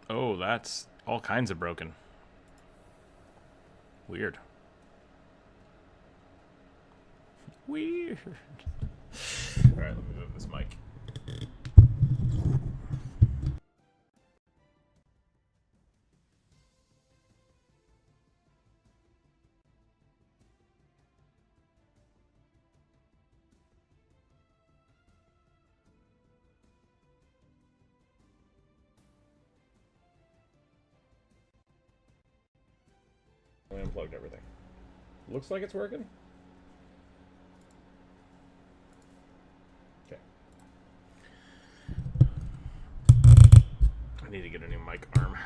Oh, that's all kinds of broken. Weird. Weird. Alright, let me move this mic. I unplugged everything. Looks like it's working. Okay. I need to get a new mic arm.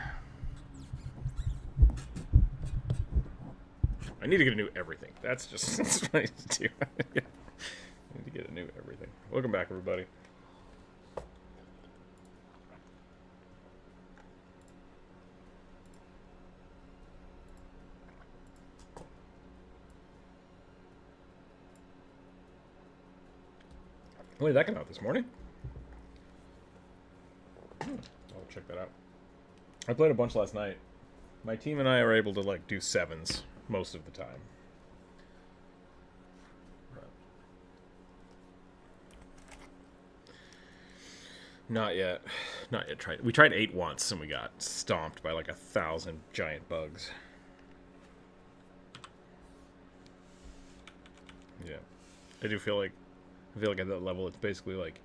I need to get a new everything. That's just that's what I need to do. I need to get a new everything. Welcome back, everybody. When did that come out? This morning? I'll check that out. I played a bunch last night. My team and I are able to like do 7s most of the time. Not yet. Not yet. We tried 8 once and we got stomped by like 1,000 giant bugs. Yeah. I do feel like at that level it's basically like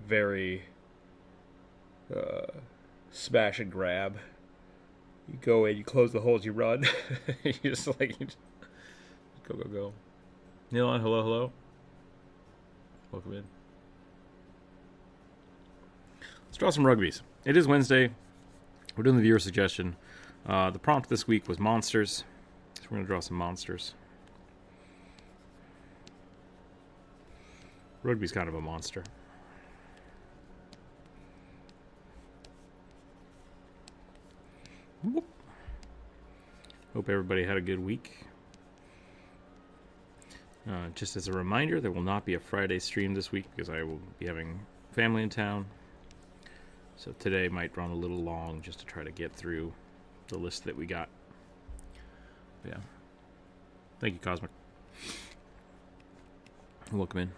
very smash and grab. You go in, you close the holes, you run. You just go. Neilon, hello. Welcome in. Let's draw some rugbies. It is Wednesday. We're doing the viewer suggestion. The prompt this week was monsters. So we're going to draw some monsters. Rugby's kind of a monster. Whoop. Hope everybody had a good week. Just as a reminder, there will not be a Friday stream this week because I will be having family in town. So today might run a little long just to try to get through the list that we got. But yeah. Thank you, Cosmic. Welcome in.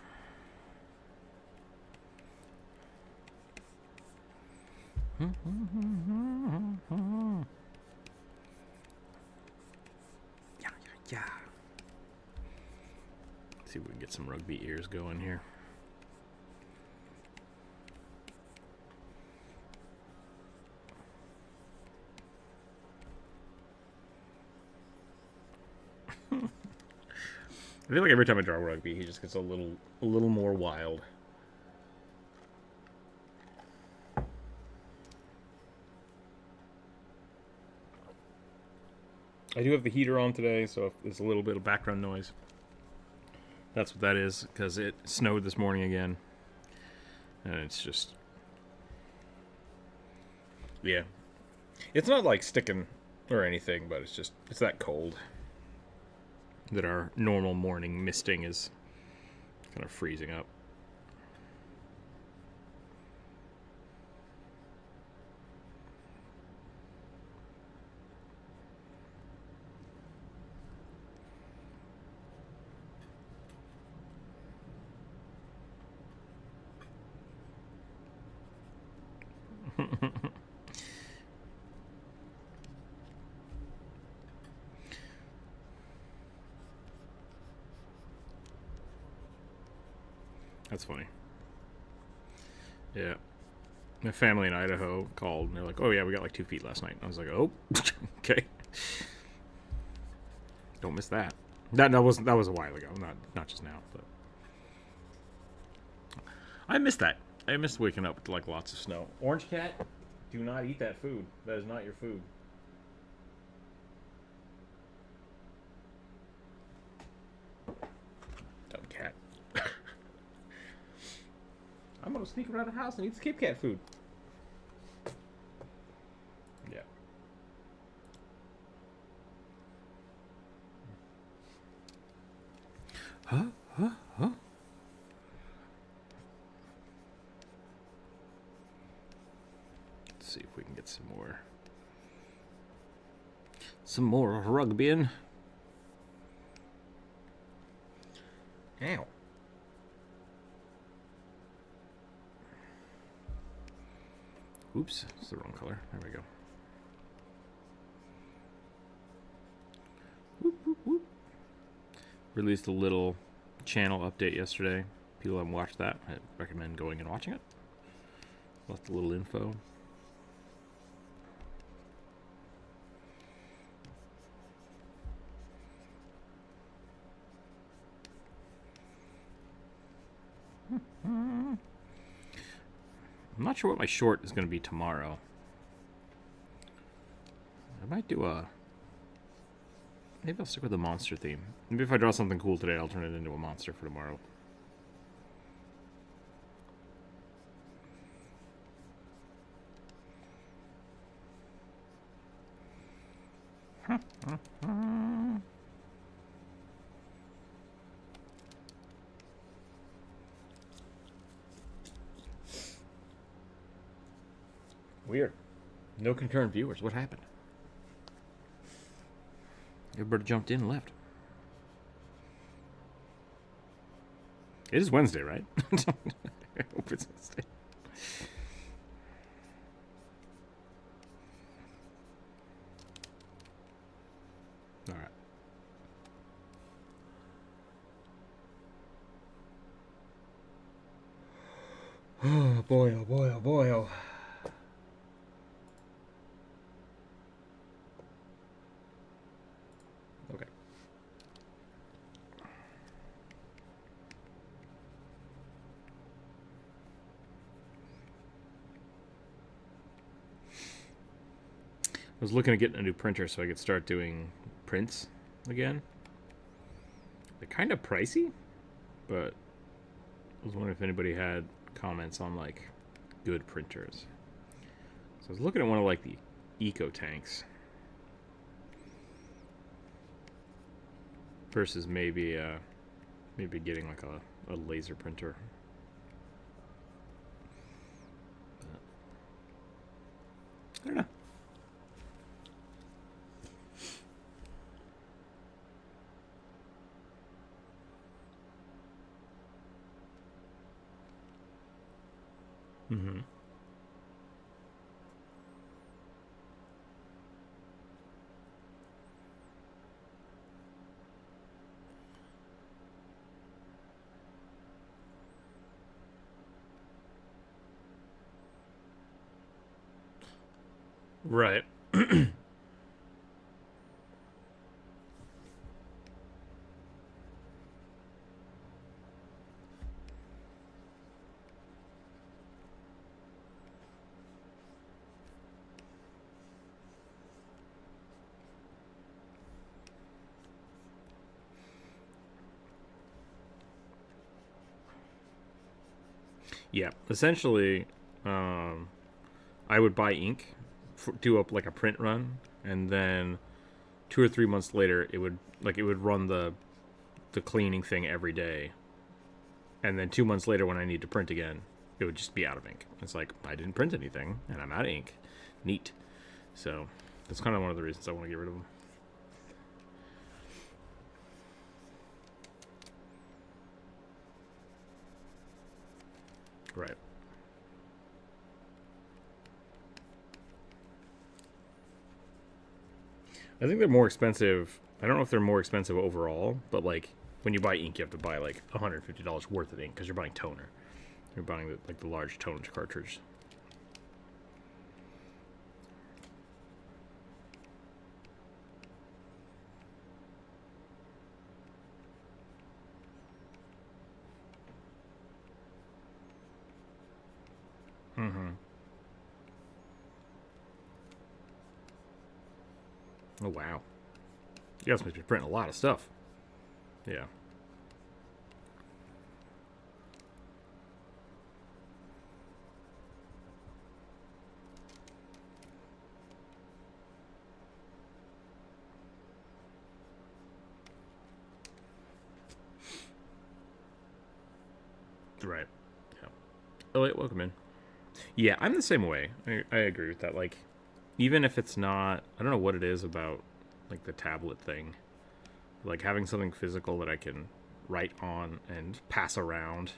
Yeah. Let's see if we can get some rugby ears going here. I feel like every time I draw rugby, he just gets a little more wild. I do have the heater on today, so if there's a little bit of background noise, that's what that is, because it snowed this morning again. And it's just... yeah. It's not like sticking or anything, but it's that cold that our normal morning misting is kind of freezing up. That's funny. Yeah. My family in Idaho called and they're like, oh yeah, we got like 2 feet last night. And I was like, oh, okay. Don't miss that. That was a while ago, not just now, but I miss that. I miss waking up with like lots of snow. Orange cat, do not eat that food. That is not your food. Dumb cat. I'm gonna sneak around the house and eat the Cape Cat food. Yeah. Huh? some more rugbying. Ow. Oops, it's the wrong color. There we go. Whoop, whoop, whoop. Released a little channel update yesterday. People haven't watched that. I recommend going and watching it. Left a little info. I'm not sure what my short is going to be tomorrow. I might do a... Maybe I'll stick with the monster theme. Maybe if I draw something cool today, I'll turn it into a monster for tomorrow. Weird. No concurrent viewers. What happened? Everybody jumped in and left. It is Wednesday, right? I hope it's Wednesday. All right. Oh boy, oh boy, oh boy, oh. Okay. I was looking at getting a new printer so I could start doing prints again. They're kind of pricey, but I was wondering if anybody had comments on like good printers. So I was looking at one of like the eco tanks versus maybe getting like a laser printer. I don't know. Mm-hmm. Right. Yeah, essentially, I would buy ink, do up like a print run, and then 2 or 3 months later, it would run the cleaning thing every day, and then 2 months later, when I need to print again, it would just be out of ink. It's like I didn't print anything, and I'm out of ink. Neat. So that's kind of one of the reasons I want to get rid of them. Right. I think they're more expensive. I don't know if they're more expensive overall, but like when you buy ink, you have to buy like $150 worth of ink because you're buying toner. You're buying the large toner cartridge. Mm-hmm. Oh, wow. You guys must be printing a lot of stuff. Yeah. Right. Yeah. Oh, wait, welcome in. Yeah, I'm the same way. I agree with that. Like, even if it's not, I don't know what it is about like the tablet thing, like having something physical that I can write on and pass around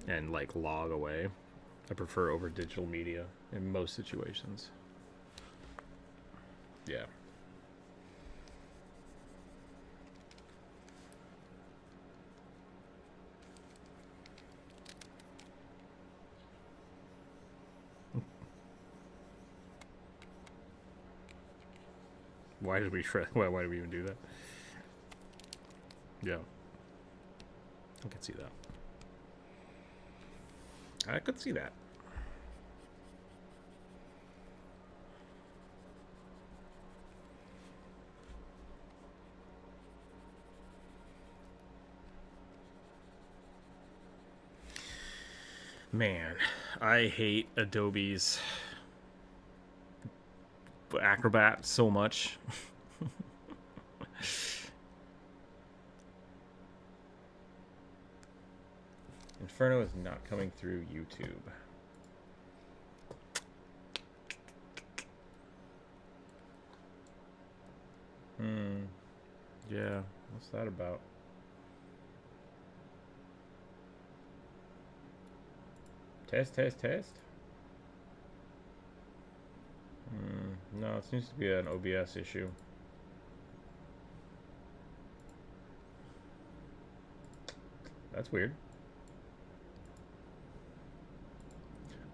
and like log away, I prefer over digital media in most situations. Yeah. Why did we why did we even do that? Yeah. I could see that. I could see that. Man, I hate Adobe's Acrobat so much. Inferno is not coming through YouTube. Yeah, what's that about? Test. No, it seems to be an OBS issue. That's weird.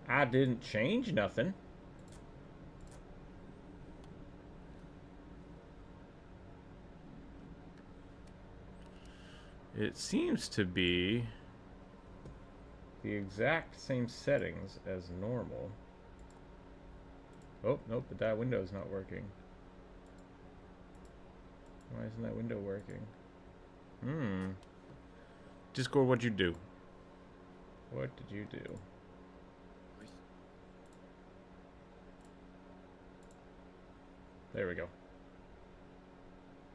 I didn't change nothing. It seems to be the exact same settings as normal. Oh, nope, but that window's not working. Why isn't that window working? Discord, what'd you do? What did you do? There we go.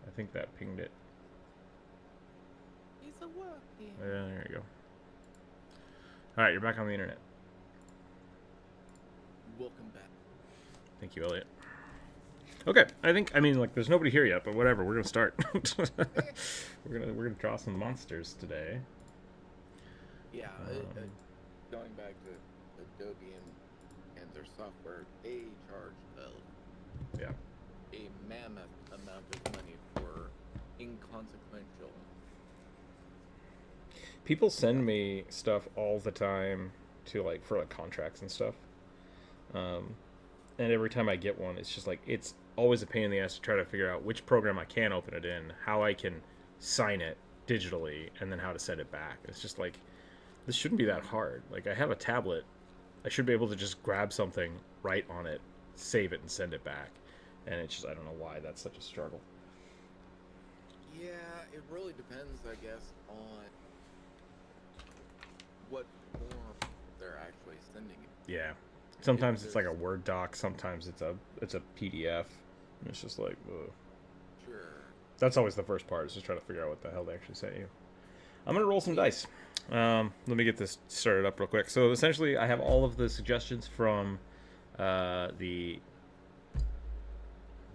I think that pinged it. It's a working. Yeah, there you go. Alright, you're back on the internet. Welcome back. Thank you, Elliot. Okay, I mean, like, there's nobody here yet, but whatever, we're gonna start. we're gonna draw some monsters today. Yeah, going back to Adobe and their software, they charge a mammoth amount of money for inconsequential. People send me stuff all the time to for contracts and stuff. And every time I get one, it's just like, it's always a pain in the ass to try to figure out which program I can open it in, how I can sign it digitally, and then how to send it back. It's just like, this shouldn't be that hard. Like, I have a tablet. I should be able to just grab something, write on it, save it, and send it back. And it's just, I don't know why that's such a struggle. Yeah, it really depends, I guess, on what form they're actually sending it. Yeah. Sometimes it's like a Word doc, sometimes it's a PDF, and it's just like, ugh. Sure. That's always the first part, is just trying to figure out what the hell they actually sent you. I'm going to roll some dice. Let me get this started up real quick. So essentially, I have all of the suggestions from the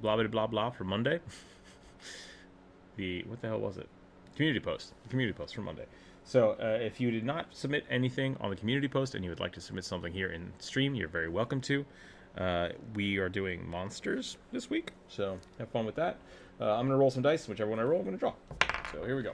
blah, blah, blah, blah for Monday. What the hell was it? Community post. The community post for Monday. So if you did not submit anything on the community post and you would like to submit something here in stream, you're very welcome to. We are doing monsters this week, so have fun with that. I'm going to roll some dice. Whichever one I roll, I'm going to draw. So here we go.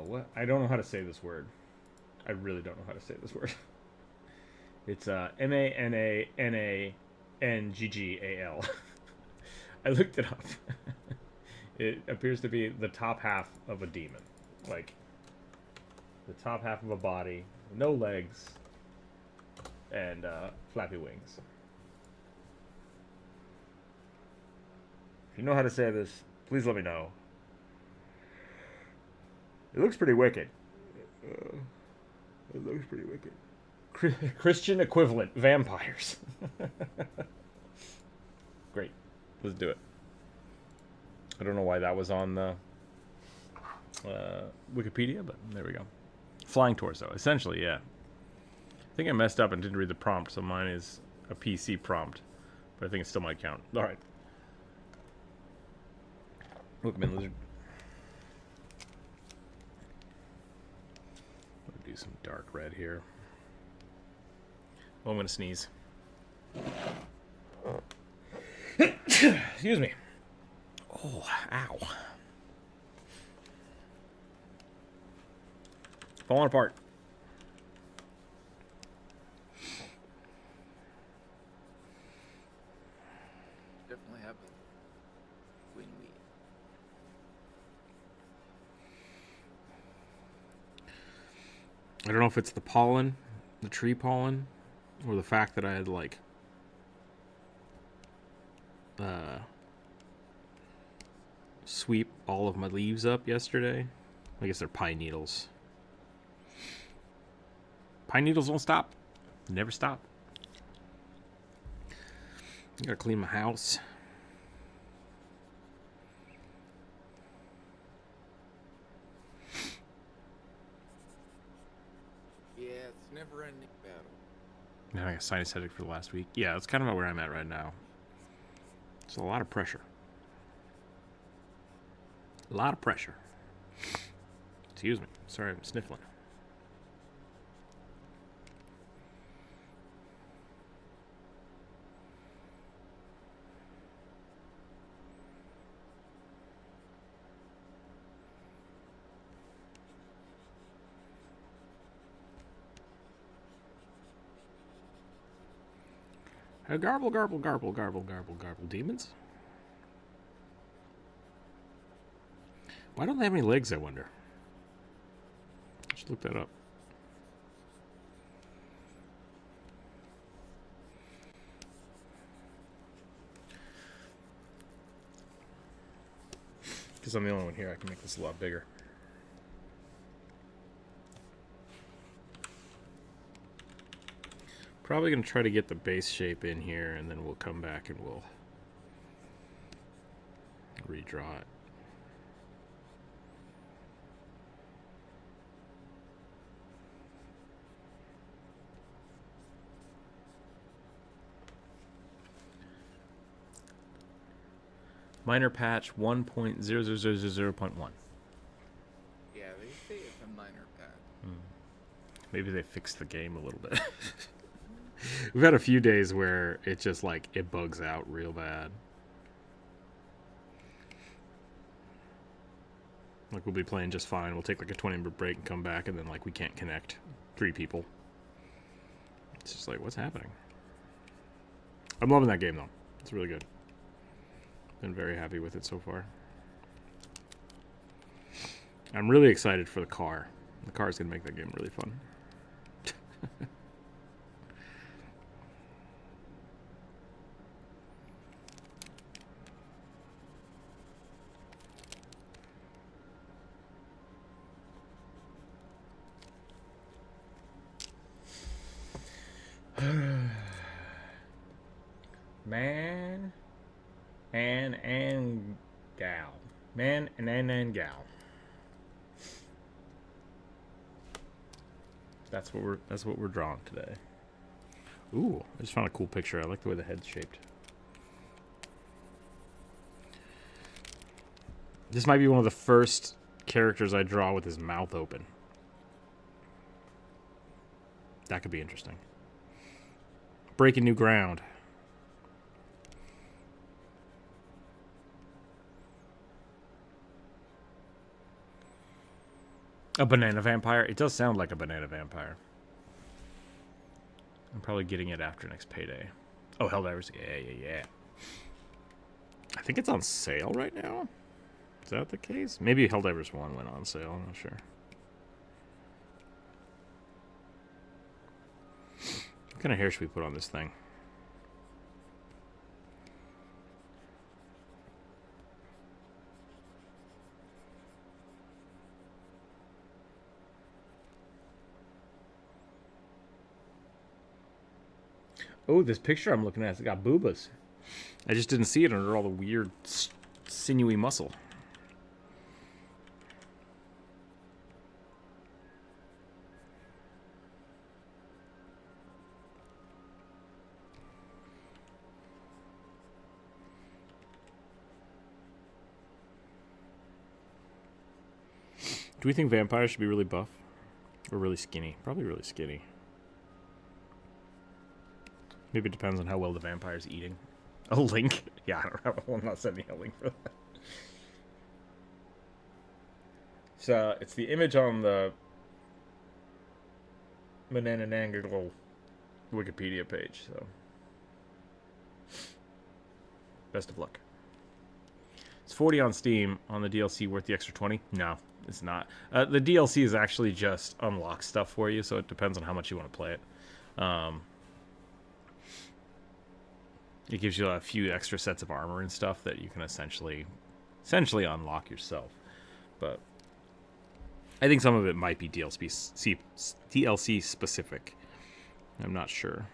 What? I don't know how to say this word. I really don't know how to say this word. It's MANANANGGAL. I looked it up. It appears to be the top half of a demon. Like, the top half of a body, no legs, and flappy wings. If you know how to say this, please let me know. It looks pretty wicked. It looks pretty wicked. Christian equivalent vampires. Great. Let's do it. I don't know why that was on the Wikipedia, but there we go. Flying torso, essentially, yeah. I think I messed up and didn't read the prompt, so mine is a PC prompt, but I think it still might count. All right. Welcome in, lizard. We'll do some dark red here. Oh, I'm gonna sneeze. Excuse me. Oh, ow. Falling apart. Definitely happens when we. I don't know if it's the pollen, the tree pollen, or the fact that I had like sweep all of my leaves up yesterday. I guess they're pine needles. Pine needles don't stop. Never stop. I gotta clean my house. Yeah, it's never ending battle. Now I got sinus headache for the last week. Yeah, that's kind of where I'm at right now. It's a lot of pressure. A lot of pressure. Excuse me. Sorry, I'm sniffling. Garble, garble, garble, garble, garble, garble, demons. Why don't they have any legs, I wonder? I should look that up. Because I'm the only one here, I can make this a lot bigger. Probably going to try to get the base shape in here, and then we'll come back and we'll redraw it. Minor patch 1.00000.1. Yeah, they say it's a minor patch. Maybe they fixed the game a little bit. We've had a few days where it just like it bugs out real bad. Like we'll be playing just fine. We'll take like a 20-minute break and come back, and then like we can't connect 3 people. It's just like, what's happening? I'm loving that game though. It's really good. Been very happy with it so far. I'm really excited for the car. The car is going to make that game really fun. Man and gal. Man and gal. That's what we're drawing today. Ooh, I just found a cool picture. I like the way the head's shaped. This might be one of the first characters I draw with his mouth open. That could be interesting. Breaking new ground. A banana vampire? It does sound like a banana vampire. I'm probably getting it after next payday. Oh, Helldivers. Yeah. I think it's on sale right now. Is that the case? Maybe Helldivers 1 went on sale. I'm not sure. What kind of hair should we put on this thing? Oh, this picture I'm looking at, it's got boobas. I just didn't see it under all the weird sinewy muscle. Do we think vampires should be really buff or really skinny? Probably really skinny. Maybe it depends on how well the vampire's eating. A link? Yeah, I don't know. I'm not sending a link for that. So it's the image on the Manananangle Wikipedia page. So best of luck. It's 40 on Steam. On the DLC, worth the extra 20? No, it's not. The DLC is actually just unlock stuff for you, so it depends on how much you want to play it. It gives you a few extra sets of armor and stuff that you can essentially unlock yourself. But I think some of it might be DLC specific. I'm not sure.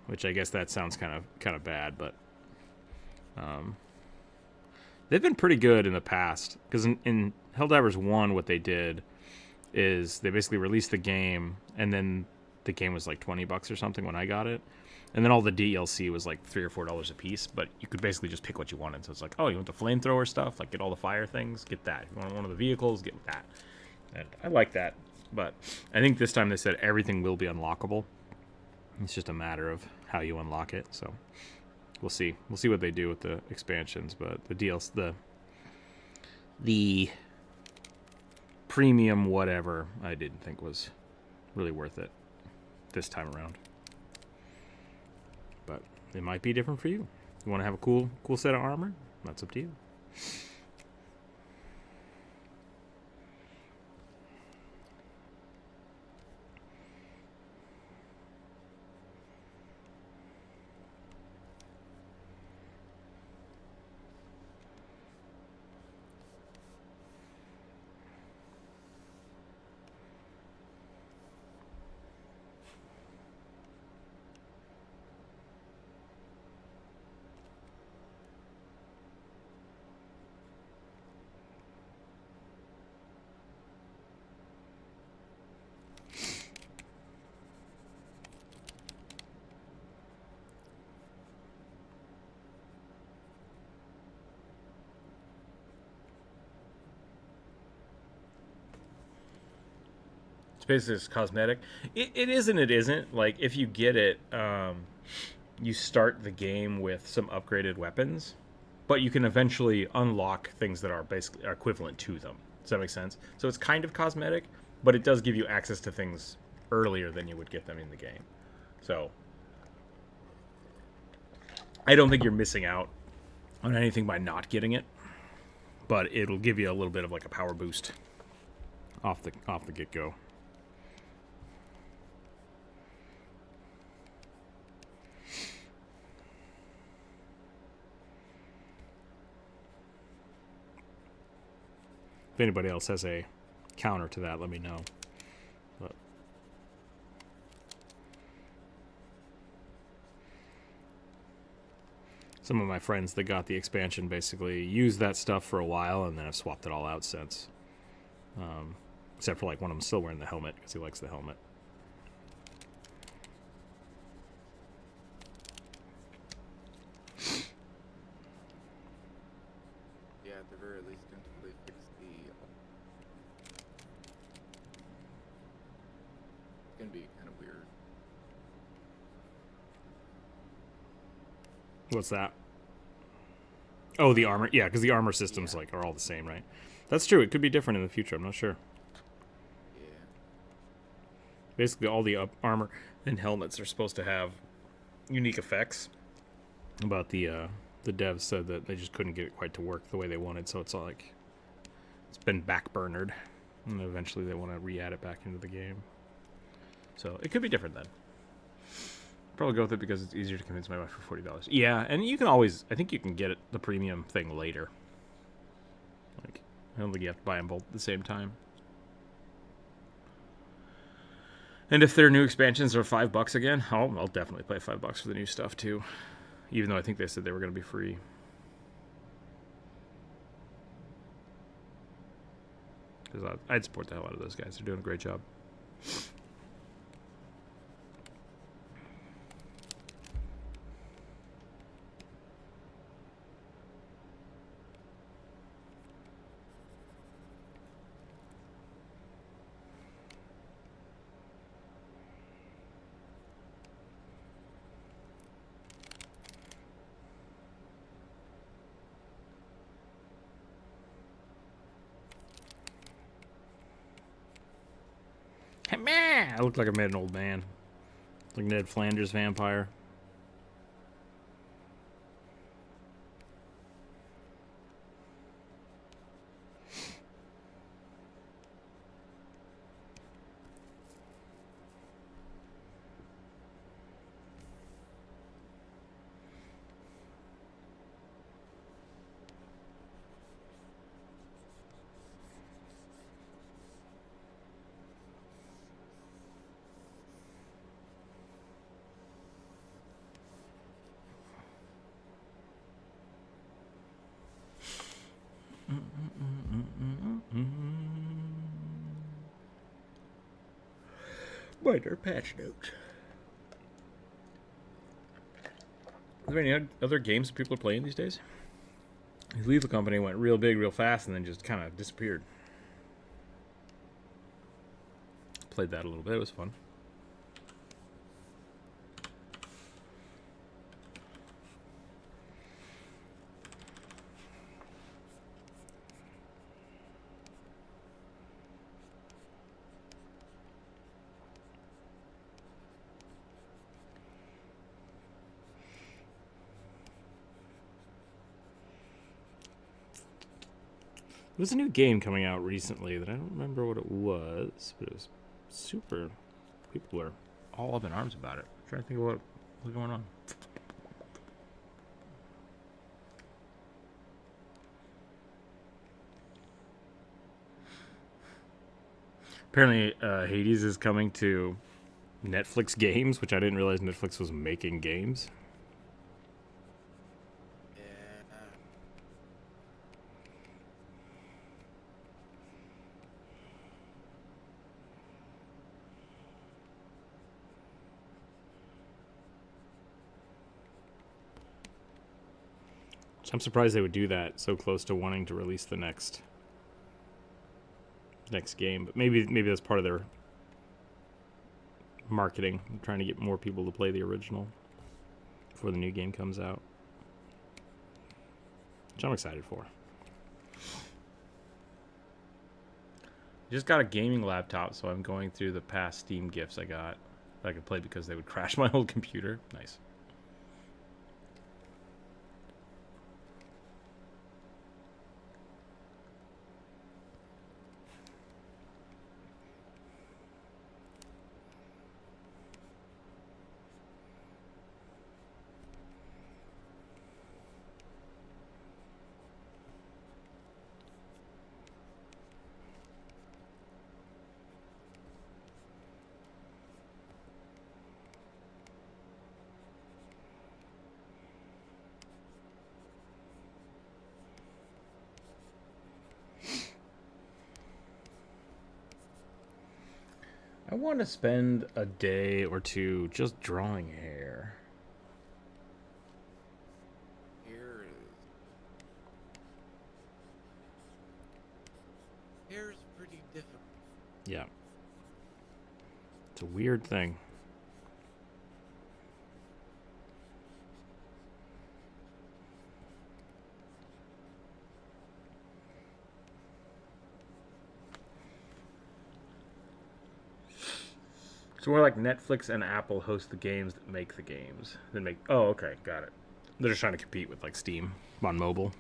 Which I guess that sounds kind of bad, but they've been pretty good in the past. Because in Helldivers 1, what they did is they basically released the game, and then the game was like $20 or something when I got it, and then all the DLC was like $3 or $4 a piece. But you could basically just pick what you wanted. So it's like, oh, you want the flamethrower stuff? Like, get all the fire things, get that. If you want one of the vehicles, get that. And I like that. But I think this time they said everything will be unlockable. It's just a matter of how you unlock it. So we'll see. We'll see what they do with the expansions. But the DLC, the premium whatever, I didn't think was really worth it this time around. But it might be different for you. You want to have a cool set of armor? That's up to you. Basically it's cosmetic. It is and it isn't. Like, if you get it, you start the game with some upgraded weapons, but you can eventually unlock things that are basically equivalent to them. Does that make sense? So it's kind of cosmetic, but it does give you access to things earlier than you would get them in the game. So I don't think you're missing out on anything by not getting it, but it'll give you a little bit of like a power boost off the get-go. If anybody else has a counter to that, let me know. But some of my friends that got the expansion basically used that stuff for a while and then have swapped it all out since. Except for like one of them still wearing the helmet because he likes the helmet. Yeah, at the very least, until they fix the. It's gonna be kind of weird. What's that? Oh, the armor. Yeah, because the armor systems like are all the same, right? That's true. It could be different in the future. I'm not sure. Yeah. Basically, all the armor and helmets are supposed to have unique effects. But the devs said that they just couldn't get it quite to work the way they wanted, so it's like it's been backburnered, and eventually they want to re-add it back into the game. So it could be different then. Probably go with it because it's easier to convince my wife for $40. Yeah, and you can always, I think you can get it, the premium thing later. Like, I don't think you have to buy them both at the same time. And if their new expansions are $5 again, I'll definitely pay $5 for the new stuff too. Even though I think they said they were going to be free. Because I'd support the hell out of those guys. They're doing a great job. I look like I made an old man. Like Ned Flanders vampire. Minor patch note. Are there any other games people are playing these days? Lethal Company went real big, real fast, and then just kind of disappeared. Played that a little bit. It was fun. There was a new game coming out recently that I don't remember what it was, but it was super. People were all up in arms about it. I'm trying to think of what was going on. Apparently, Hades is coming to Netflix games, which I didn't realize Netflix was making games. I'm surprised they would do that so close to wanting to release the next game, but maybe that's part of their marketing, trying to get more people to play the original before the new game comes out, which I'm excited for. Just got a gaming laptop, so I'm going through the past Steam gifts I got that I could play because they would crash my old computer. Nice. I want to spend a day or two just drawing hair. Hair's pretty difficult. Yeah. It's a weird thing. So we're like Netflix and Apple host the games that make the games. Oh, okay, got it. They're just trying to compete with like Steam on mobile.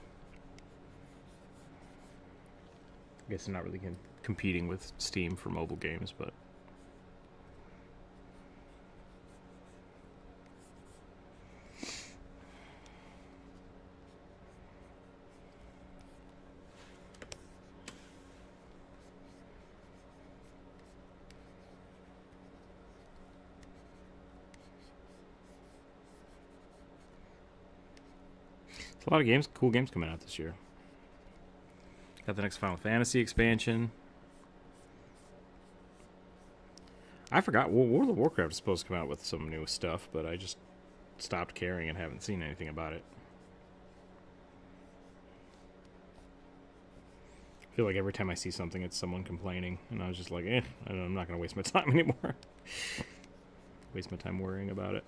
I guess they're not really competing with Steam for mobile games, but There's a lot of games, cool games coming out this year. Got the next Final Fantasy expansion. I forgot World of Warcraft is supposed to come out with some new stuff, but I just stopped caring and haven't seen anything about it. I feel like every time I see something, it's someone complaining, and I was just like, I'm not going to waste my time anymore. Waste my time worrying about it.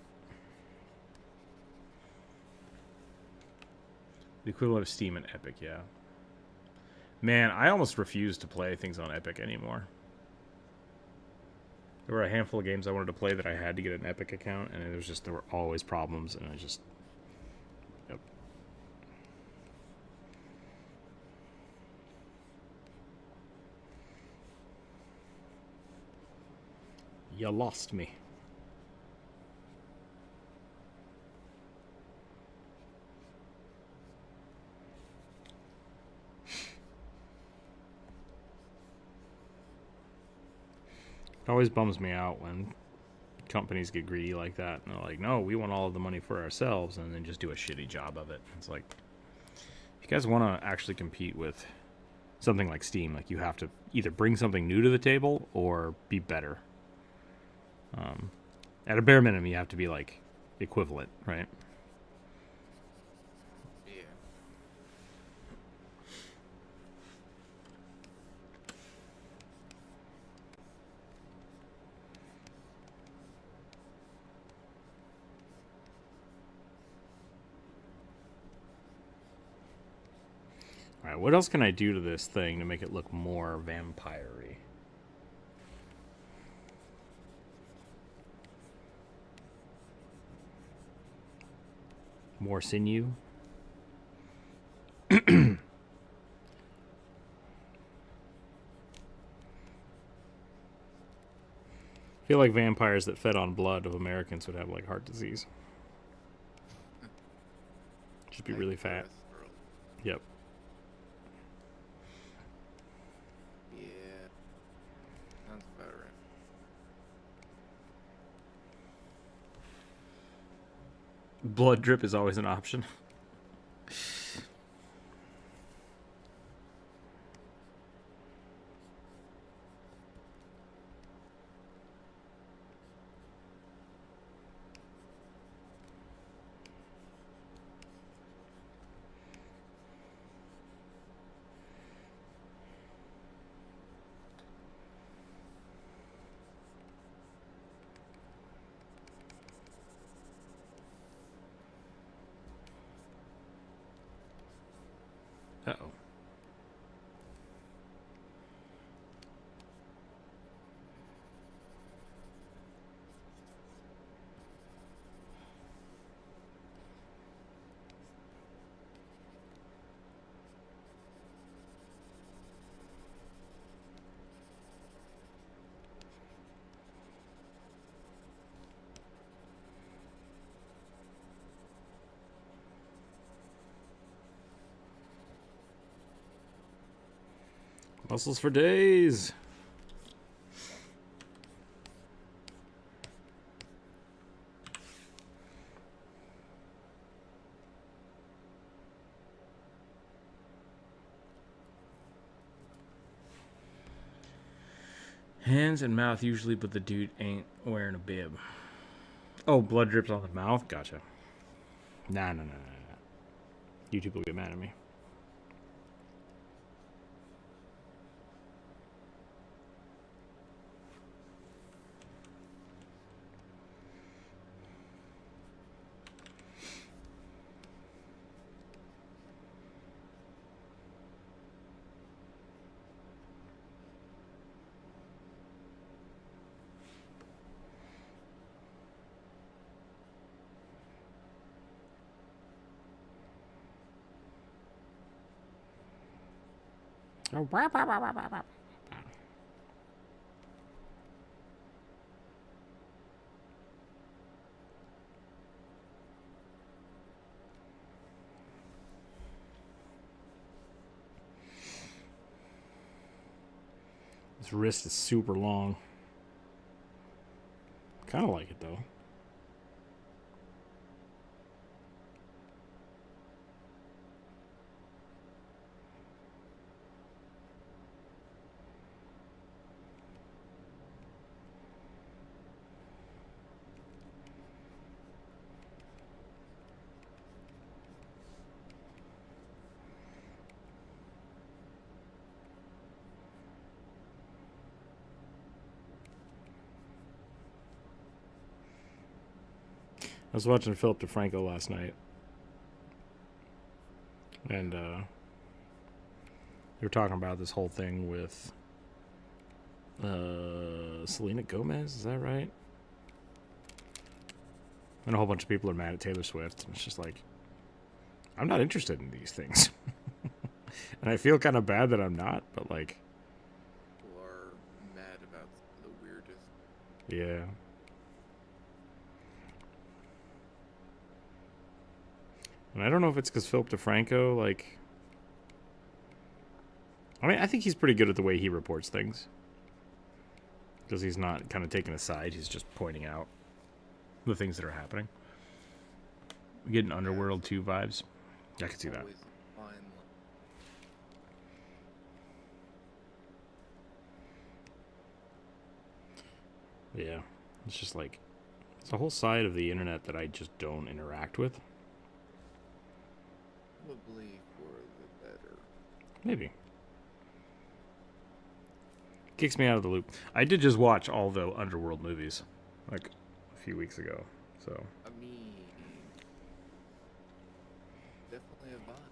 The equivalent of Steam and Epic, yeah. Man, I almost refuse to play things on Epic anymore. There were a handful of games I wanted to play that I had to get an Epic account, and there were always problems, and I just... Yep. You lost me. It always bums me out when companies get greedy like that, and they're like, no, we want all of the money for ourselves, and then just do a shitty job of it. It's like, if you guys want to actually compete with something like Steam, like, you have to either bring something new to the table or be better. At a bare minimum, you have to be like equivalent, right? Yeah. Alright, what else can I do to this thing to make it look more vampire-y? More sinew? I feel like vampires that fed on blood of Americans would have like heart disease. Just be really fat. Yep. Yeah. Sounds about right. Blood drip is always an option. Uh-oh. Muscles for days. Hands and mouth usually, but the dude ain't wearing a bib. Oh, blood drips on the mouth? Gotcha. Nah. YouTube will get mad at me. This wrist is super long. Kind of like it though. I was watching Philip DeFranco last night, and they were talking about this whole thing with Selena Gomez. Is that right? And a whole bunch of people are mad at Taylor Swift, and it's just like, I'm not interested in these things. And I feel kind of bad that I'm not, but like, People are mad about the weirdest. yeah. And I don't know if it's because Philip DeFranco, like, I mean, I think he's pretty good at the way he reports things. Because he's not kind of taking a side, he's just pointing out the things that are happening. We get an Underworld 2 vibes. I can see that. Always a fine line. Yeah. It's just like, it's a whole side of the internet that I just don't interact with. Probably for the better. Maybe. Kicks me out of the loop. I did just watch all the Underworld movies, like, a few weeks ago, so. I mean, definitely a vibe.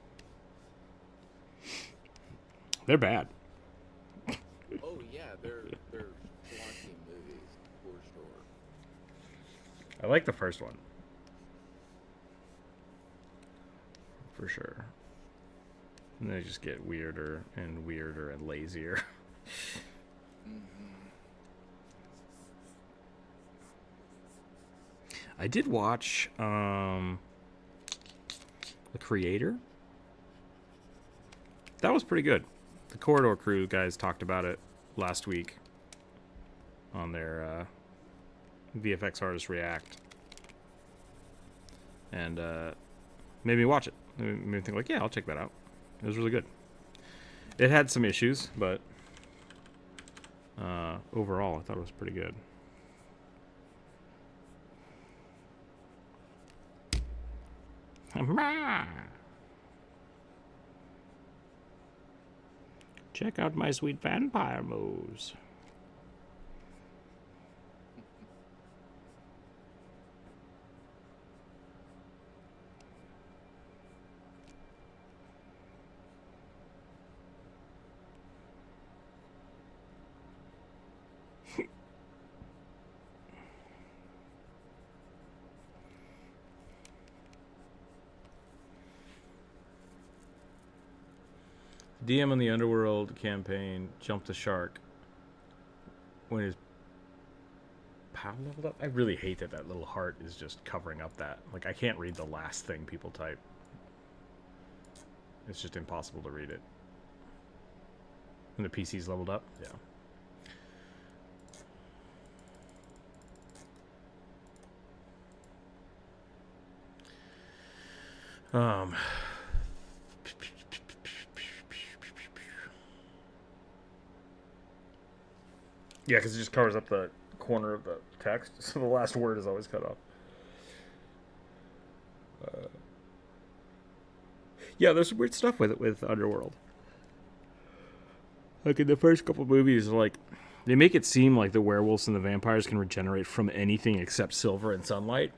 They're bad. Oh yeah, they're schlocky movies for sure. I like the first one. For sure. And they just get weirder and weirder and lazier. I did watch The Creator. That was pretty good. The Corridor Crew guys talked about it last week on their VFX Artist React. And made me watch it. It made me think, like, yeah, I'll check that out. It was really good. It had some issues, but overall, I thought it was pretty good. Check out my sweet vampire moves. DM on the Underworld campaign jumped the shark when his POW leveled up. I really hate that that little heart is just covering up that. Like, I can't read the last thing people type. It's just impossible to read it. And the PC's leveled up? Yeah. Yeah, because it just covers up the corner of the text, so the last word is always cut off. Yeah, there's some weird stuff with it, with Underworld. Like, in the first couple movies, like, they make it seem like the werewolves and the vampires can regenerate from anything except silver and sunlight.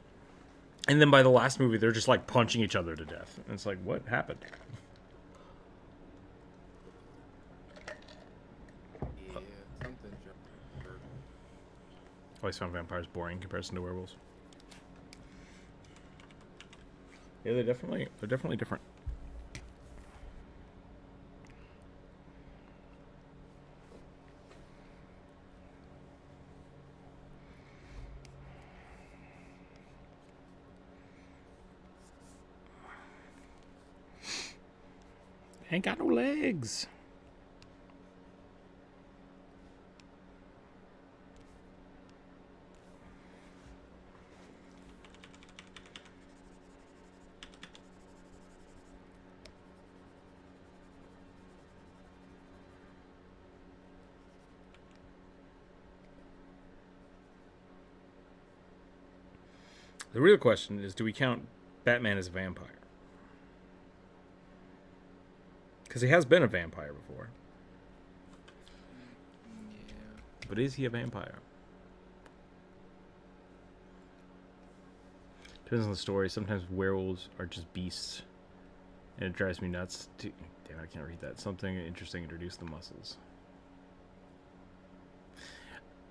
And then by the last movie, they're just, like, punching each other to death. And it's like, what happened? I always found vampires boring in comparison to werewolves. Yeah, they're definitely different. Ain't got no legs. The real question is, do we count Batman as a vampire? Because he has been a vampire before. Yeah. But is he a vampire? Depends on the story. Sometimes werewolves are just beasts, and it drives me nuts. Damn, I can't read that. Something interesting. Introduce the muscles.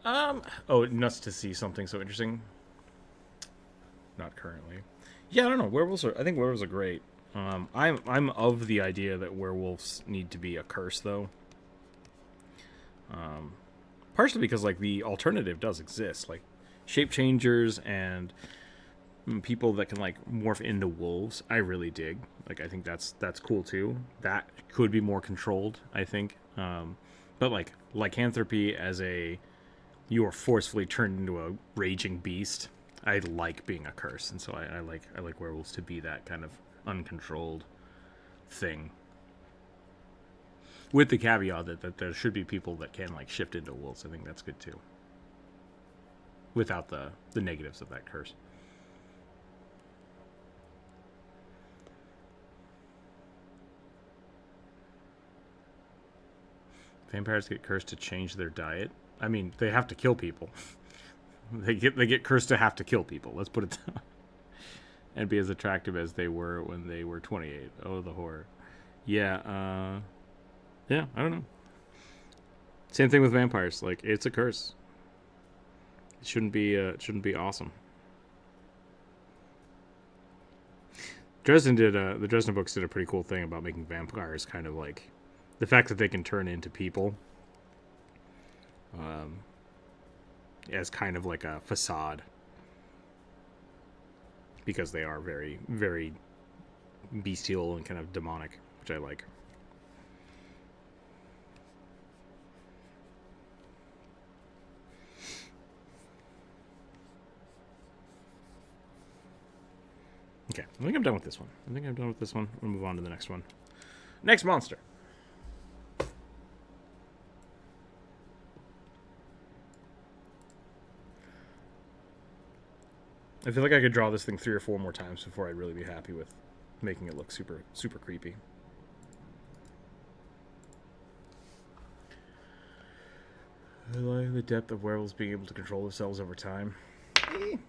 Oh, nuts to see something so interesting. Not currently. Yeah, I don't know. Werewolves are. I think werewolves are great. I'm of the idea that werewolves need to be a curse, though. Partially because like the alternative does exist, like shape changers and people that can like morph into wolves. I really dig. Like I think that's cool too. That could be more controlled, I think. But like lycanthropy as a you are forcefully turned into a raging beast. I like being a curse, and so I like werewolves to be that kind of uncontrolled thing. With the caveat that there should be people that can like shift into wolves. I think that's good too. Without the negatives of that curse. Vampires get cursed to change their diet. I mean, they have to kill people. they get cursed to have to kill people. Let's put it down. And be as attractive as they were when they were 28. Oh, the horror. Yeah, yeah, I don't know. Same thing with vampires. Like, it's a curse. It shouldn't be awesome. The Dresden books did a pretty cool thing about making vampires kind of like the fact that they can turn into people. As kind of like a facade, because they are very, very bestial and kind of demonic, which I like. Okay, I think I'm done with this one. We'll move on to the next one. Next monster. I feel like I could draw this thing 3 or 4 more times before I'd really be happy with making it look super, super creepy. I like the depth of werewolves being able to control themselves over time. I'm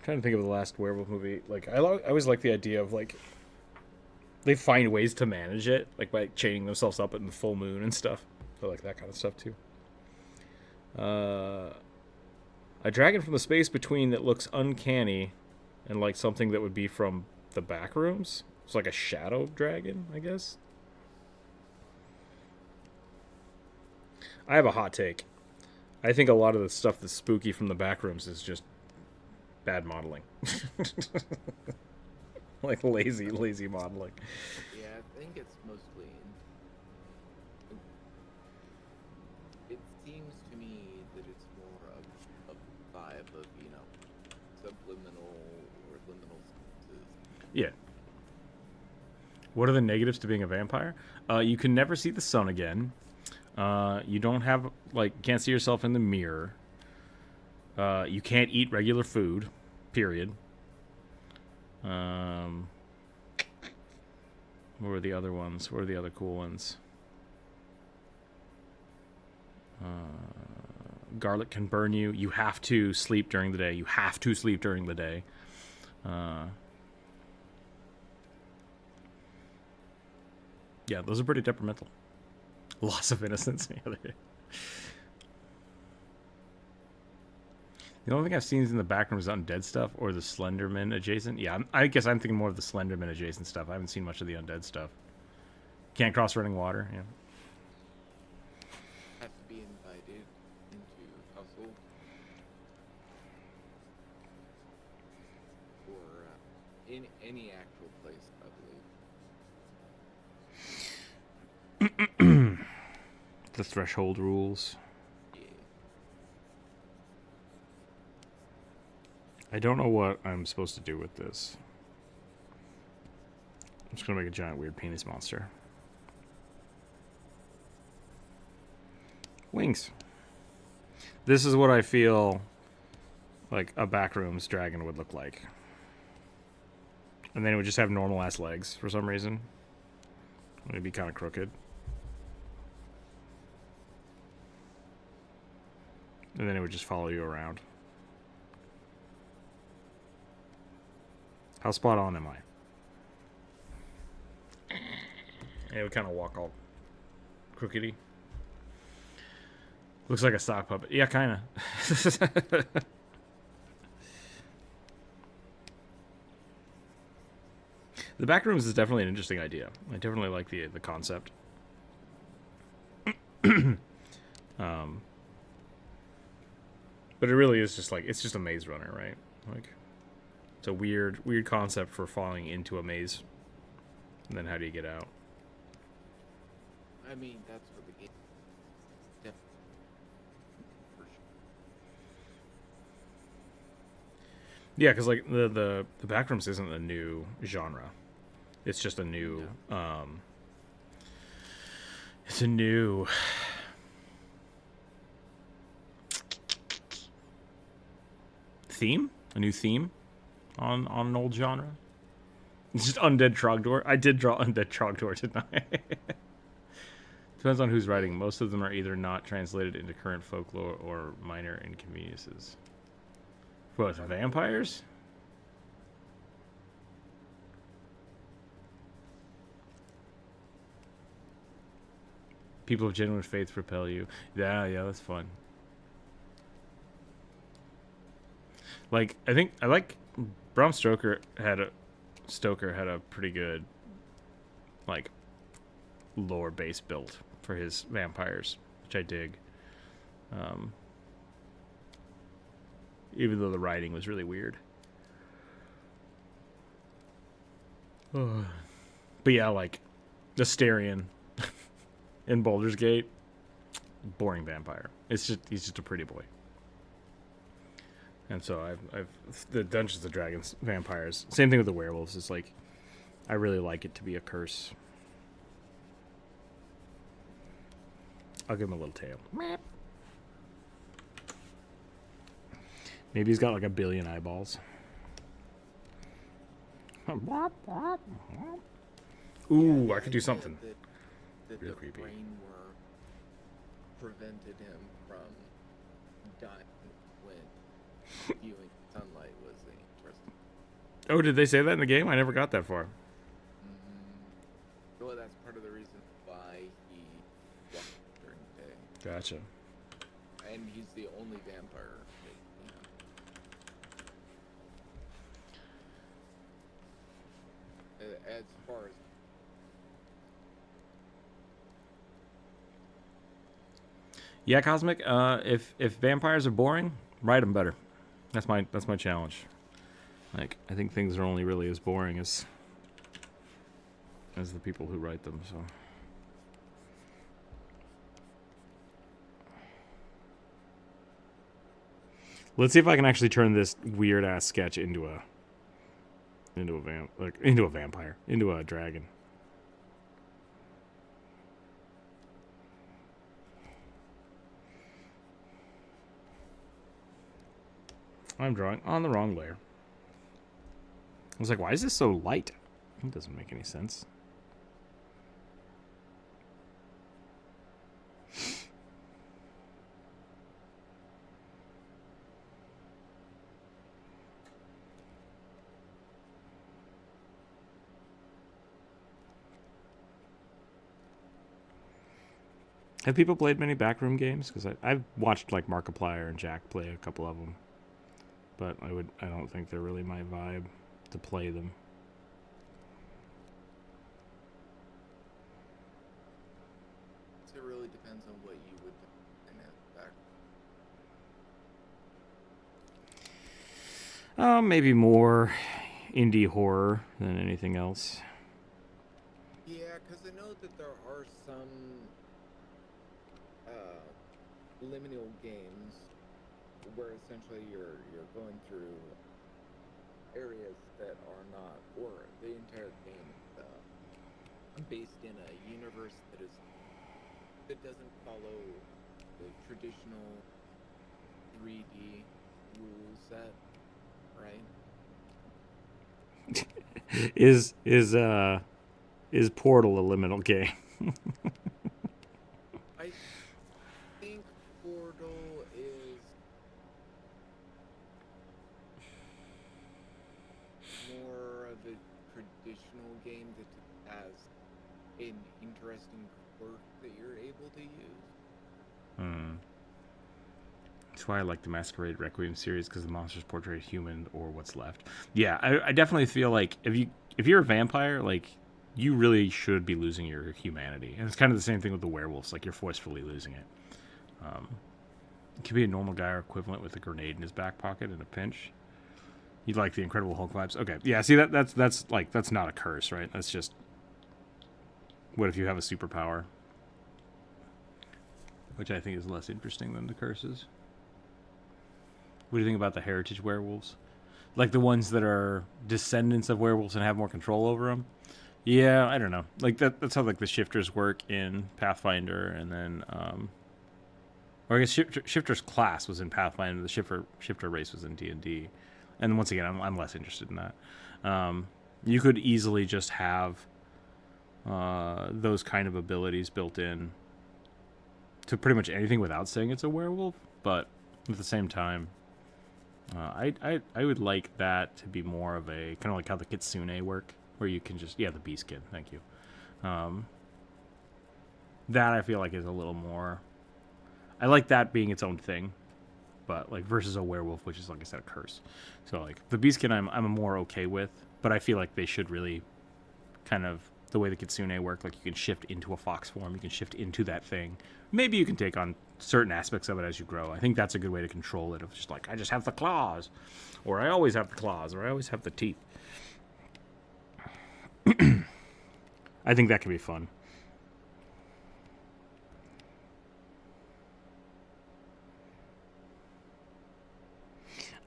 trying to think of the last werewolf movie. Like, I always like the idea of, like, they find ways to manage it, like by chaining themselves up in the full moon and stuff. I like that kind of stuff, too. A dragon from the space between that looks uncanny and like something that would be from the back rooms. It's like a shadow dragon, I guess. I have a hot take. I think a lot of the stuff that's spooky from the back rooms is just bad modeling. Like lazy modeling. Yeah, I think it's mostly. It seems to me that it's more of a vibe of, you know, subliminal or liminal senses. Yeah. What are the negatives to being a vampire? You can never see the sun again. You don't have, like, can't see yourself in the mirror. You can't eat regular food, period. What were the other ones? What are the other cool ones? Garlic can burn you. You have to sleep during the day. Yeah, those are pretty detrimental. Loss of innocence. The only thing I've seen in the background is undead stuff or the Slenderman adjacent. Yeah, I guess I'm thinking more of the Slenderman adjacent stuff. I haven't seen much of the undead stuff. Can't cross running water. Yeah. Have to be invited into household or in any actual place, I believe. The threshold rules. I don't know what I'm supposed to do with this. I'm just going to make a giant weird penis monster. Wings. This is what I feel like a backrooms dragon would look like. And then it would just have normal ass legs for some reason. It'd be kind of crooked. And then it would just follow you around. How spot on am I? Yeah, we kind of walk all crookedy. Looks like a sock puppet. Yeah, kind of. The back rooms is definitely an interesting idea. I definitely like the concept. But it really is just like, it's just a maze runner, right? Like, it's a weird concept for falling into a maze. And then how do you get out? I mean, that's what the game. Yep. For sure. Yeah, because like the backrooms isn't a new genre. It's just a new it's a new theme? A new theme on an old genre? It's just Undead Trogdor. I did draw Undead Trogdor, didn't I? Depends on who's writing. Most of them are either not translated into current folklore or minor inconveniences. What, vampires? People of genuine faith propel you. Yeah, that's fun. Like, I like Bram Stoker had a pretty good, like, lore base built for his vampires, which I dig. Even though the writing was really weird. But yeah, like, Asterion in Baldur's Gate, boring vampire. He's just a pretty boy. And so I've the Dungeons and Dragons vampires. Same thing with the werewolves. It's like, I really like it to be a curse. I'll give him a little tail. Maybe he's got like 1 billion eyeballs. Ooh, Yeah, I could do something. That Real the creepy. brain work prevented him from dying when viewing sunlight was interesting. Oh, did they say that in the game? I never got that far. Well, that's part of the reason why he walked during the day. Gotcha. And he's the only vampire. As far as Yeah, Cosmic. If vampires are boring, write them better. That's my challenge. Like, I think things are only really as boring as the people who write them. So. Let's see if I can actually turn this weird ass sketch into a vampire, into a dragon. I'm drawing on the wrong layer. I was like, why is this so light? It doesn't make any sense. Have people played many backroom games? Because I've watched like Markiplier and Jack play a couple of them, but I don't think they're really my vibe to play them. it really depends on what you would define as back. Maybe more indie horror than anything else. Yeah, because I know that there are some liminal games where essentially you're going through areas that are not, or the entire game based in a universe that doesn't follow the traditional 3D rule set, right? Is Portal a liminal game? I think Portal is more an interesting quirk that you're able to use. Hmm. That's why I like the Masquerade Requiem series, because the monsters portray human or what's left. Yeah, I definitely feel like if you're a vampire, like you really should be losing your humanity, and it's kind of the same thing with the werewolves. Like you're forcefully losing it. It could be a normal guy or equivalent with a grenade in his back pocket in a pinch. You'd like the Incredible Hulk vibes. Okay, yeah. See that's not a curse, right? That's just what if you have a superpower, which I think is less interesting than the curses. What do you think about the heritage werewolves? Like the ones that are descendants of werewolves and have more control over them? Yeah, I don't know. Like that's how like the shifters work in Pathfinder, and then or I guess shifter's class was in Pathfinder. The shifter race was in D&D. And once again, I'm less interested in that. You could easily just have those kind of abilities built in to pretty much anything without saying it's a werewolf, but at the same time, I would like that to be more of a kind of like how the kitsune work, where you can just the bee skin. Thank you. That I feel like is a little more. I like that being its own thing, but like versus a werewolf, which is like I said a curse. So like the bee skin, I'm more okay with, but I feel like they should really kind of the way the kitsune work. Like you can shift into a fox form, you can shift into that thing. Maybe you can take on certain aspects of it as you grow. I think that's a good way to control it. Of just like I just have the claws, or I always have the claws, or I always have the teeth. I think that can be fun.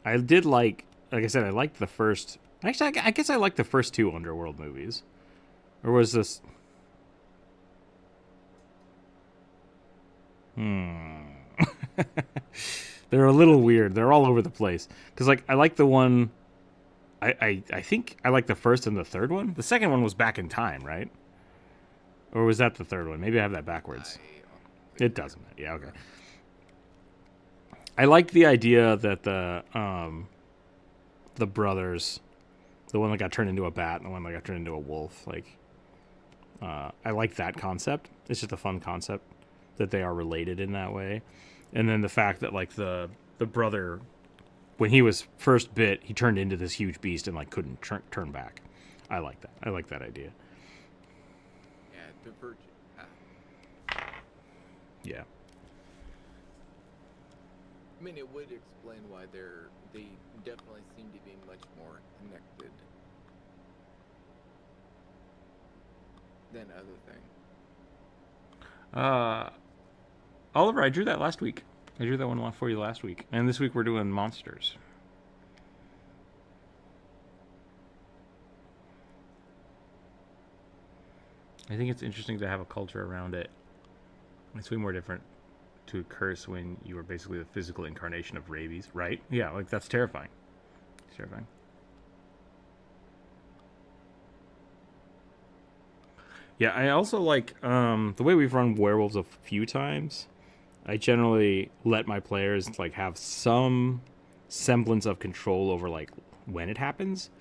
I did like I said, I liked the first. Actually, I guess I liked the first two Underworld movies. Or was this? They're a little weird. They're all over the place. Because like I like the one. I think I like the first and the third one. The second one was Back in Time, right? Or was that the third one? Maybe I have that backwards. It doesn't matter. Yeah, okay. I like the idea that the brothers, the one that got turned into a bat and the one that got turned into a wolf, like I like that concept. It's just a fun concept that they are related in that way. And then the fact that like the brother, when he was first bit, he turned into this huge beast and like couldn't turn back. I like that. I like that idea. Yeah, divergent. Yeah. I mean, it would explain why they definitely seem to be much more connected than other things. Oliver, I drew that last week. I drew that one for you last week. And this week we're doing monsters. I think it's interesting to have a culture around it. It's way more different to curse when you are basically the physical incarnation of rabies, right? Yeah, like that's terrifying. It's terrifying. Yeah, I also like the way we've run werewolves a few times. I generally let my players like have some semblance of control over like when it happens.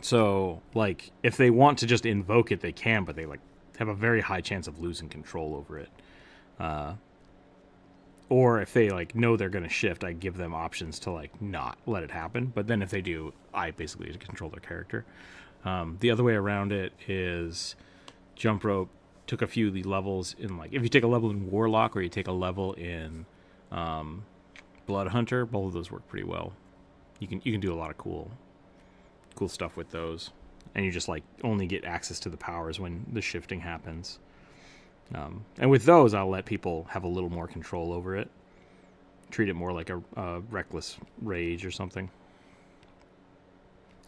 So like if they want to just invoke it, they can, but they like have a very high chance of losing control over it. Or if they like know they're going to shift, I give them options to like not let it happen. But then if they do, I basically control their character. The other way around it is Jump Rope took a few of the levels in like if you take a level in Warlock or you take a level in Blood Hunter, both of those work pretty well. You can do a lot of cool stuff with those, and you just like only get access to the powers when the shifting happens. And with those, I'll let people have a little more control over it. Treat it more like a reckless rage or something.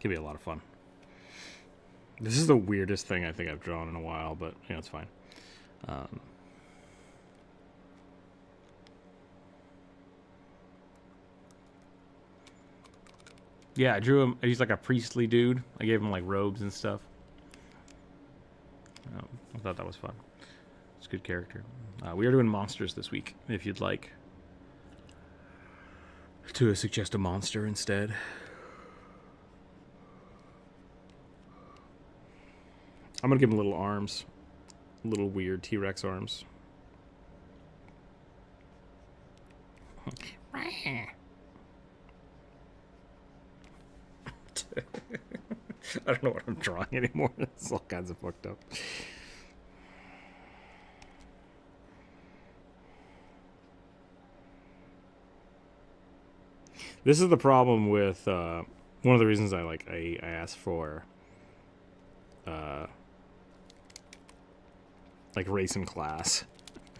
Could be a lot of fun. This is the weirdest thing I think I've drawn in a while, but it's fine. Yeah, I drew him. He's like a priestly dude. I gave him like robes and stuff. I thought that was fun. It's a good character. We are doing monsters this week. If you'd like to suggest a monster instead. I'm gonna give him little arms, little weird T-Rex arms. I don't know what I'm drawing anymore. It's all kinds of fucked up. This is the problem with one of the reasons I asked for like race and class,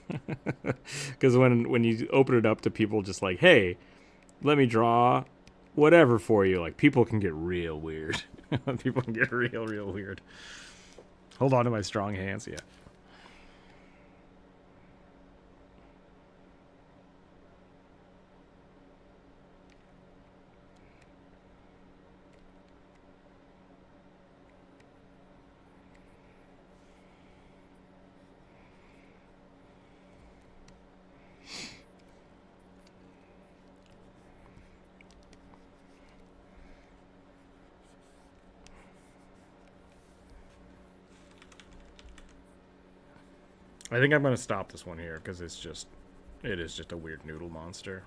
because when you open it up to people just like, hey, let me draw whatever for you, like people can get real weird. People can get real weird. Hold on to my strong hands. Yeah. I think I'm going to stop this one here because it is just a weird noodle monster.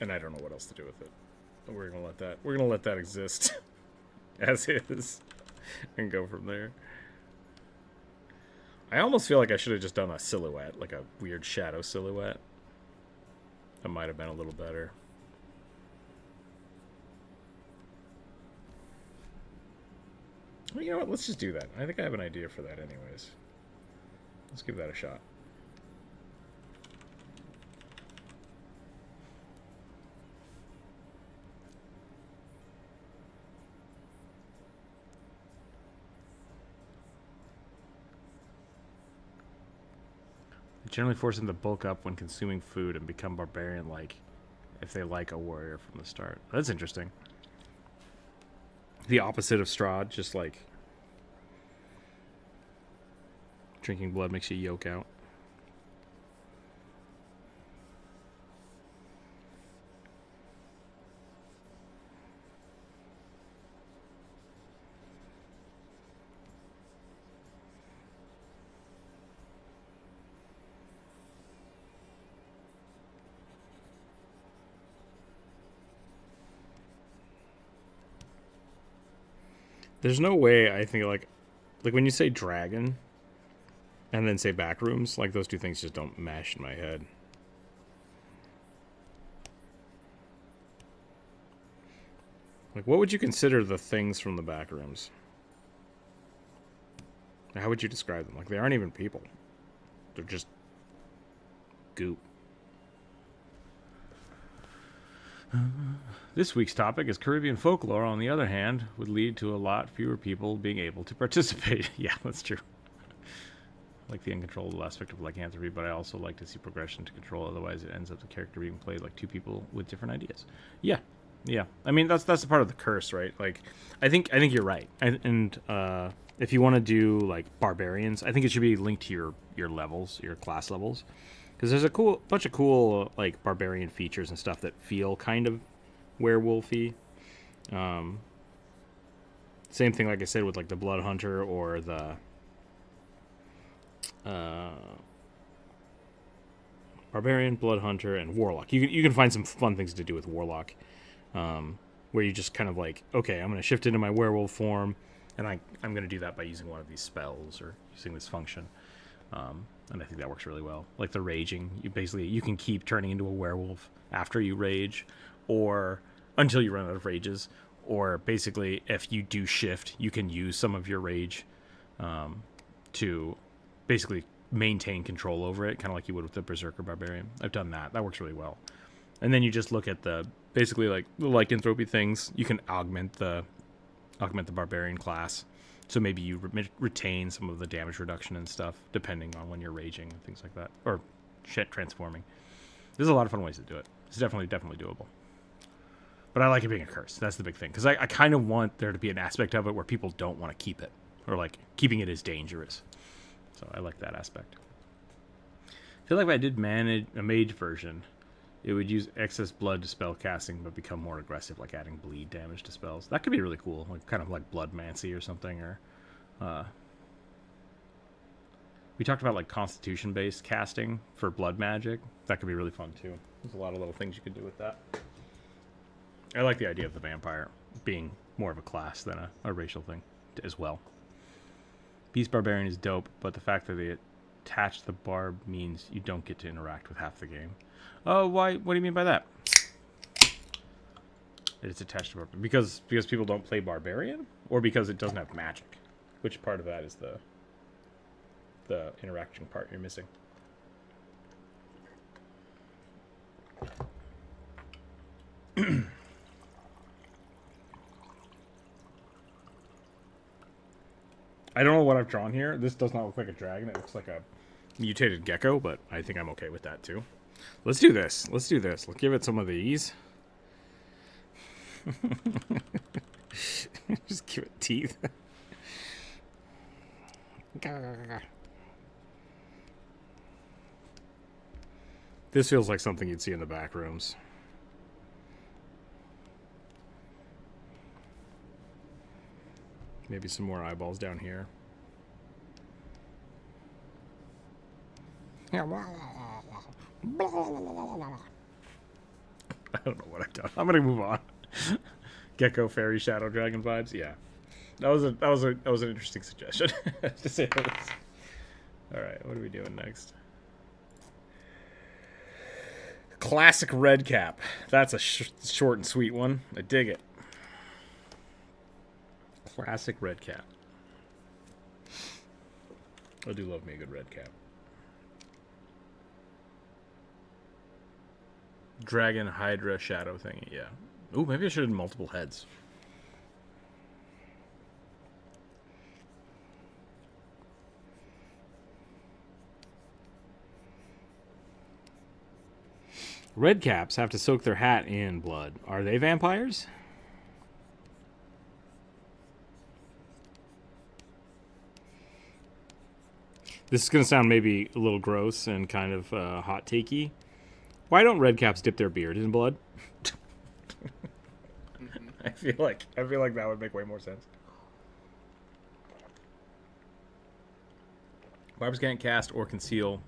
And I don't know what else to do with it. We're going to let that exist as is and go from there. I almost feel like I should have just done a silhouette, like a weird shadow silhouette. That might have been a little better. Well, you know what? Let's just do that. I think I have an idea for that anyways. Let's give that a shot. It generally forces them to bulk up when consuming food and become barbarian-like if they like a warrior from the start. That's interesting. The opposite of Strahd, just like drinking blood makes you yoke out. There's no way I think like when you say dragon and then say backrooms, like those two things just don't mesh in my head. Like what would you consider the things from the backrooms? How would you describe them? Like they aren't even people. They're just goop. This week's topic is Caribbean folklore, on the other hand, would lead to a lot fewer people being able to participate. Yeah, that's true. I like the uncontrollable aspect of lycanthropy, but I also like to see progression to control, otherwise it ends up the character being played like two people with different ideas. Yeah. Yeah. I mean, that's a part of the curse, right? Like, I think you're right. And if you want to do, like, barbarians, I think it should be linked to your levels, your class levels. Because there's a bunch of cool like barbarian features and stuff that feel kind of werewolfy. Same thing, like I said, with like the Blood Hunter or the Barbarian, Blood Hunter, and Warlock. You can find some fun things to do with Warlock, where you just kind of like, okay, I'm going to shift into my werewolf form, and I'm going to do that by using one of these spells or using this function. And I think that works really well. Like the raging, you can keep turning into a werewolf after you rage, or until you run out of rages, or basically if you do shift, you can use some of your rage to basically maintain control over it, kind of like you would with the Berserker Barbarian. I've done that. That works really well. And then you just look at the basically like the lycanthropy things. You can augment the Barbarian class. So maybe you retain some of the damage reduction and stuff, depending on when you're raging and things like that. Or shit transforming. There's a lot of fun ways to do it. It's definitely doable. But I like it being a curse. That's the big thing. Because I kind of want there to be an aspect of it where people don't want to keep it. Or like, keeping it is dangerous. So I like that aspect. I feel like if I did manage a mage version, it would use excess blood to spell casting, but become more aggressive, like adding bleed damage to spells. That could be really cool, like kind of like Bloodmancy or something, or We talked about like constitution-based casting for blood magic. That could be really fun too. There's a lot of little things you could do with that. I like the idea of the vampire being more of a class than a racial thing as well. Beast Barbarian is dope, but the fact that they attach the barb means you don't get to interact with half the game. Oh, why? What do you mean by that? It's attached to barbarian because people don't play barbarian, or because it doesn't have magic. Which part of that is the interaction part you're missing? I don't know what I've drawn here. This does not look like a dragon. It looks like a mutated gecko, but I think I'm okay with that too. Let's do this. Let's do this. Let's give it some of these. Just give it teeth. This feels like something you'd see in the back rooms. Maybe some more eyeballs down here. I don't know what I've done. I'm gonna move on. Gecko, fairy, shadow, dragon vibes. Yeah, that was an interesting suggestion to say the least. All right, what are we doing next? Classic red cap. That's a short and sweet one. I dig it. Classic red cap. I do love me a good red cap. Dragon, Hydra, Shadow thingy, yeah. Ooh, maybe I should have multiple heads. Red caps have to soak their hat in blood. Are they vampires? This is going to sound maybe a little gross and kind of hot takey. Why don't red caps dip their beard in blood? I feel like that would make way more sense. Barbs can't cast or conceal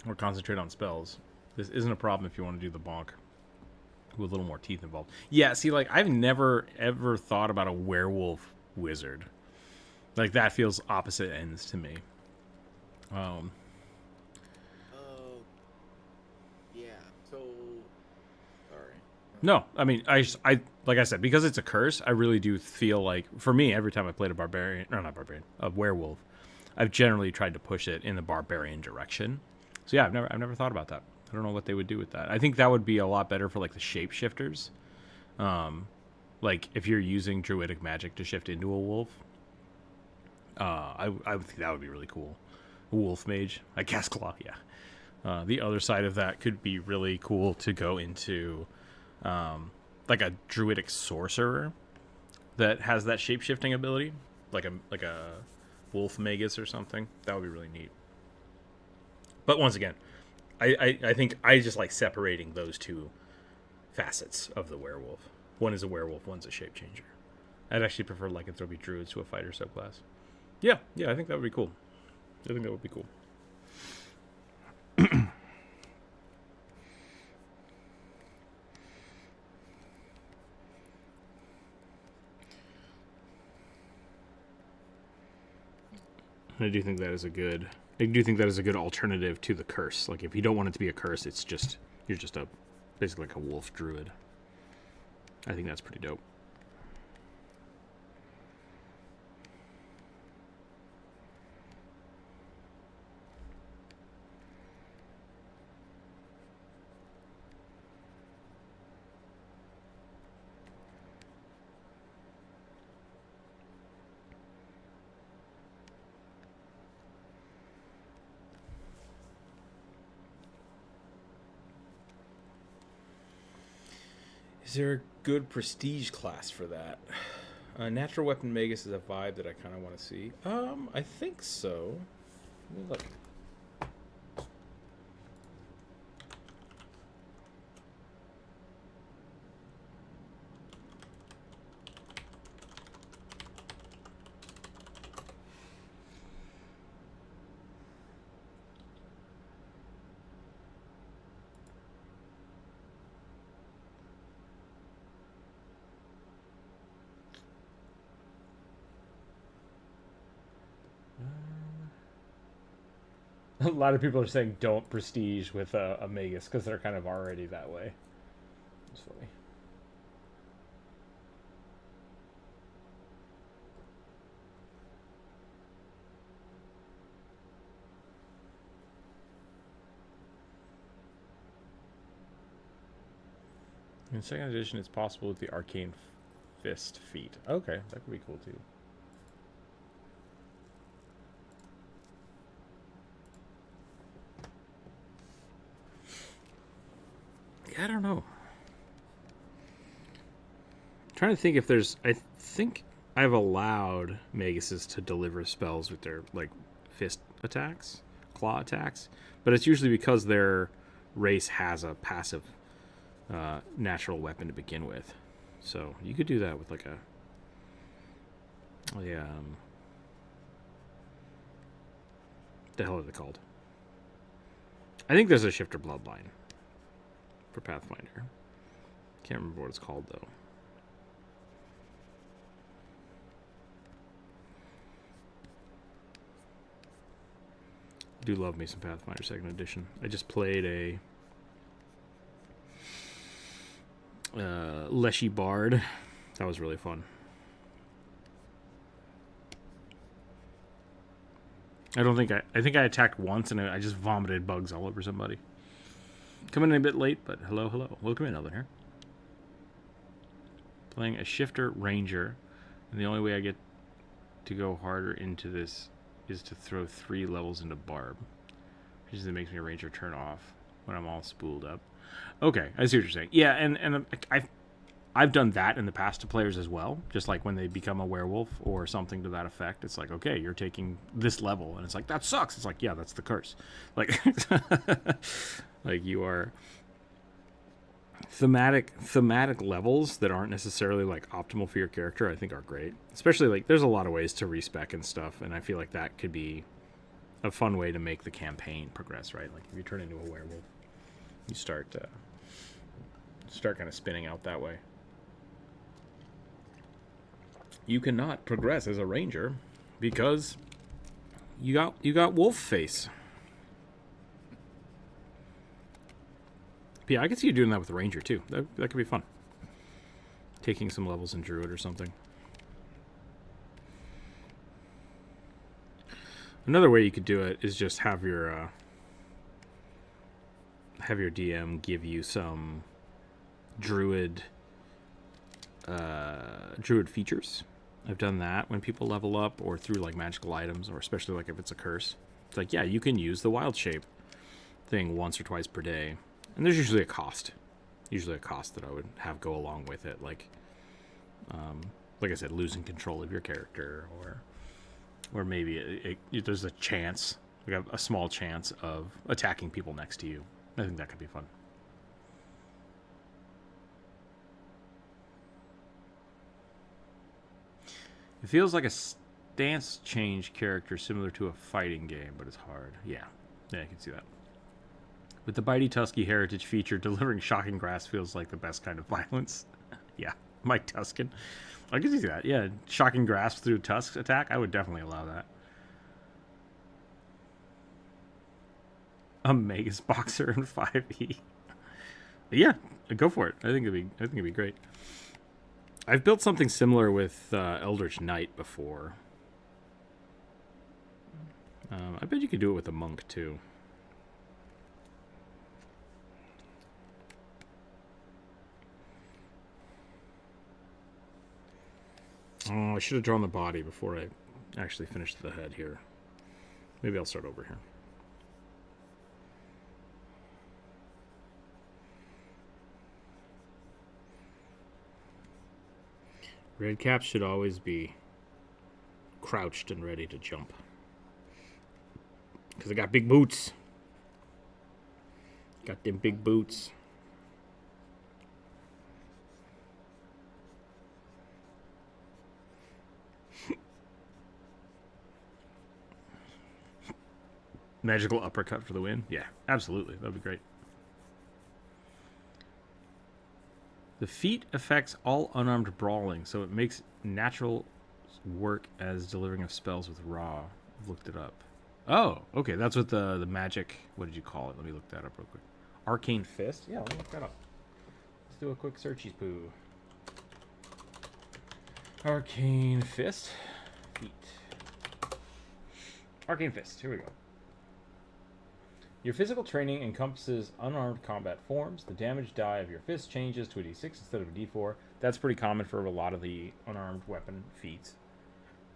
or concentrate on spells. This isn't a problem if you want to do the bonk with a little more teeth involved. Yeah, see, like, I've never, ever thought about a werewolf wizard. Like, that feels opposite ends to me. Yeah, so... Sorry. No, I mean, I like I said, because it's a curse, I really do feel like, for me, every time I played a barbarian, or not barbarian, a werewolf, I've generally tried to push it in the barbarian direction. So yeah, I've never thought about that. I don't know what they would do with that. I think that would be a lot better for like the shapeshifters. Like if you're using druidic magic to shift into a wolf, I would think that would be really cool. A wolf mage, I cast claw, yeah. The other side of that could be really cool to go into like a druidic sorcerer that has that shape-shifting ability, like a wolf magus or something. That would be really neat. But once again, I think I just like separating those two facets of the werewolf. One is a werewolf, one's a shape changer. I'd actually prefer lycanthropy druids to a fighter subclass. Yeah, I think that would be cool. I think that would be cool. I do think that is a good alternative to the curse. Like if you don't want it to be a curse, it's just you're just basically like a wolf druid. I think that's pretty dope. Is there a good prestige class for that? Natural Weapon Magus is a vibe that I kind of want to see. I think so. Let me look. A lot of people are saying don't prestige with a Magus because they're kind of already that way. It's funny. In second edition, it's possible with the Arcane Fist feat. Okay, that could be cool too. Yeah, I don't know. I'm trying to think if there's. I think I've allowed Maguses to deliver spells with their like fist attacks, claw attacks, but it's usually because their race has a passive natural weapon to begin with. So you could do that with like a the hell are they called? I think there's a shifter bloodline for Pathfinder. Can't remember what it's called though. I do love me some Pathfinder 2nd edition. I just played a Leshy Bard. That was really fun. I think I attacked once and I just vomited bugs all over somebody. Coming in a bit late, but hello. Welcome in, Elden here. Playing a shifter ranger, and the only way I get to go harder into this is to throw 3 levels into barb, which is that makes me a ranger turn off when I'm all spooled up. Okay, I see what you're saying. Yeah, and I've done that in the past to players as well. Just like when they become a werewolf or something to that effect, it's like, okay, you're taking this level, and it's like that sucks. It's like, yeah, that's the curse. Like, like you are thematic levels that aren't necessarily like optimal for your character. I think are great, especially like there's a lot of ways to respec and stuff, and I feel like that could be a fun way to make the campaign progress. Right, like if you turn into a werewolf, you start kind of spinning out that way. You cannot progress as a ranger because you got wolf face. But yeah, I could see you doing that with a ranger too. That could be fun. Taking some levels in druid or something. Another way you could do it is just have your DM give you some druid features. I've done that when people level up or through like magical items, or especially like if it's a curse. It's like, yeah, you can use the wild shape thing once or twice per day, and there's usually a cost that I would have go along with it, like I said, losing control of your character, or maybe there's a chance, like a small chance of attacking people next to you. I think that could be fun. It feels like a stance change character similar to a fighting game, but it's hard. Yeah, I can see that. With the bitey Tusky heritage feature, delivering shocking grass feels like the best kind of violence. Yeah, Mike Tuscan. I can see that. Yeah, shocking grass through tusk attack, I would definitely allow that. A Magus boxer in 5e. Yeah, go for it. I think it'd be great. I've built something similar with Eldritch Knight before. I bet you could do it with a monk too. Oh, I should have drawn the body before I actually finished the head here. Maybe I'll start over here. Red caps should always be crouched and ready to jump. Because I got big boots. Got them big boots. Magical uppercut for the win? Yeah, absolutely. That'd be great. The feat affects all unarmed brawling, so it makes natural work as delivering of spells with raw. I've looked it up. Oh, okay. That's what the magic. What did you call it? Let me look that up real quick. Arcane Fist. Yeah, let me look that up. Let's do a quick searchies poo. Arcane Fist. Feet. Arcane Fist. Here we go. Your physical training encompasses unarmed combat forms. The damage die of your fist changes to a d6 instead of a d4. That's pretty common for a lot of the unarmed weapon feats.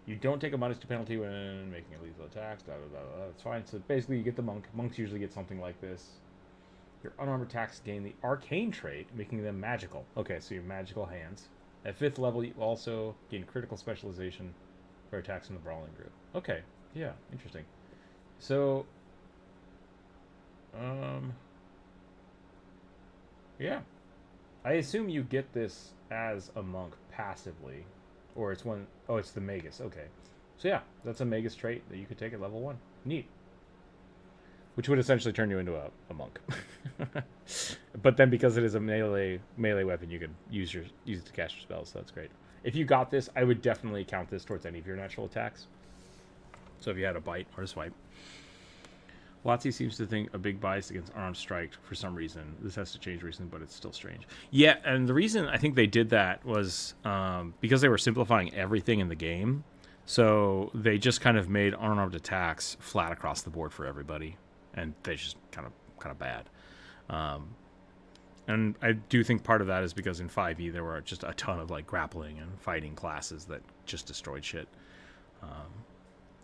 You don't take a -2 penalty when making a lethal attacks. That's fine. So basically, you get the monk. Monks usually get something like this. Your unarmed attacks gain the arcane trait, making them magical. Okay, so your magical hands. At 5th level, you also gain critical specialization for attacks in the brawling group. Okay, yeah, interesting. So, yeah. I assume you get this as a monk passively. Or it's one... Oh, it's the Magus. Okay. So yeah, that's a Magus trait that you could take at level 1. Neat. Which would essentially turn you into a monk. But then because it is a melee weapon, you can use it to cast your spells, so that's great. If you got this, I would definitely count this towards any of your natural attacks. So if you had a bite or a swipe. Watsy seems to think a big bias against armed strike for some reason. This has to change recently, but it's still strange. Yeah, and the reason I think they did that was because they were simplifying everything in the game. So they just kind of made unarmed attacks flat across the board for everybody, and they just kind of bad. And I do think part of that is because in 5e there were just a ton of like grappling and fighting classes that just destroyed shit.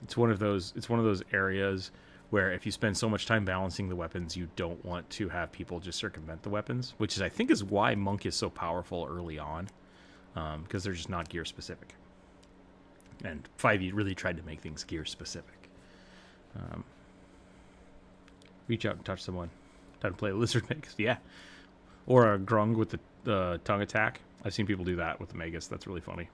It's one of those areas where if you spend so much time balancing the weapons, you don't want to have people just circumvent the weapons, which is, I think, is why Monk is so powerful early on, because they're just not gear specific. And 5e really tried to make things gear specific. Reach out and touch someone. Time to play a Lizard Magus, yeah. Or a Grung with the tongue attack. I've seen people do that with the Magus. That's really funny.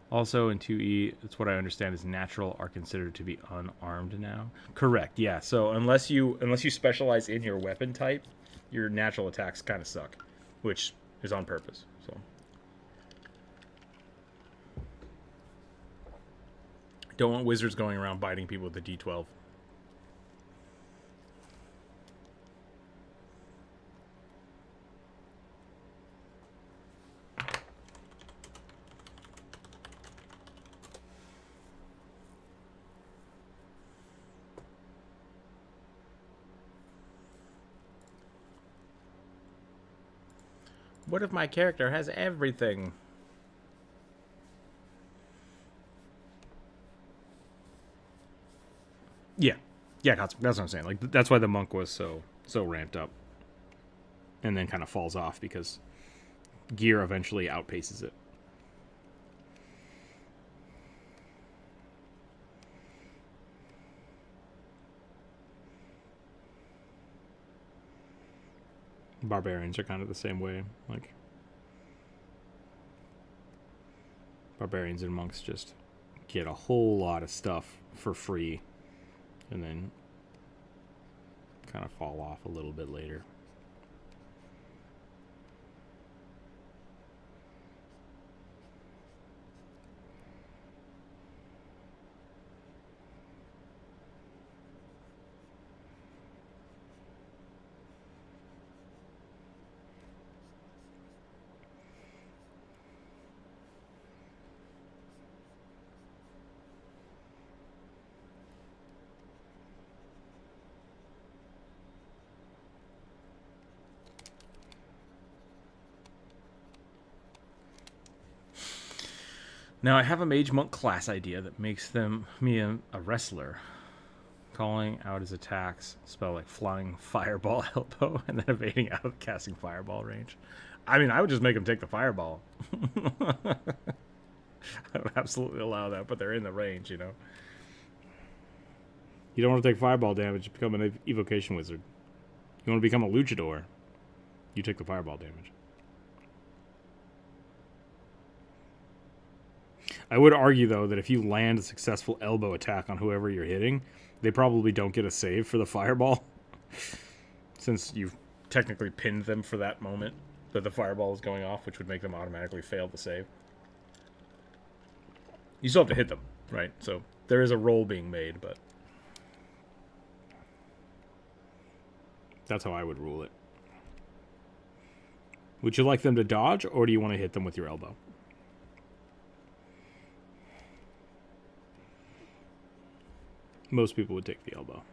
Also, in 2e, it's what I understand is natural are considered to be unarmed now. Correct, yeah. So unless you specialize in your weapon type, your natural attacks kind of suck, which is on purpose. So don't want wizards going around biting people with the D12. What if my character has everything? Yeah, that's what I'm saying. Like that's why the monk was so ramped up, and then kind of falls off because gear eventually outpaces it. Barbarians are kind of the same way. Like barbarians and monks just get a whole lot of stuff for free and then kind of fall off a little bit later. Now I have a mage monk class idea that makes me a wrestler, calling out his attacks, spell like flying fireball elbow, and then evading out of casting fireball range. I mean, I would just make them take the fireball. I would absolutely allow that, but they're in the range, you know. You don't want to take fireball damage, become an evocation wizard. You want to become a luchador, you take the fireball damage. I would argue, though, that if you land a successful elbow attack on whoever you're hitting, they probably don't get a save for the fireball. Since you've technically pinned them for that moment that the fireball is going off, which would make them automatically fail the save. You still have to hit them, right? So there is a roll being made, but that's how I would rule it. Would you like them to dodge, or do you want to hit them with your elbow? Most people would take the elbow,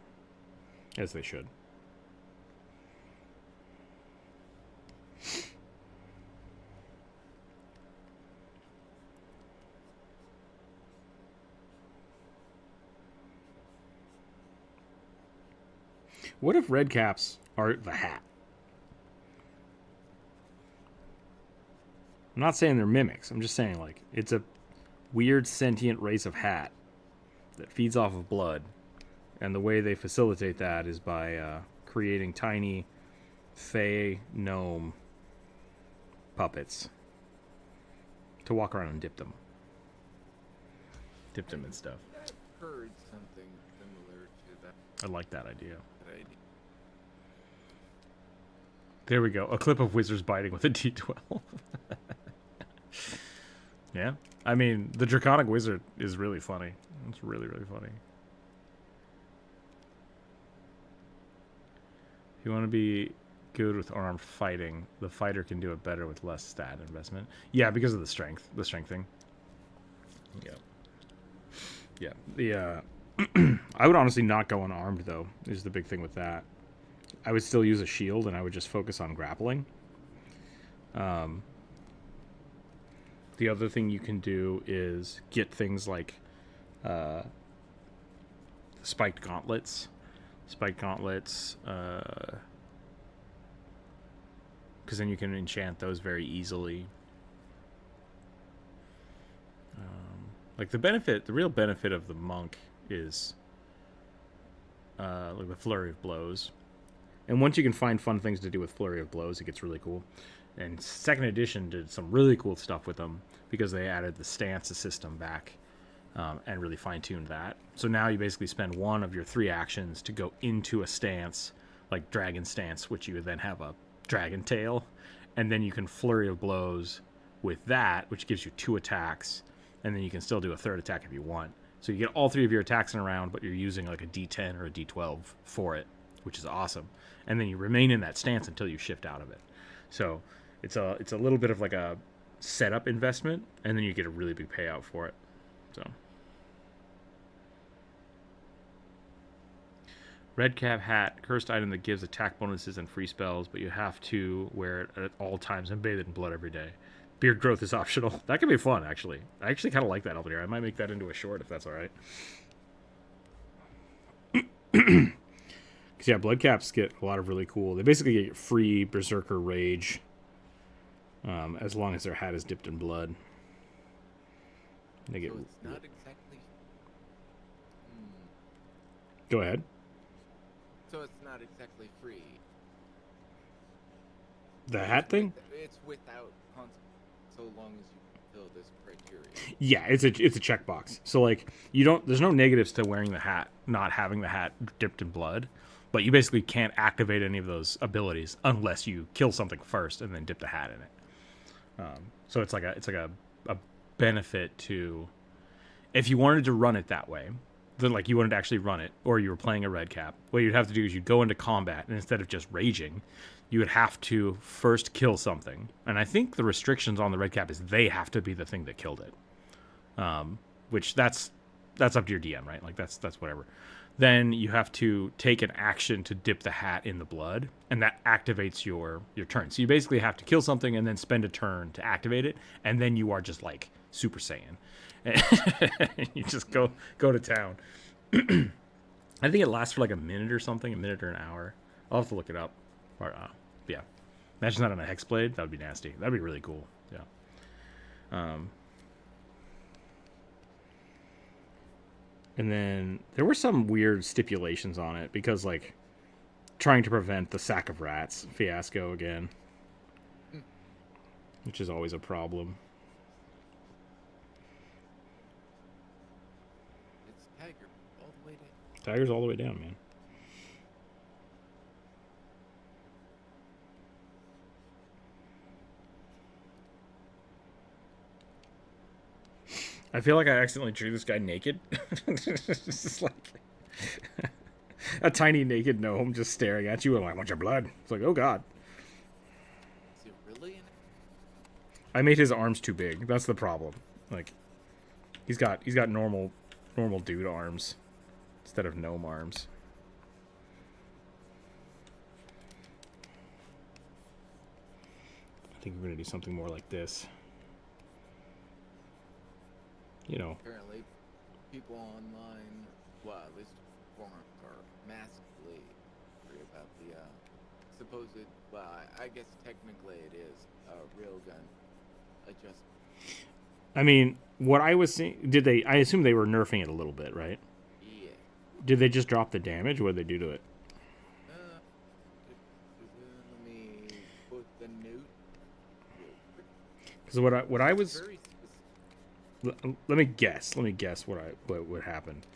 as they should. What if red caps are the hat? I'm not saying they're mimics. I'm just saying, like, it's a weird sentient race of hat that feeds off of blood. And the way they facilitate that is by creating tiny fey gnome puppets to walk around and dip them. Dip them in stuff. I've heard something similar to that. I like that idea. That idea. There we go. A clip of wizards biting with a D12. Yeah. I mean, the Draconic Wizard is really funny. It's really, really funny. If you want to be good with armed fighting, the fighter can do it better with less stat investment. Yeah, because of the strength thing. Yeah. Yeah. The I would honestly not go unarmed, though, is the big thing with that. I would still use a shield, and I would just focus on grappling. The other thing you can do is get things like spiked gauntlets. Because then you can enchant those very easily. Like the real benefit of the monk is like the flurry of blows. And once you can find fun things to do with flurry of blows, it gets really cool. And second edition did some really cool stuff with them because they added the stance system back and really fine-tuned that. So now you basically spend one of your 3 actions to go into a stance, like dragon stance, which you would then have a dragon tail, and then you can flurry of blows with that, which gives you 2 attacks, and then you can still do a 3rd attack if you want. So you get all 3 of your attacks in a round, but you're using like a D10 or a D12 for it, which is awesome. And then you remain in that stance until you shift out of it. So it's a little bit of like a setup investment, and then you get a really big payout for it. So red cap hat, cursed item that gives attack bonuses and free spells, but you have to wear it at all times and bathe it in blood every day. Beard growth is optional. That could be fun, actually. I actually kind of like that over here. I might make that into a short if that's all right. Because yeah, blood caps get a lot of really cool. They basically get free berserker rage as long as their hat is dipped in blood. They get. So it's not exactly. Go ahead. So it's not exactly free. The hat thing? It's without consequence, so long as you fulfill this criteria. Yeah, it's a checkbox. So like there's no negatives to wearing the hat, not having the hat dipped in blood, but you basically can't activate any of those abilities unless you kill something first and then dip the hat in it. So it's like a benefit to, if you wanted to run it that way, then like you wanted to actually run it, or you were playing a red cap, what you'd have to do is you'd go into combat, and instead of just raging, you would have to first kill something. And I think the restrictions on the red cap is they have to be the thing that killed it. Which that's up to your DM, right? Like that's whatever. Then you have to take an action to dip the hat in the blood, and that activates your turn. So you basically have to kill something and then spend a turn to activate it, and then you are just like Super Saiyan. You just go to town. I think it lasts for like a minute or something, a minute or an hour. I'll have to look it up. Or yeah, imagine that on a hex blade. That would be nasty. That'd be really cool. Yeah. And then there were some weird stipulations on it because, like, trying to prevent the sack of rats fiasco again, which is always a problem. It's Tiger all the way down. Tiger's all the way down, man. I feel like I accidentally drew this guy naked. It's just like a tiny naked gnome just staring at you and like, I want your blood. It's like, oh god. Is it really? I made his arms too big. That's the problem. Like, he's got normal dude arms instead of gnome arms. I think we're gonna do something more like this. You know. Apparently, people online, well, at least forums, are massively angry about the supposed, well, I guess technically it is a railgun adjustment. I mean, what I was seeing, I assume they were nerfing it a little bit, right? Yeah. Did they just drop the damage? What did they do to it? Let me put the note. Because what I was, Very specific. let me guess what happened.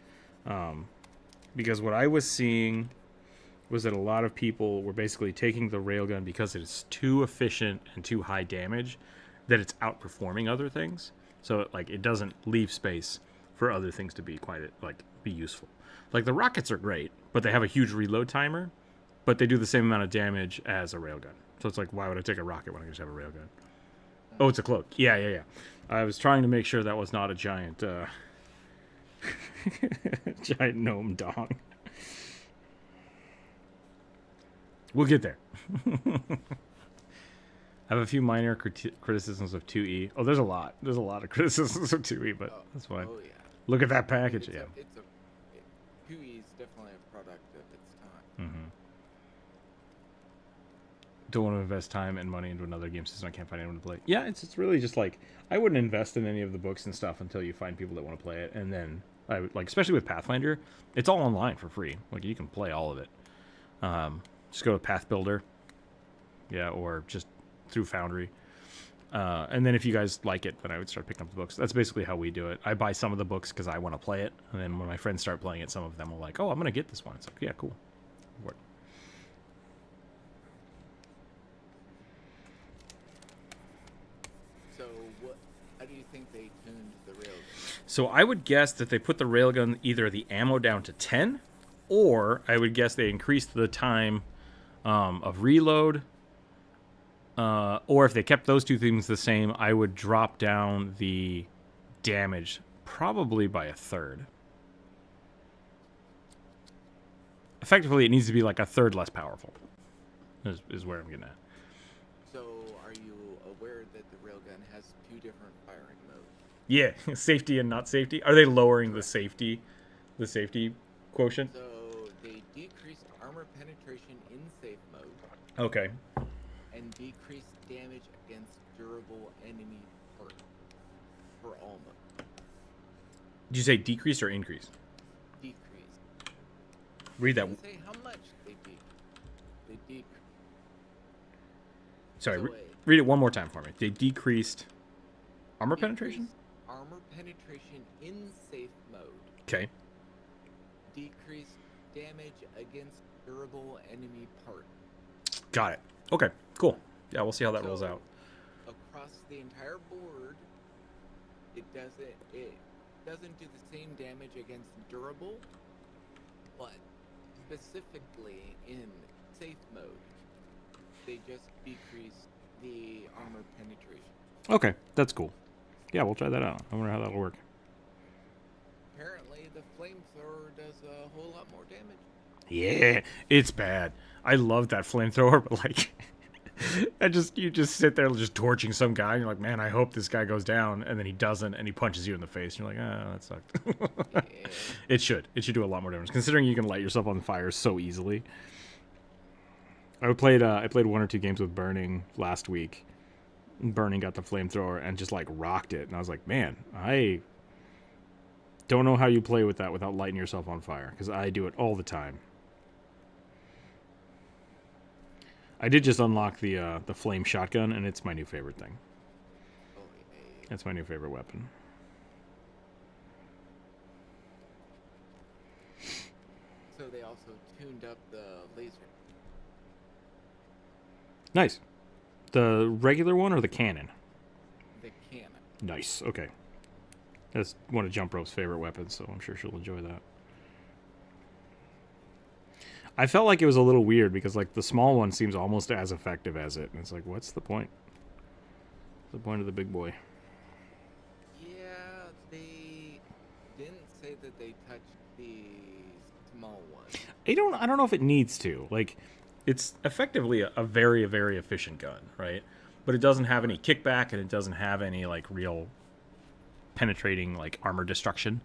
Because what I was seeing was that a lot of people were basically taking the railgun because it is too efficient and too high damage, that it's outperforming other things. So it doesn't leave space for other things to be be useful. Like the rockets are great, but they have a huge reload timer, but they do the same amount of damage as a railgun. So it's like, why would I take a rocket when I can just have a railgun? Oh, it's a cloak. Yeah. I was trying to make sure that was not a giant giant gnome dong. We'll get there. I have a few minor criticisms of 2E. Oh, there's a lot. There's a lot of criticisms of 2E, but that's fine. Oh yeah. Look at that package. It's Yeah. 2E is definitely a product of its time. Mm-hmm. Don't want to invest time and money into another game system I can't find anyone to play. Yeah, it's really just like, I wouldn't invest in any of the books and stuff until you find people that want to play it, and then I would, especially with Pathfinder, it's all online for free. Like, you can play all of it. Just go to Path Builder, yeah, or just through Foundry. And then if you guys like it, then I would start picking up the books. That's basically how we do it. I buy some of the books because I want to play it, and then when my friends start playing it, some of them are like, oh, I'm going to get this one. It's like, yeah, cool. Work. So how do you think they tuned the railgun? So I would guess that they put the railgun, either the ammo down to 10, or I would guess they increased the time of reload. Or if they kept those two things the same, I would drop down the damage probably by a third. Effectively, it needs to be like a third less powerful, is where I'm getting at. So are you aware that the railgun has two different firing modes? Yeah, safety and not safety. Are they lowering the safety quotient? So they decreased armor penetration in safe mode Okay. and decreased damage against durable enemy part for all modes. Did you say decreased or increased? Decreased. Read that. Doesn't say how much they decreased. They decreased. Sorry, So read it one more time for me. They decreased armor penetration? decreased armor penetration in safe mode. Okay. Decreased damage against durable enemy part. Got it. Okay, cool. Yeah, we'll see how that rolls out. Across the entire board, it doesn't do the same damage against durable, but specifically in safe mode, they just decrease the armor penetration. Okay, that's cool. Yeah, we'll try that out. I wonder how that'll work. Apparently, the flamethrower does a whole lot more damage. Yeah, it's bad. I love that flamethrower, but like, you just sit there just torching some guy, and you're like, man, I hope this guy goes down, and then he doesn't, and he punches you in the face, and you're like, ah, that sucked. Yeah. It should do a lot more damage, considering you can light yourself on fire so easily. I played one or two games with Burning last week. Burning got the flamethrower and just like rocked it, and I was like, man, I don't know how you play with that without lighting yourself on fire, because I do it all the time. I did just unlock the flame shotgun, and it's my new favorite thing. Oh, yeah. That's my new favorite weapon. So they also tuned up the laser. Nice. The regular one or the cannon? The cannon. Nice. Okay. That's one of Jump Rope's favorite weapons, so I'm sure she'll enjoy that. I felt like it was a little weird because like the small one seems almost as effective as it, and it's like, what's the point? What's the point of the big boy? Yeah, they didn't say that they touched the small one. I don't know if it needs to. Like, it's effectively a very, very efficient gun, right? But it doesn't have any kickback, and it doesn't have any like real penetrating like armor destruction.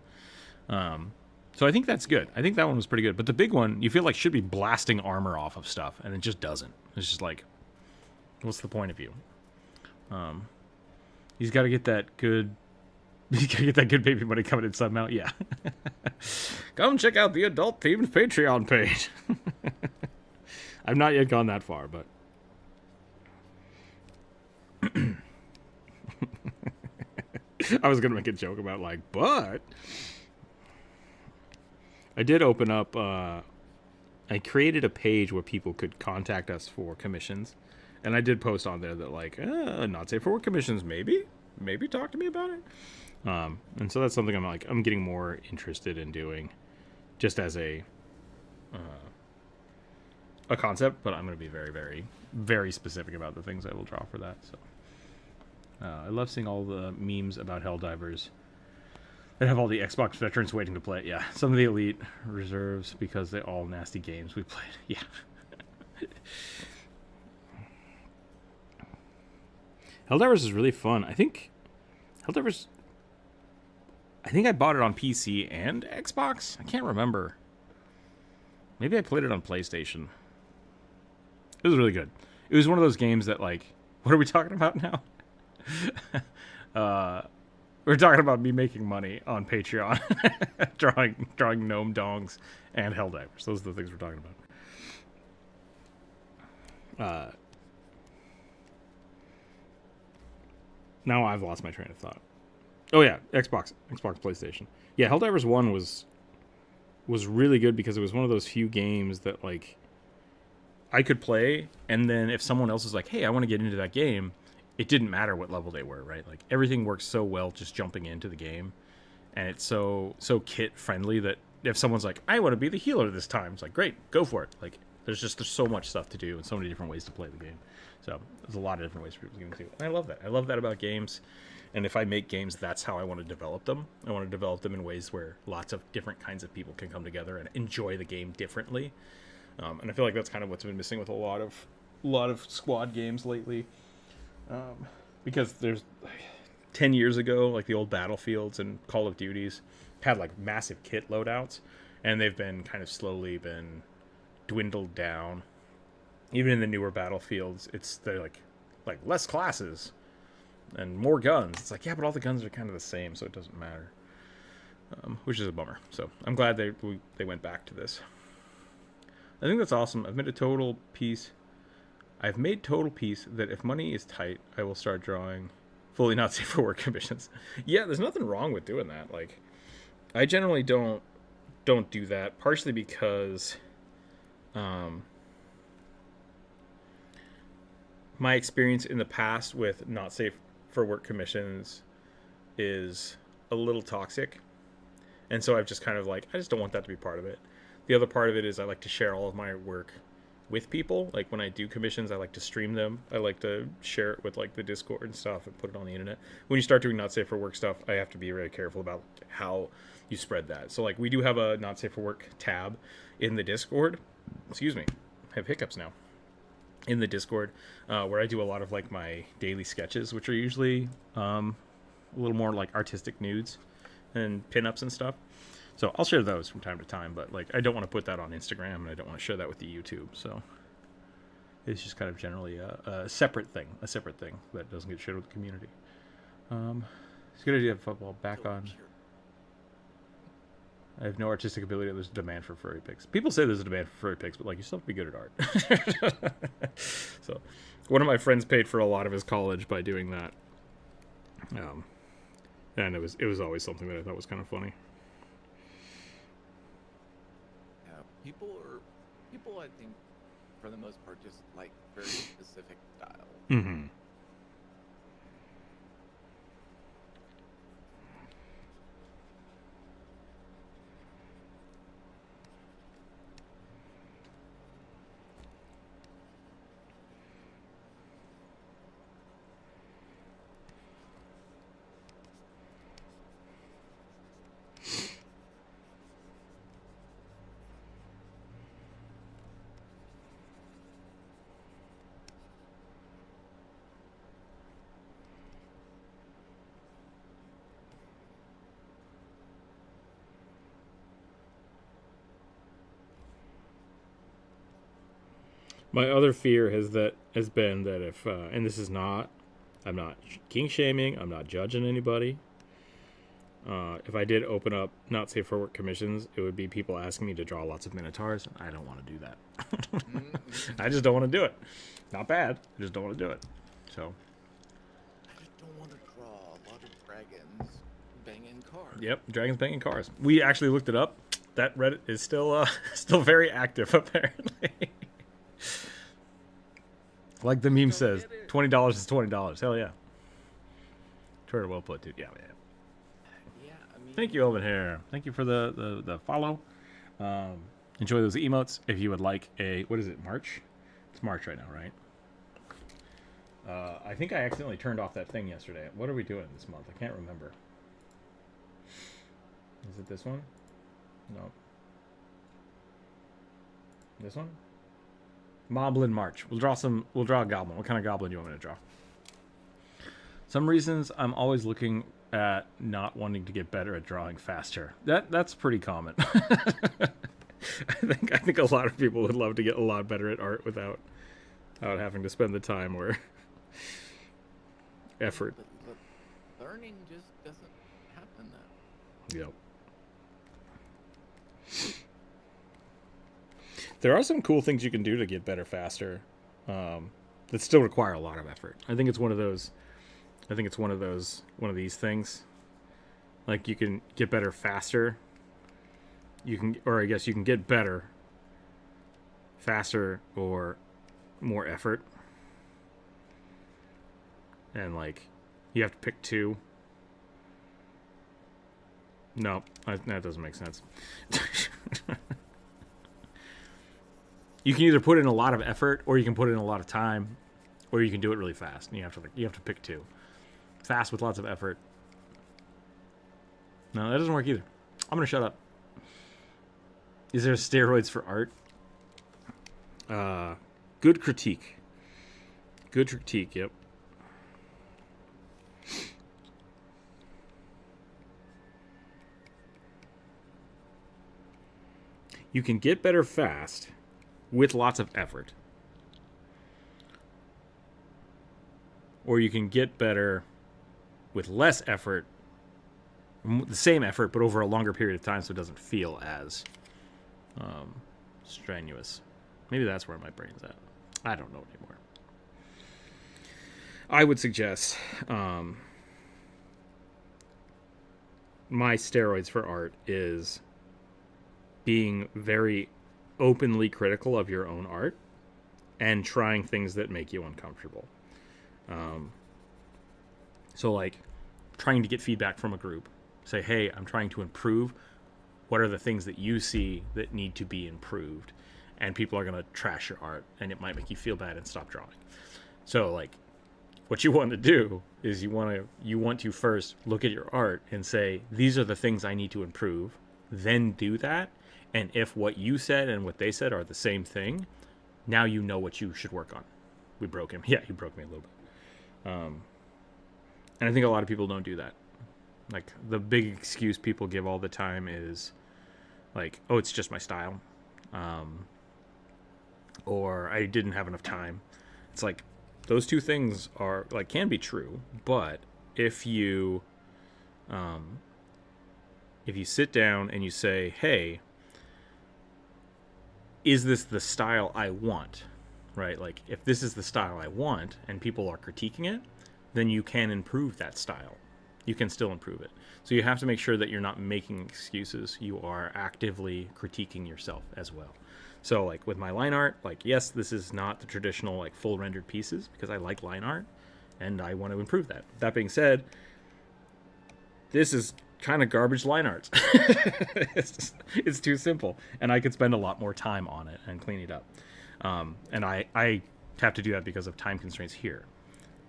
So I think that's good. I think that one was pretty good. But the big one, you feel like should be blasting armor off of stuff, and it just doesn't. It's just like, what's the point of you? He's got to get that good. He's got to get that good baby money coming in somehow. Yeah. Come check out the adult themed Patreon page. I've not yet gone that far, but. I was gonna make a joke about like, but I did open up. I created a page where people could contact us for commissions, and I did post on there that like, not safe for work commissions, maybe talk to me about it. And so that's something I'm getting more interested in doing, just as a concept. But I'm going to be very, very, very specific about the things I will draw for that. So I love seeing all the memes about Helldivers that have all the Xbox veterans waiting to play it. Yeah, some of the elite reserves because they all nasty games we played. Yeah. Helldivers is really fun. I think Helldivers. I think I bought it on PC and Xbox. I can't remember. Maybe I played it on PlayStation. It was really good. It was one of those games that like, what are we talking about now? We're talking about me making money on Patreon, drawing gnome dongs and Helldivers. Those are the things we're talking about. Now I've lost my train of thought. Oh yeah, Xbox, PlayStation. Yeah, Helldivers 1 was really good because it was one of those few games that like I could play, and then if someone else is like, "Hey, I want to get into that game," it didn't matter what level they were, right? Like everything works so well just jumping into the game, and it's so kit friendly that if someone's like, "I want to be the healer this time," it's like, "Great, go for it." Like there's so much stuff to do and so many different ways to play the game. So there's a lot of different ways for people to get into it. And I love that. I love that about games. And if I make games, that's how I want to develop them. I want to develop them in ways where lots of different kinds of people can come together and enjoy the game differently. And I feel like that's kind of what's been missing with a lot of squad games lately. Because there's 10 years ago, like the old Battlefields and Call of Duties had like massive kit loadouts, and they've been kind of slowly been dwindled down. Even in the newer Battlefields, they're like less classes and more guns. It's like, yeah, but all the guns are kind of the same, so it doesn't matter. Which is a bummer. So I'm glad they went back to this. I think that's awesome. I've made total peace that if money is tight, I will start drawing fully not safe for work commissions. Yeah, there's nothing wrong with doing that. Like, I generally don't do that, partially because my experience in the past with not safe for work commissions is a little toxic, and so I've just kind of like, I just don't want that to be part of it. The other part of it is I like to share all of my work with people. Like when I do commissions, I like to stream them. I like to share it with like the Discord and stuff and put it on the internet. When you start doing not safe for work stuff, I have to be really careful about how you spread that. So like we do have a not safe for work tab in the Discord. Excuse me, I have hiccups now. In the Discord, where I do a lot of like my daily sketches, which are usually a little more like artistic nudes and pinups and stuff. So I'll share those from time to time, but like I don't want to put that on Instagram, and I don't want to share that with the YouTube. So it's just kind of generally a separate thing that doesn't get shared with the community. It's a good idea to have football back on. I have no artistic ability. There's a demand for furry pics. People say there's a demand for furry pics, but like you still have to be good at art. So one of my friends paid for a lot of his college by doing that. And it was always something that I thought was kind of funny. Yeah, people I think for the most part just like very specific style. Mm-hmm. My other fear has been that if and this is not, I'm not king shaming, I'm not judging anybody. If I did open up not safe for work commissions, it would be people asking me to draw lots of minotaurs. I don't want to do that. I just don't want to do it. Not bad. I just don't want to do it. So. I just don't want to draw a lot of dragons banging cars. Yep, dragons banging cars. We actually looked it up. That Reddit is still still very active apparently. Like the meme says, $20 is $20. Hell yeah. Twitter well put, dude. Yeah, man. Yeah, I mean. Thank you, Elvin Hair. Thank you for the follow. Enjoy those emotes. If you would like a, what is it, March? It's March right now, right? I think I accidentally turned off that thing yesterday. What are we doing this month? I can't remember. Is it this one? No. This one? Moblin March. We'll draw a goblin. What kind of goblin do you want me to draw? Some reasons I'm always looking at not wanting to get better at drawing faster. That's pretty common. I think a lot of people would love to get a lot better at art without having to spend the time or effort. But learning just doesn't happen that. Yep. There are some cool things you can do to get better faster that still require a lot of effort. I think it's one of those. One of these things. Like you can get better faster. You can get better faster or more effort. And like you have to pick two. No, that doesn't make sense. You can either put in a lot of effort, or you can put in a lot of time, or you can do it really fast. And you have to pick two. Fast with lots of effort. No, that doesn't work either. I'm gonna shut up. Is there steroids for art? Good critique. Good critique. Yep. You can get better fast with lots of effort. Or you can get better with less effort, the same effort, but over a longer period of time so it doesn't feel as strenuous. Maybe that's where my brain's at. I don't know anymore. I would suggest my steroids for art is being very openly critical of your own art and trying things that make you uncomfortable. So like trying to get feedback from a group. Say, hey, I'm trying to improve. What are the things that you see that need to be improved? And people are going to trash your art and it might make you feel bad and stop drawing. So like what you want to do is you want to first look at your art and say, these are the things I need to improve. Then do that. And if what you said and what they said are the same thing, now you know what you should work on. We broke him. Yeah, he broke me a little bit. And I think a lot of people don't do that. Like, the big excuse people give all the time is, like, oh, it's just my style. Or I didn't have enough time. It's like, those two things are, like, can be true. But if you sit down and you say, hey, is this the style I want, right? Like, if this is the style I want and people are critiquing it, then you can improve that style. You can still improve it. So you have to make sure that you're not making excuses. You are actively critiquing yourself as well. So, like, with my line art, like, yes, this is not the traditional, like, full rendered pieces because I like line art and I want to improve that. That being said, this is kind of garbage line art. It's too simple, and I could spend a lot more time on it and clean it up. And I have to do that because of time constraints here,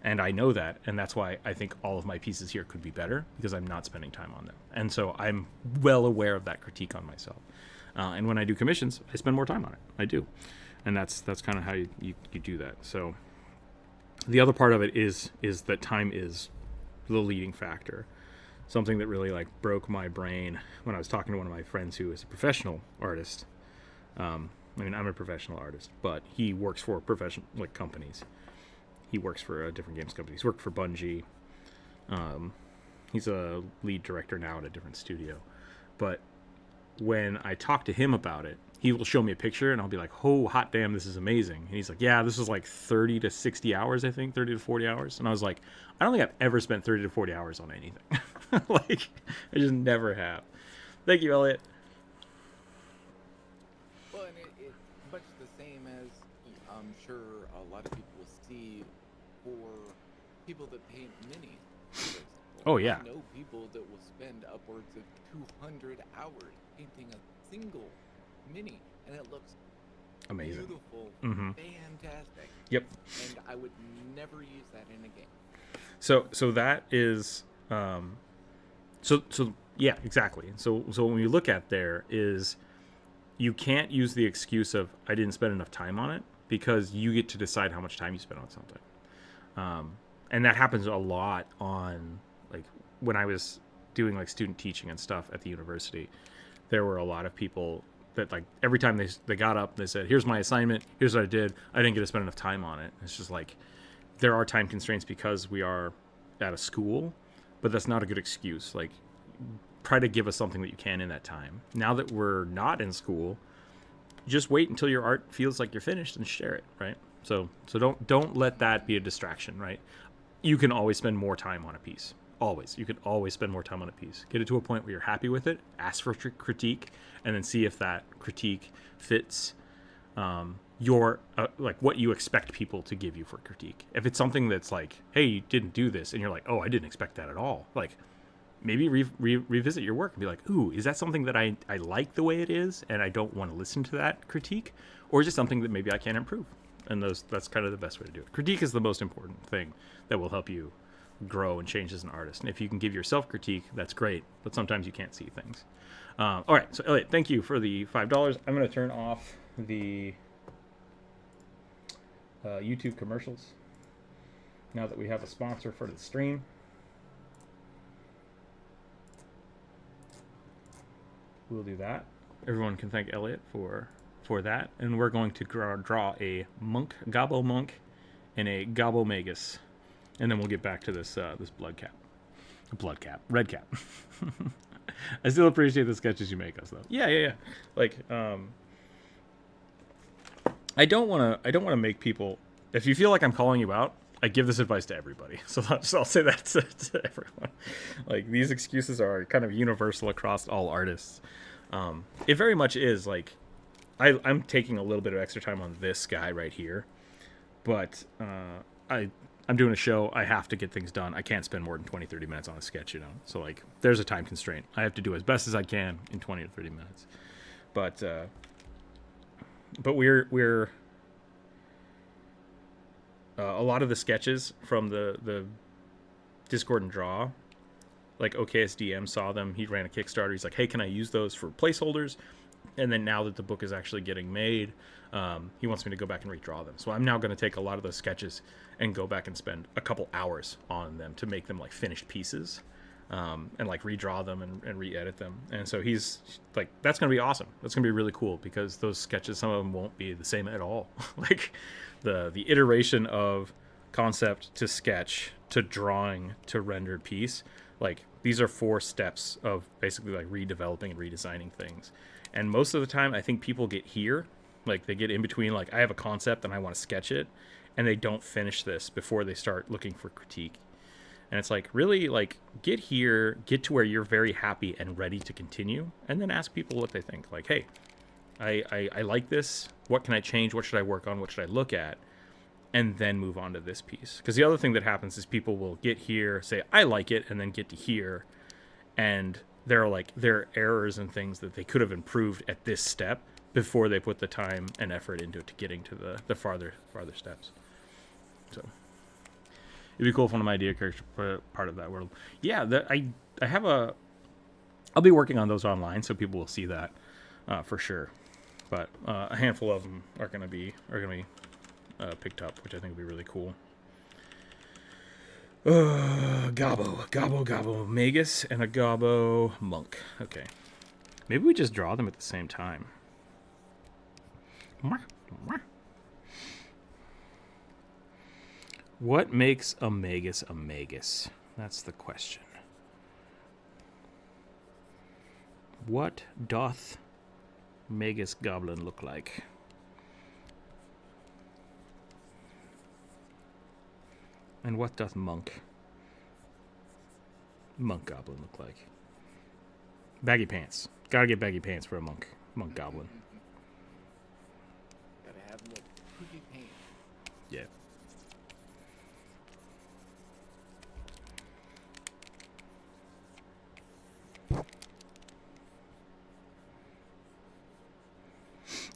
and I know that, and that's why I think all of my pieces here could be better because I'm not spending time on them. And so I'm well aware of that critique on myself. And when I do commissions, I spend more time on it. I do, and that's kind of how you do that. So the other part of it is that time is the leading factor. Something that really like broke my brain when I was talking to one of my friends who is a professional artist. I mean, I'm a professional artist, but he works for professional companies. He works for different games companies. He's worked for Bungie. He's a lead director now at a different studio. But when I talk to him about it, he will show me a picture and I'll be like, oh, hot damn, this is amazing. And he's like, yeah, this is like 30 to 60 hours, I think, 30 to 40 hours. And I was like, I don't think I've ever spent 30 to 40 hours on anything. Like, I just never have. Thank you, Elliot. Well, and it's much the same as I'm sure a lot of people see for people that paint minis. For example. Oh, yeah. I know people that will spend upwards of 200 hours painting a single mini, and it looks amazing, beautiful, fantastic. Yep. And I would never use that in a game. So that is so yeah, exactly. So when you look at there is, you can't use the excuse of I didn't spend enough time on it, because you get to decide how much time you spend on something. And that happens a lot on, like, when I was doing like student teaching and stuff at the university, there were a lot of people that, like, every time they got up, they said, here's my assignment, here's what I did, I didn't get to spend enough time on it. It's just like, there are time constraints because we are at a school, but that's not a good excuse. Like, try to give us something that you can in that time. Now that we're not in school, just wait until your art feels like you're finished and share it, right? So don't let that be a distraction, right? You can always spend more time on a piece. Always. You can always spend more time on a piece. Get it to a point where you're happy with it, ask for critique, and then see if that critique fits your like what you expect people to give you for critique. If it's something that's like, hey, you didn't do this, and you're like, oh, I didn't expect that at all, like, maybe revisit your work and be like, ooh, is that something that I like the way it is and I don't want to listen to that critique, or is it something that maybe I can improve? And that's kind of the best way to do it. Critique is the most important thing that will help you grow and change as an artist. And if you can give yourself critique, that's great, but sometimes you can't see things. All right, so Elliot, thank you for the $5. I'm going to turn off the YouTube commercials now that we have a sponsor for the stream. We'll do that. Everyone can thank Elliot for that. And we're going to draw a monk, Gobbo monk, and a Gobbo magus. And then we'll get back to this this red cap. I still appreciate the sketches you make us, though. Yeah. Like, I don't want to make people. If you feel like I'm calling you out, I give this advice to everybody. So I'll say that to everyone. Like, these excuses are kind of universal across all artists. It very much is. Like, I'm taking a little bit of extra time on this guy right here, but I'm doing a show. I have to get things done. I can't spend more than 20-30 minutes on a sketch, So, like, there's a time constraint. I have to do as best as I can in 20 to 30 minutes. But we're a lot of the sketches from the Discord and Draw, like OKSDM saw them. He ran a Kickstarter. He's like, hey, can I use those for placeholders? And then now that the book is actually getting made, he wants me to go back and redraw them. So I'm now going to take a lot of those sketches and go back and spend a couple hours on them to make them like finished pieces, and like redraw them and re-edit them. And so he's like, that's going to be awesome. That's going to be really cool, because those sketches, some of them won't be the same at all. Like the iteration of concept to sketch to drawing to rendered piece, like, these are 4 steps of basically like redeveloping and redesigning things. And most of the time, I think people get here, like they get in between, like, I have a concept and I want to sketch it, and they don't finish this before they start looking for critique. And it's like, really, like, get here, get to where you're very happy and ready to continue, and then ask people what they think. Like, hey, I like this. What can I change? What should I work on? What should I look at? And then move on to this piece. Because the other thing that happens is people will get here, say, I like it, and then get to here, and there are errors and things that they could have improved at this step before they put the time and effort into it to getting to the farther steps. So it'd be cool if one of my idea characters were part of that world. Yeah, I have I'll be working on those online, so people will see that for sure. But a handful of them are gonna be picked up, which I think would be really cool. Gobbo magus and a Gobbo monk. Okay, maybe we just draw them at the same time. What makes a magus a magus? That's the question. What doth magus goblin look like? And what doth monk goblin look like? Baggy pants. Gotta get baggy pants for a monk goblin. Gotta have the poofy paint. Yeah.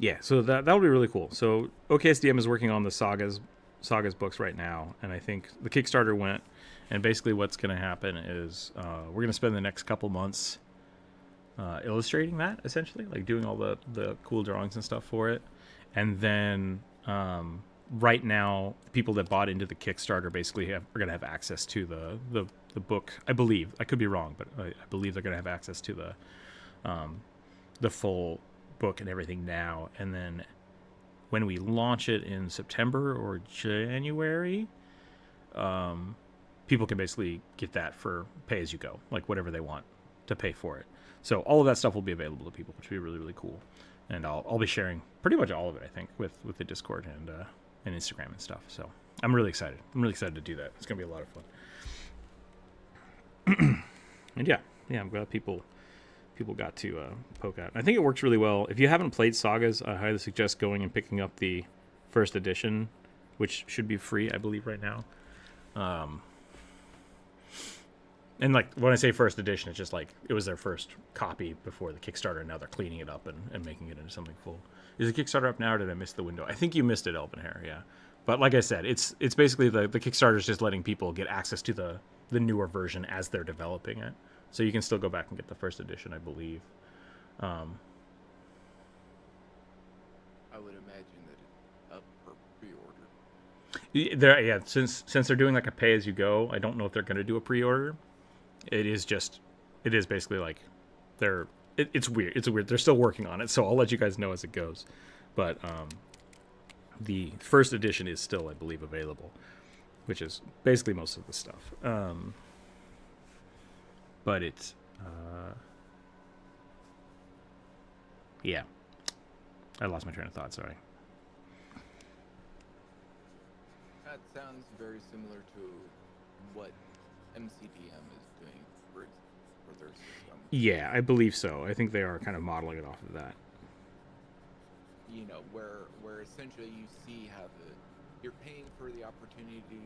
Yeah, so that'll be really cool. So OKSDM is working on the Sagas books right now, and I think the Kickstarter went, and basically what's going to happen is we're going to spend the next couple months illustrating that, essentially, like doing all the cool drawings and stuff for it. And then right now, people that bought into the Kickstarter basically are going to have access to the book. I believe. I could be wrong, but I believe they're going to have access to the full book and everything now. And then when we launch it in September or January, people can basically get that for pay as you go, like whatever they want to pay for it. So all of that stuff will be available to people, which will be really, really cool. And I'll be sharing pretty much all of it, I think, with the Discord and Instagram and stuff. So I'm really excited. I'm really excited to do that. It's gonna be a lot of fun. And yeah, I'm glad people got to poke out. I think it works really well. If you haven't played Sagas, I highly suggest going and picking up the first edition, which should be free, I believe, right now. And like when I say first edition, it's just like it was their first copy before the Kickstarter, and now they're cleaning it up and making it into something full. Is the Kickstarter up now, or did I miss the window? I think you missed it, Elvenhair, yeah. But like I said, it's basically the Kickstarter is just letting people get access to the newer version as they're developing it. So you can still go back and get the first edition, I believe. I would imagine that it's up for pre-order. Yeah, since they're doing like a pay as you go, I don't know if they're going to do a pre-order. It is basically like it's weird. It's weird. They're still working on it, so I'll let you guys know as it goes. But the first edition is still, I believe, available, which is basically most of the stuff. But it's yeah. I lost my train of thought. Sorry. That sounds very similar to what MCDM is doing for their system. Yeah, I believe so. I think they are kind of modeling it off of that. You know, where essentially you see how you're paying for the opportunity to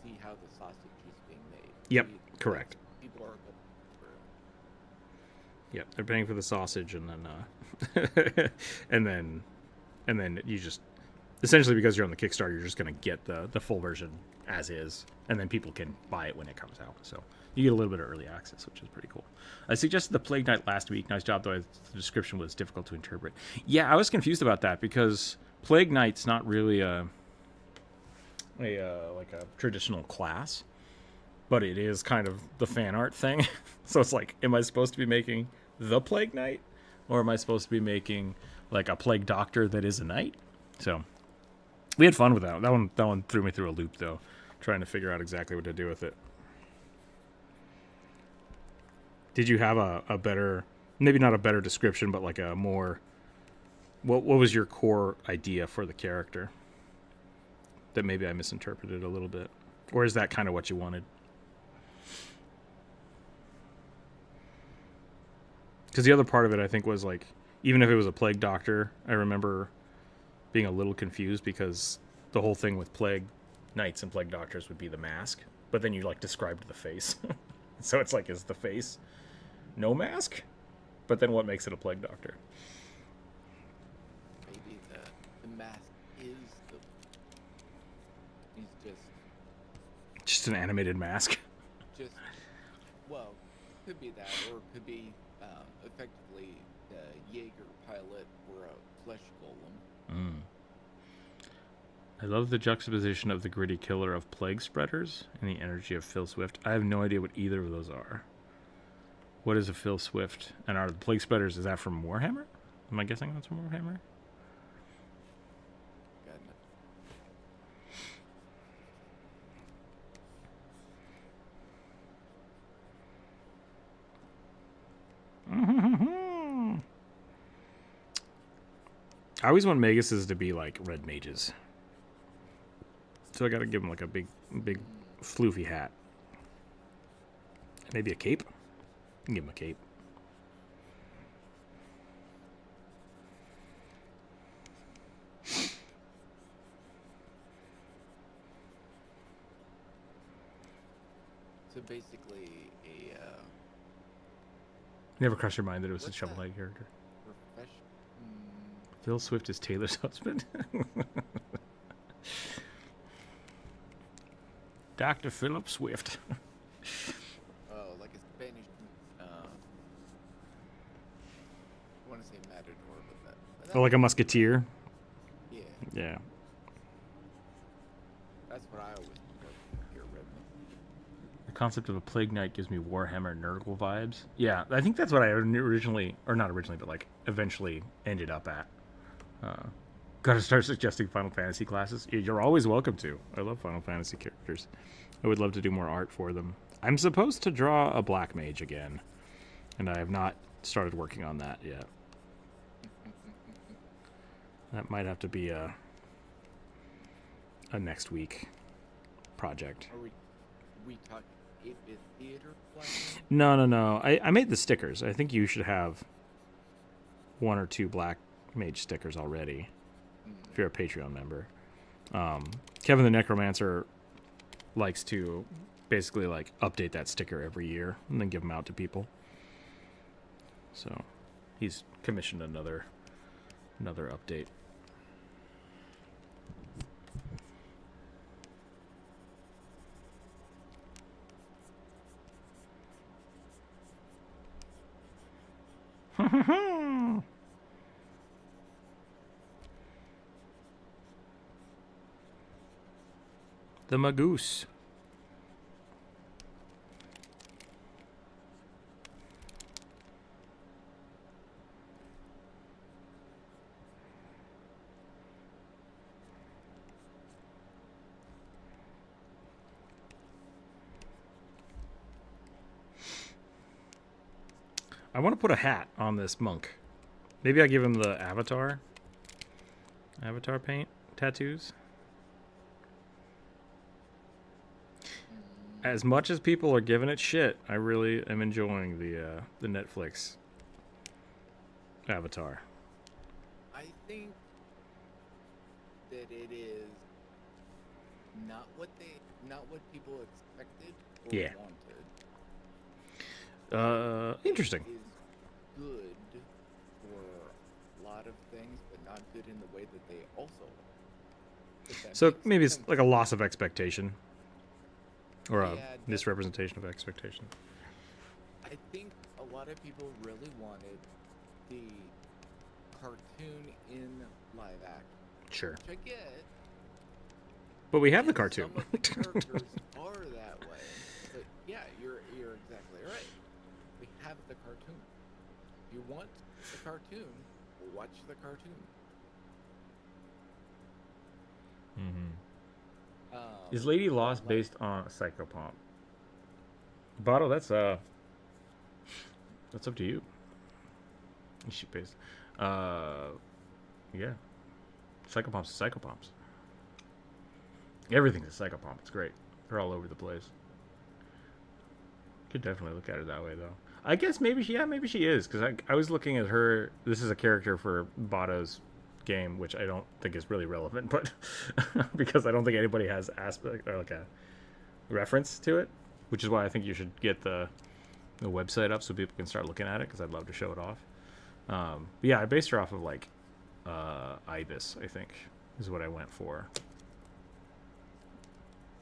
see how the sausage is being made. Yep, correct. People are Yep, they're paying for the sausage, and then and then you just essentially, because you're on the Kickstarter, you're just going to get the full version as is, and then people can buy it when it comes out. So you get a little bit of early access, which is pretty cool. I suggested the Plague Knight last week. Nice job, though. The description was difficult to interpret. Yeah, I was confused about that because Plague Knight's not really a traditional class, but it is kind of the fan art thing. So it's like, am I supposed to be making the Plague Knight, or am I supposed to be making like a Plague Doctor that is a knight? So we had fun with that. That one threw me through a loop, though, trying to figure out exactly what to do with it. Did you have a better, maybe not a better description, but like a more, what was your core idea for the character that maybe I misinterpreted a little bit? Or is that kind of what you wanted? Because the other part of it, I think, was like, even if it was a Plague Doctor, I remember being a little confused because the whole thing with Plague Knights and Plague Doctors would be the mask, but then you like described the face. So it's like, is the face no mask? But then what makes it a Plague Doctor? maybe the mask is he's Just an animated mask. well, could be that, or it could be effectively the Jaeger pilot or a flesh golem. I love the juxtaposition of the gritty killer of Plague Spreaders and the energy of Phil Swift. I have no idea what either of those are. What is a Phil Swift? And are the Plague Spreaders, is that from Warhammer? Am I guessing that's from Warhammer? I always want Maguses to be like red mages. So I gotta give him like a big floofy hat. Maybe a cape? I can give him a cape. So basically, a Never crossed your mind that it was a what's Shovel that? Knight character. profession. Phil Swift is Taylor's husband. Dr. Philip Swift. Oh, like a Spanish. I want to say matador, but that Oh, like a musketeer? yeah, Yeah. that's what I always hear Redmond. The concept of a Plague Knight gives me Warhammer Nurgle vibes. Yeah, I think that's what I originally, or not originally, but like eventually ended up at. Gotta start suggesting Final Fantasy classes. You're always welcome to. I love Final Fantasy characters. I would love to do more art for them. I'm supposed to draw a Black Mage again, and I have not started working on that yet. That might have to be a next week project. Are we talking 8-bit theater playing? No. I made the stickers. I think you should have 1 or 2 Black Mage stickers already if you're a Patreon member. Kevin the Necromancer likes to basically like update that sticker every year and then give them out to people. So he's commissioned another update. The Magoose. I want to put a hat on this monk. Maybe I give him the avatar paint tattoos. As much as people are giving it shit, I really am enjoying the Netflix Avatar. I think that it is not what people expected or Yeah. wanted. Interesting. It is good for a lot of things, but not good in the way that they also want. If that So makes maybe it's sense. like a loss of expectation, or a Yeah, misrepresentation of expectation. I think a lot of people really wanted the cartoon in live action, Sure. which I get. But we have the and cartoon. Some of the characters are that way, but yeah, you're exactly right. We have the cartoon. If you want the cartoon, watch the cartoon. Is Lady Lost like- based on a Psychopomp? Bottle, that's up to you. Is she based? Yeah. Psychopomps is Psychopomps. Everything's a Psychopomp. It's great. They're all over the place. Could definitely look at her that way, though. I guess maybe she is, because I was looking at her. This is a character for Botto's game, which I don't think is really relevant, but because I don't think anybody has aspect or like a reference to it, which is why I think you should get the website up so people can start looking at it, because I'd love to show it off. But yeah, I based her off of like Ibis, I think, is what I went for,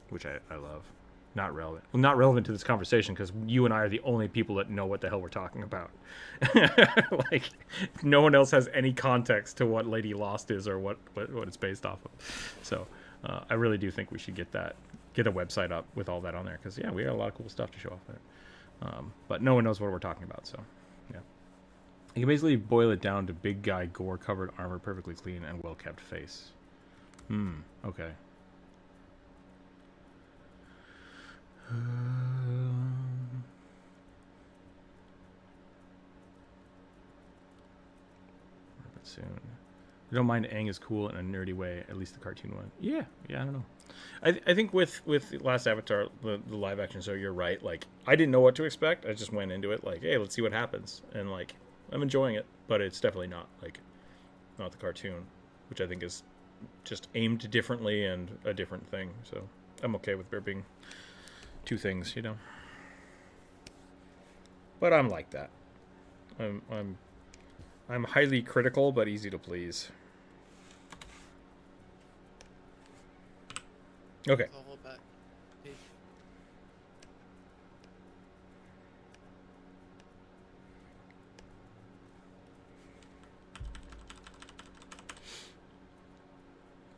which I love. Not relevant. Well, not relevant to this conversation, because you and I are the only people that know what the hell we're talking about. Like, no one else has any context to what Lady Lost is or what it's based off of. So, I really do think we should get a website up with all that on there, because yeah, we got a lot of cool stuff to show off there. But no one knows what we're talking about, so yeah. You can basically boil it down to big guy, gore-covered armor, perfectly clean, and well-kept face. Okay. Soon. I don't mind Aang is cool in a nerdy way, at least the cartoon one. Yeah, I don't know. I think with Last Avatar, the live action show, you're right. Like, I didn't know what to expect. I just went into it like, hey, let's see what happens, and like, I'm enjoying it, but it's definitely not like not the cartoon, which I think is just aimed differently and a different thing. So I'm okay with there being two things, you know. But I'm like that. I'm highly critical, but easy to please. Okay. It's all about patience.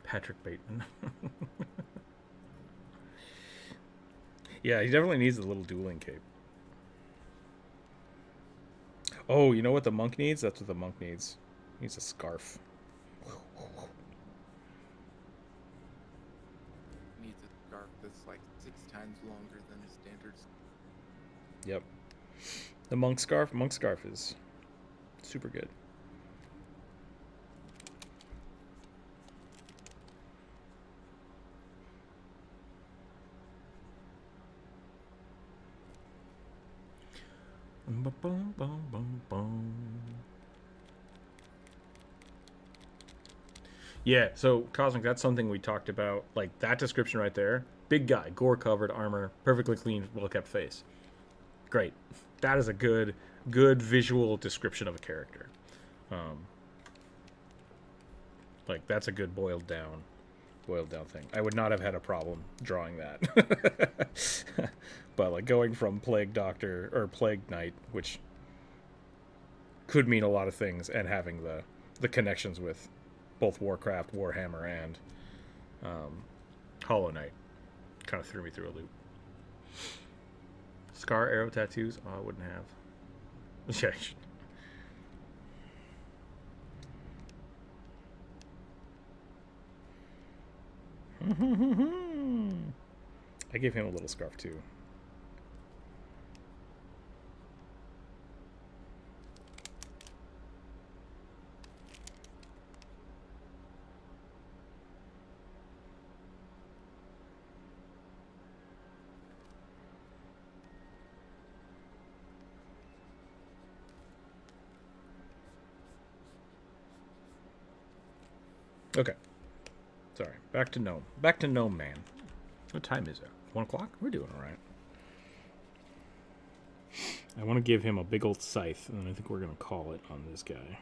Patrick Bateman. Yeah, he definitely needs a little dueling cape. Oh, you know what the monk needs? That's what the monk needs. He needs a scarf. Needs a scarf that's like 6 times longer than a standard. Yep. The monk scarf. Monk scarf is super good. Yeah, so Cosmic, that's something we talked about. Like that description right there. Big guy, gore covered, armor, perfectly clean, well kept face. Great. That is a good visual description of a character. Like that's a good boiled down thing. I would not have had a problem drawing that. But like going from Plague Doctor or Plague Knight, which could mean a lot of things, and having the connections with both Warcraft, Warhammer, and Hollow Knight kind of threw me through a loop. Scar arrow tattoos? Oh, I wouldn't have. Yeah. I gave him a little scarf too. Okay. Sorry. Back to Gnome. Back to Gnome Man. What time is it? 1 o'clock? We're doing all right. I want to give him a big old scythe, and I think we're going to call it on this guy.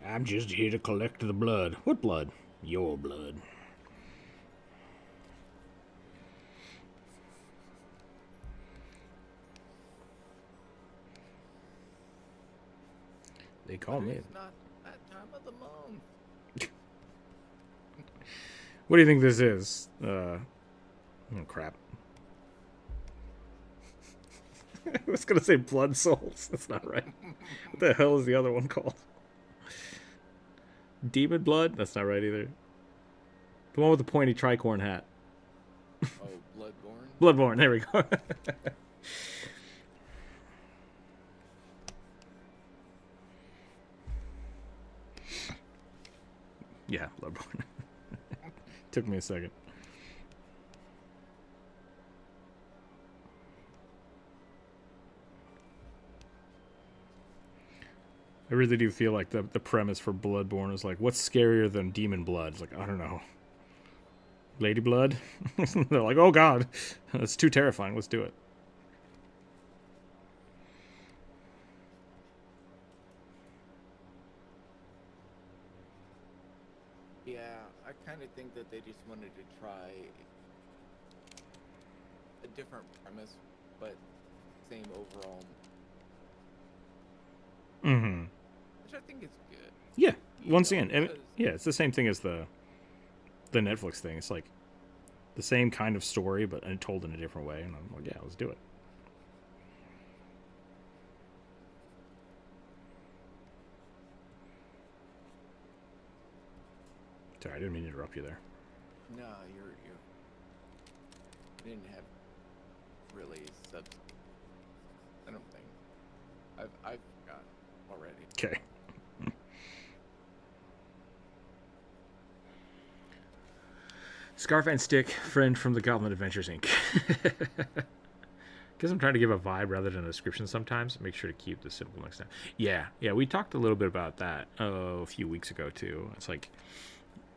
I'm just here to collect the blood. What blood? Your blood. They call me. It's not that time of the month. What do you think this is? Oh, crap. I was going to say Blood Souls. That's not right. What the hell is the other one called? Demon Blood? That's not right either. The one with the pointy tricorn hat. Oh, Bloodborne? Bloodborne, there we go. Yeah, Bloodborne. Took me a second. I really do feel like the premise for Bloodborne is like, what's scarier than demon blood? It's like, I don't know. Lady blood? They're like, oh god, that's too terrifying. Let's do it. Yeah, I kind of think that they just wanted to try a different premise, but same overall. Mm-hmm. Which I think is good. Yeah. You Once know, again, because- yeah, it's the same thing as the Netflix thing. It's like the same kind of story, but told in a different way. And I'm like, yeah, let's do it. Sorry, I didn't mean to interrupt you there. No, you're. I didn't have really I don't think. I've forgot already. Okay. Scarf and Stick, friend from the Goblin Adventures Inc. Because I'm trying to give a vibe rather than a description sometimes. Make sure to keep the simple next time. Yeah, we talked a little bit about that a few weeks ago too. It's like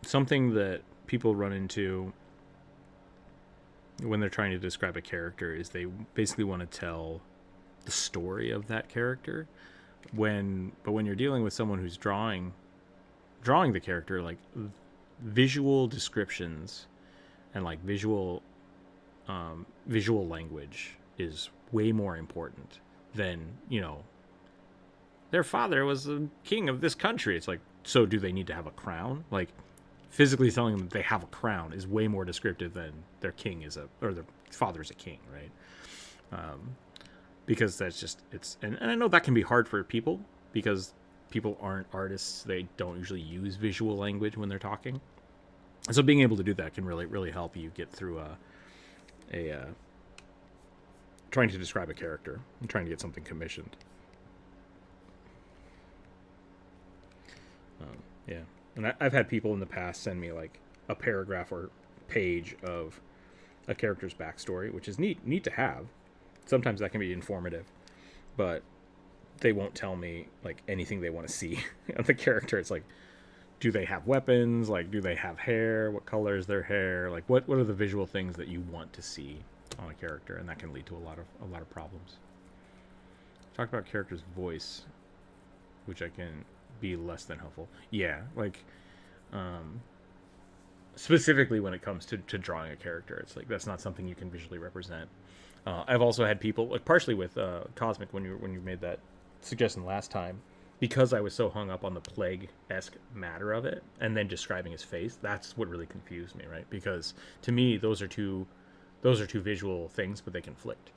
something that people run into when they're trying to describe a character is they basically want to tell the story of that character. But when you're dealing with someone who's drawing the character, like visual descriptions and like visual language is way more important than, their father was the king of this country. It's like, so do they need to have a crown? Like, physically telling them they have a crown is way more descriptive than their king or their father's a king, right? Because that's just, and I know that can be hard for people because people aren't artists. They don't usually use visual language when they're talking. And so being able to do that can really, really help you get through trying to describe a character and trying to get something commissioned. Yeah. And I've had people in the past send me like a paragraph or page of a character's backstory, which is neat to have. Sometimes that can be informative, but they won't tell me like anything they want to see on the character. It's like, do they have weapons? Like, do they have hair? What color is their hair? Like, what are the visual things that you want to see on a character? And that can lead to a lot of problems. Talk about character's voice, which I can be less than helpful. Yeah, like, specifically when it comes to drawing a character, it's like that's not something you can visually represent. I've also had people, like partially with Cosmic when you made that suggestion last time, because I was so hung up on the plague-esque matter of it and then describing his face. That's what really confused me, right? Because to me, those are two visual things, but they conflict.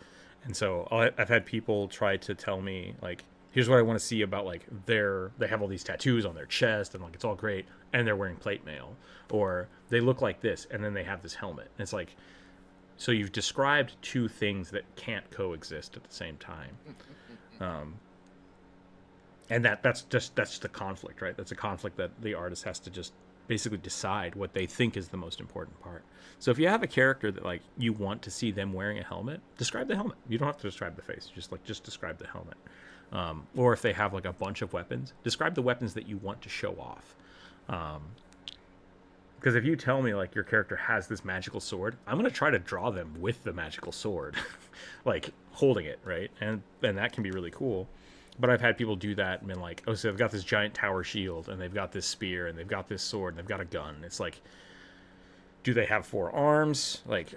And so I've had people try to tell me like, here's what I want to see about like they have all these tattoos on their chest and like it's all great and they're wearing plate mail, or they look like this and then they have this helmet. And it's like, so you've described two things that can't coexist at the same time. And that's the conflict, right? That's a conflict that the artist has to just basically decide what they think is the most important part. So if you have a character that like you want to see them wearing a helmet, describe the helmet. You don't have to describe the face. Just describe the helmet. Or if they have like a bunch of weapons, describe the weapons that you want to show off. Because if you tell me like your character has this magical sword, I'm going to try to draw them with the magical sword, like holding it, right? And that can be really cool. But I've had people do that and been like, oh, so they've got this giant tower shield and they've got this spear and they've got this sword and they've got a gun. It's like, do they have 4 arms? Like,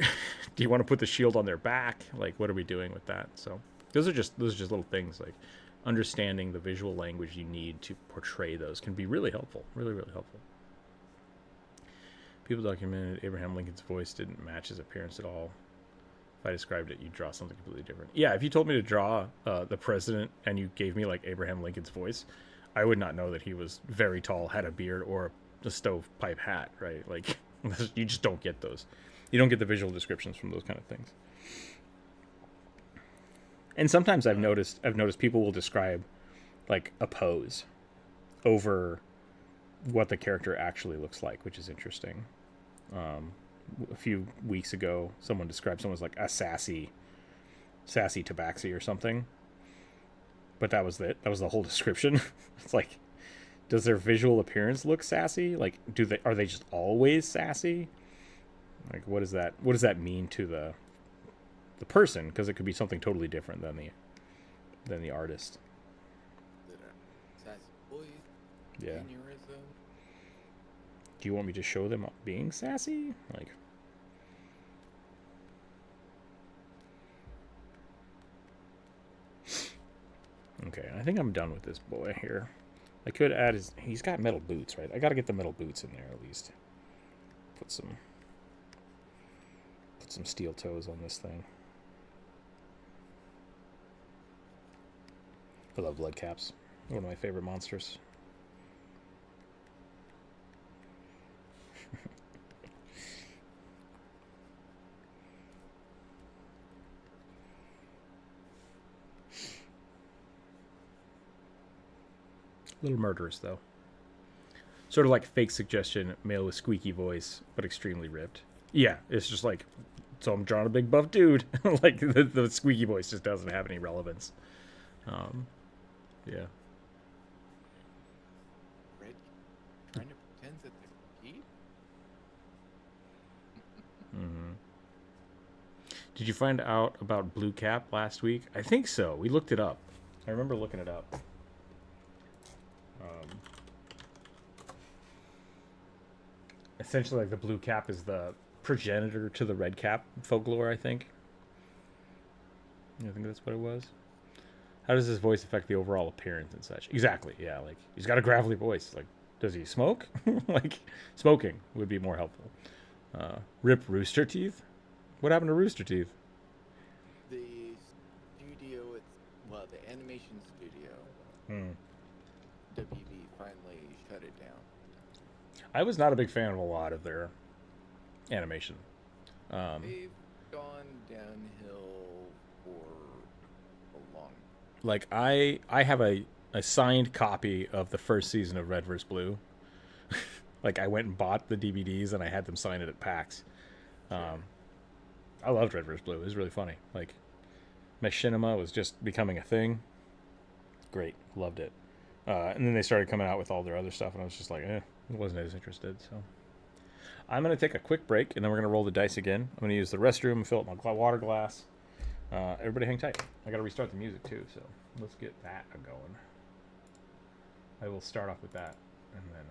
do you want to put the shield on their back? Like, what are we doing with that? So those are just little things. Like understanding the visual language you need to portray those can be really helpful. Really, really helpful. People documented Abraham Lincoln's voice didn't match his appearance at all. If I described it, you'd draw something completely different. Yeah, if you told me to draw the president and you gave me like Abraham Lincoln's voice, I would not know that he was very tall, had a beard, or a stovepipe hat, right? Like, you just don't get those. You don't get the visual descriptions from those kind of things. And sometimes I've noticed people will describe like a pose over what the character actually looks like, which is interesting. A few weeks ago, someone described someone as like a sassy tabaxi or something, but that was it. That was the whole description. It's like, does their visual appearance look sassy? Like, are they just always sassy? Like, what does that mean to the person? Because it could be something totally different than the artist. Yeah. Do you want me to show them being sassy? Like, okay, I think I'm done with this boy here. I could add he's got metal boots, right? I got to get the metal boots in there at least. Put some steel toes on this thing. I love blood caps. One of my favorite monsters. A little murderous, though. Sort of like fake suggestion, male with squeaky voice, but extremely ripped. Yeah, it's just like, so I'm drawing a big buff dude. Like, the squeaky voice just doesn't have any relevance. Yeah. Red trying to pretend that they're Pete? Did you find out about Blue Cap last week? I think so. We looked it up. I remember looking it up. Essentially, like, the Blue Cap is the progenitor to the Red Cap folklore, I think. I think that's what it was. How does his voice affect the overall appearance and such? Exactly, yeah. Like, he's got a gravelly voice. Like, does he smoke? Like, smoking would be more helpful. Rip Rooster Teeth? What happened to Rooster Teeth? The studio, the animation studio, WB finally shut it down. I was not a big fan of a lot of their animation. They've gone downhill for a long. Like, I have a signed copy of the first season of Red vs. Blue. Like, I went and bought the DVDs and I had them sign it at PAX. I loved Red vs. Blue. It was really funny. Like, machinima was just becoming a thing. Great. Loved it. And then they started coming out with all their other stuff, and I was just like, wasn't as interested. So I'm going to take a quick break, and then we're going to roll the dice again. I'm going to use the restroom and fill up my water glass. Everybody hang tight. I got to restart the music, too, so let's get that going. I will start off with that, and then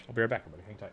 I'll be right back, everybody. Hang tight.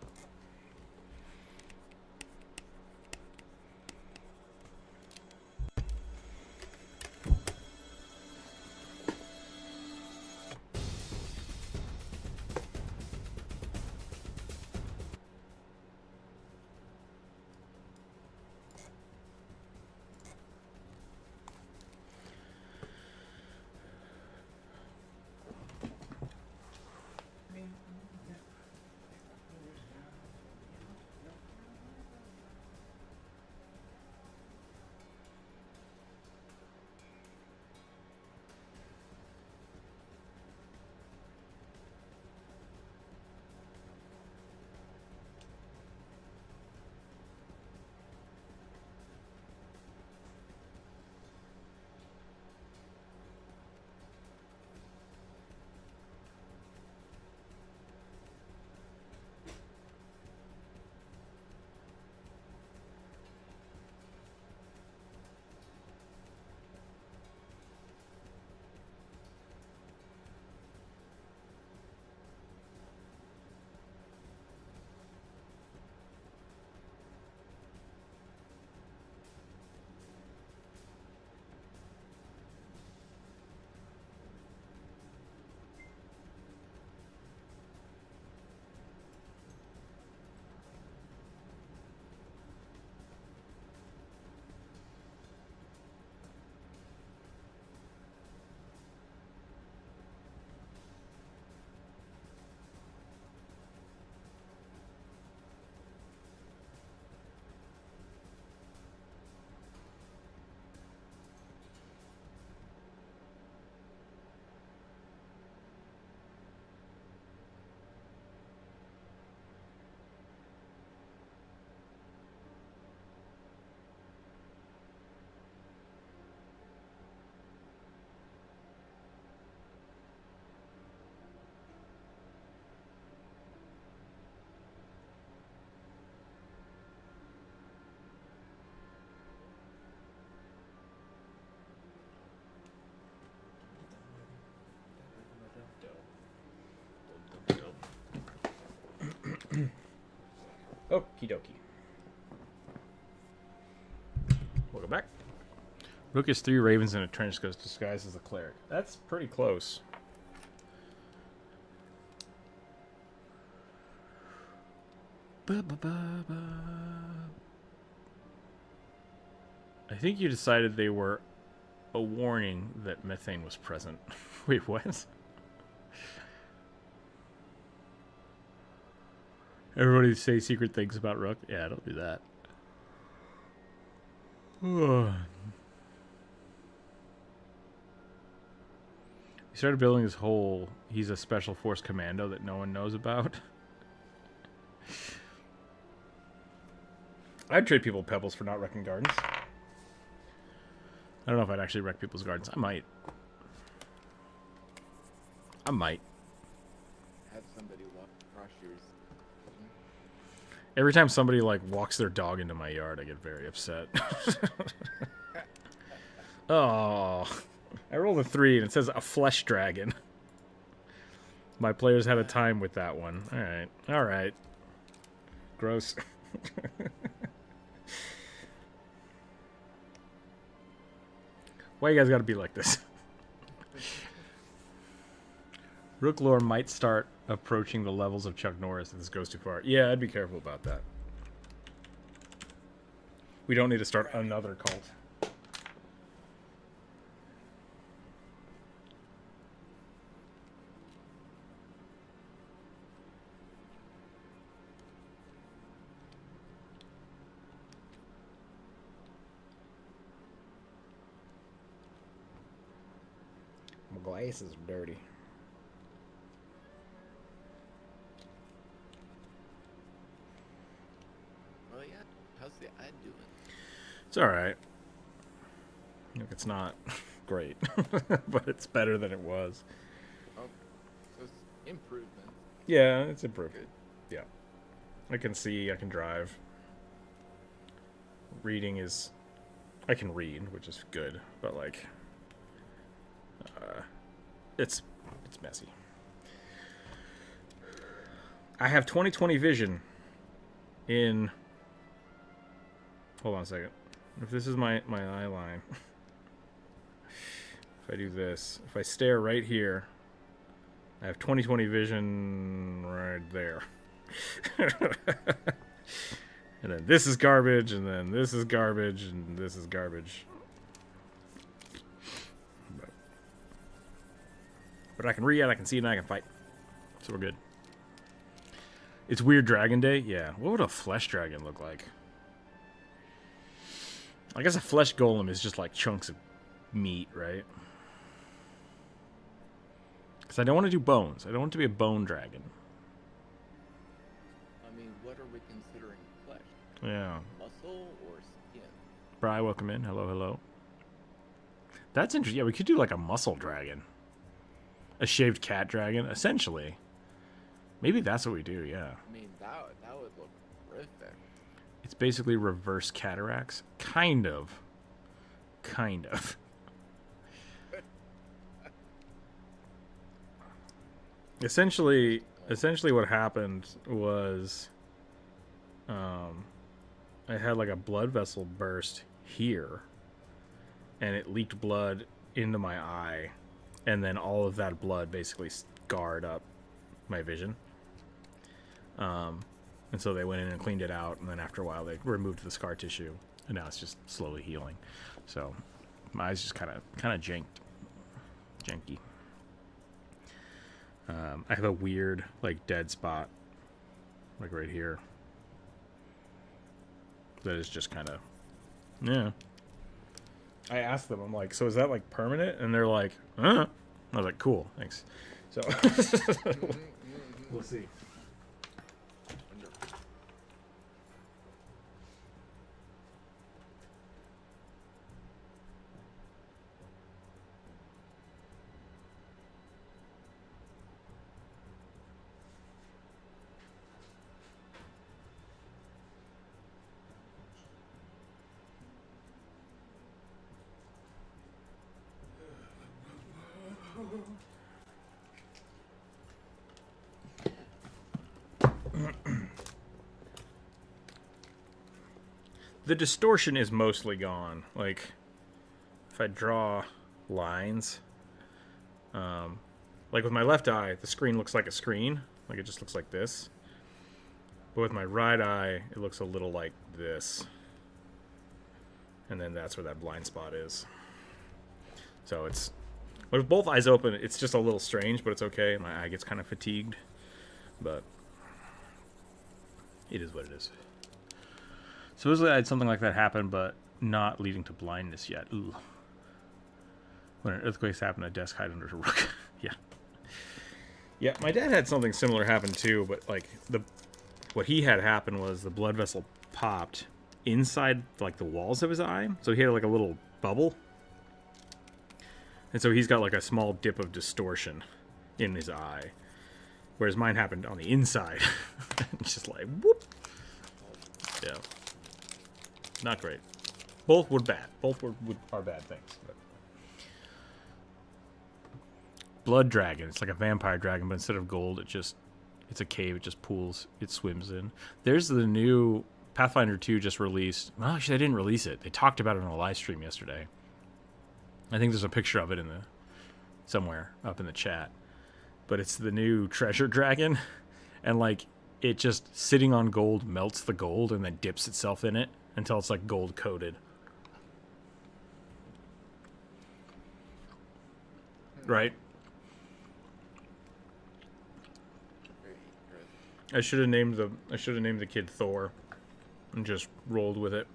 Okie dokie. Welcome back. Rook is 3 ravens in a trench coat disguised as a cleric. That's pretty close. I think you decided they were a warning that methane was present. Wait, what? Everybody say secret things about Rook? Yeah, don't do that. We He started building his whole... He's a special force commando that no one knows about. I'd trade people pebbles for not wrecking gardens. I don't know if I'd actually wreck people's gardens. I might. Have somebody walk across yours. Every time somebody like walks their dog into my yard, I get very upset. Oh, I rolled a 3 and it says a flesh dragon. My players had a time with that one. All right. Gross. Why you guys gotta be like this? Rook lore might start approaching the levels of Chuck Norris if this goes too far. Yeah, I'd be careful about that. We don't need to start another cult. My glasses are dirty. Oh yeah, how's the ad doing? It's alright. Look, it's not great, but it's better than it was. Oh, so it's improvement. Yeah, it's improved. Good. Yeah. I can see, I can drive. Reading is... I can read, which is good, but like... it's messy. I have 20/20 vision in... Hold on a second. If this is my eye line... If I do this, if I stare right here, I have 20/20 vision right there. And then this is garbage, and then this is garbage, and this is garbage. But I can read, I can see, and I can fight. So we're good. It's Weird Dragon Day? Yeah. What would a flesh dragon look like? I guess a flesh golem is just like chunks of meat, right? Because I don't want to do bones. I don't want it to be a bone dragon. I mean, what are we considering flesh? Yeah. Muscle or skin? Bri, welcome in. Hello, hello. That's interesting. Yeah, we could do like a muscle dragon. A shaved cat dragon, essentially. Maybe that's what we do, yeah. I mean, that would look horrific. It's basically reverse cataracts. Kind of. Kind of. Essentially what happened was I had like a blood vessel burst here, and it leaked blood into my eye, and then all of that blood basically scarred up my vision. And so they went in and cleaned it out, and then after a while they removed the scar tissue, and now it's just slowly healing. So my eyes just kind of janky. I have a weird like dead spot, like right here, that is just kind of, yeah. I asked them, I'm like, so is that like permanent? And they're like, I was like, cool, thanks. So we'll see. The distortion is mostly gone. Like, if I draw lines, like with my left eye, the screen looks like a screen. Like, it just looks like this. But with my right eye, it looks a little like this. And then that's where that blind spot is. So it's... with both eyes open, it's just a little strange, but it's okay. My eye gets kind of fatigued. But it is what it is. Supposedly I had something like that happen, but not leading to blindness yet. Ooh. When an earthquake's happened, a desk hide under a rook. Yeah. Yeah, my dad had something similar happen too, but like what he had happen was the blood vessel popped inside like the walls of his eye, so he had like a little bubble, and so he's got like a small dip of distortion in his eye, whereas mine happened on the inside. It's just like whoop. Yeah, not great. Both were bad. Both are bad things. But. Blood dragon. It's like a vampire dragon, but instead of gold, it's a cave. It just pools. It swims in. There's the new Pathfinder 2 just released. Well, actually, they didn't release it. They talked about it on a live stream yesterday. I think there's a picture of it somewhere up in the chat. But it's the new treasure dragon, and like it just sitting on gold melts the gold and then dips itself in it until it's like gold coated. Right? I should have named the kid Thor and just rolled with it.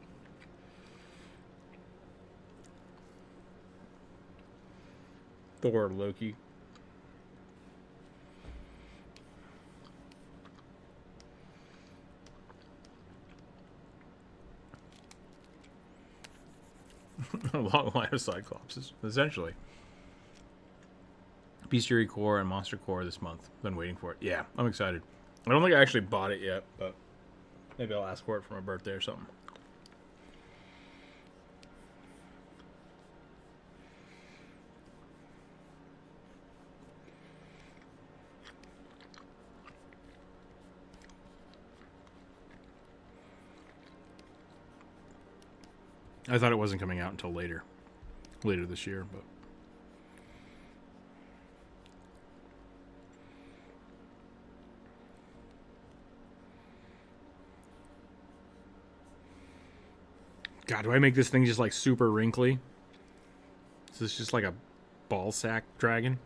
Thor or Loki. A long line of Cyclopses, essentially. Bestiary Core and Monster Core this month. Been waiting for it. Yeah, I'm excited. I don't think I actually bought it yet, but maybe I'll ask for it for my birthday or something. I thought it wasn't coming out until later this year, but God, do I make this thing just like super wrinkly? Is this just like a ball sack dragon?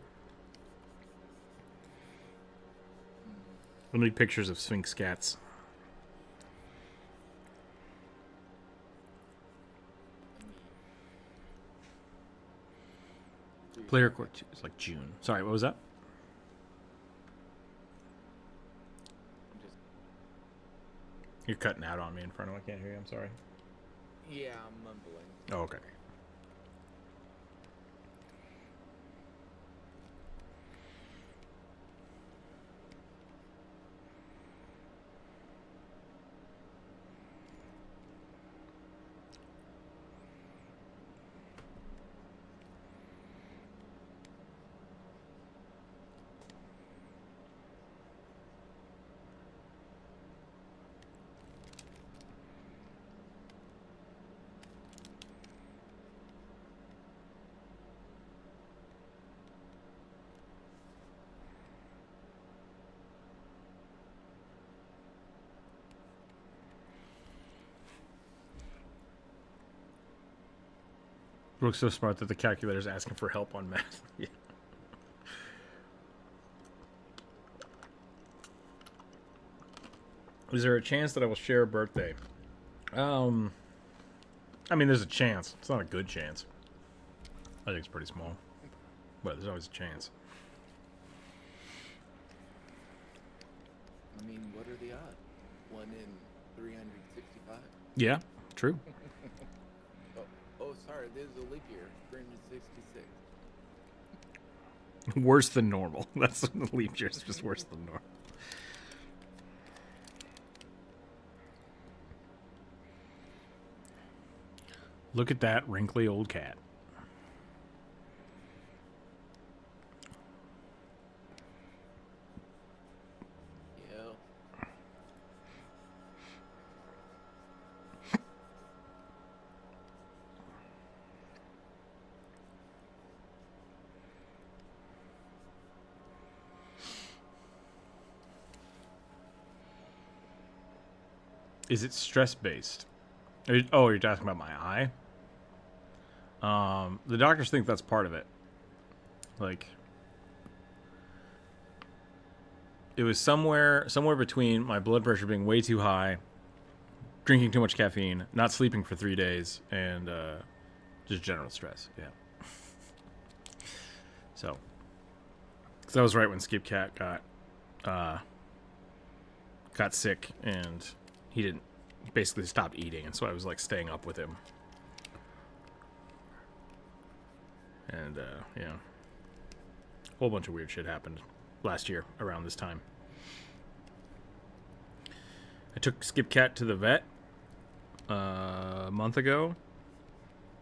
I need pictures of Sphinx cats. Player Court 2 is like June. Sorry, what was that? You're cutting out on me in front of me. I can't hear you. I'm sorry. Yeah, I'm mumbling. Oh, okay. Brooke's so smart that the calculator's asking for help on math. Yeah. Is there a chance that I will share a birthday? I mean, there's a chance. It's not a good chance. I think it's pretty small. But there's always a chance. I mean, what are the odds? 1 in 365? Yeah, true. Oh, sorry, there's a leap year. 366. Worse than normal. That's the leap year is just worse than normal. Look at that wrinkly old cat. Yeah. Is it stress based? Oh, you're talking about my eye? The doctors think that's part of it. Like, it was somewhere between my blood pressure being way too high, drinking too much caffeine, not sleeping for 3 days, and just general stress. Yeah. So, because that was right when Skip Cat got sick, and he didn't basically stop eating, and so I was like staying up with him. And yeah, a whole bunch of weird shit happened last year around this time. I took Skip Cat to the vet a month ago,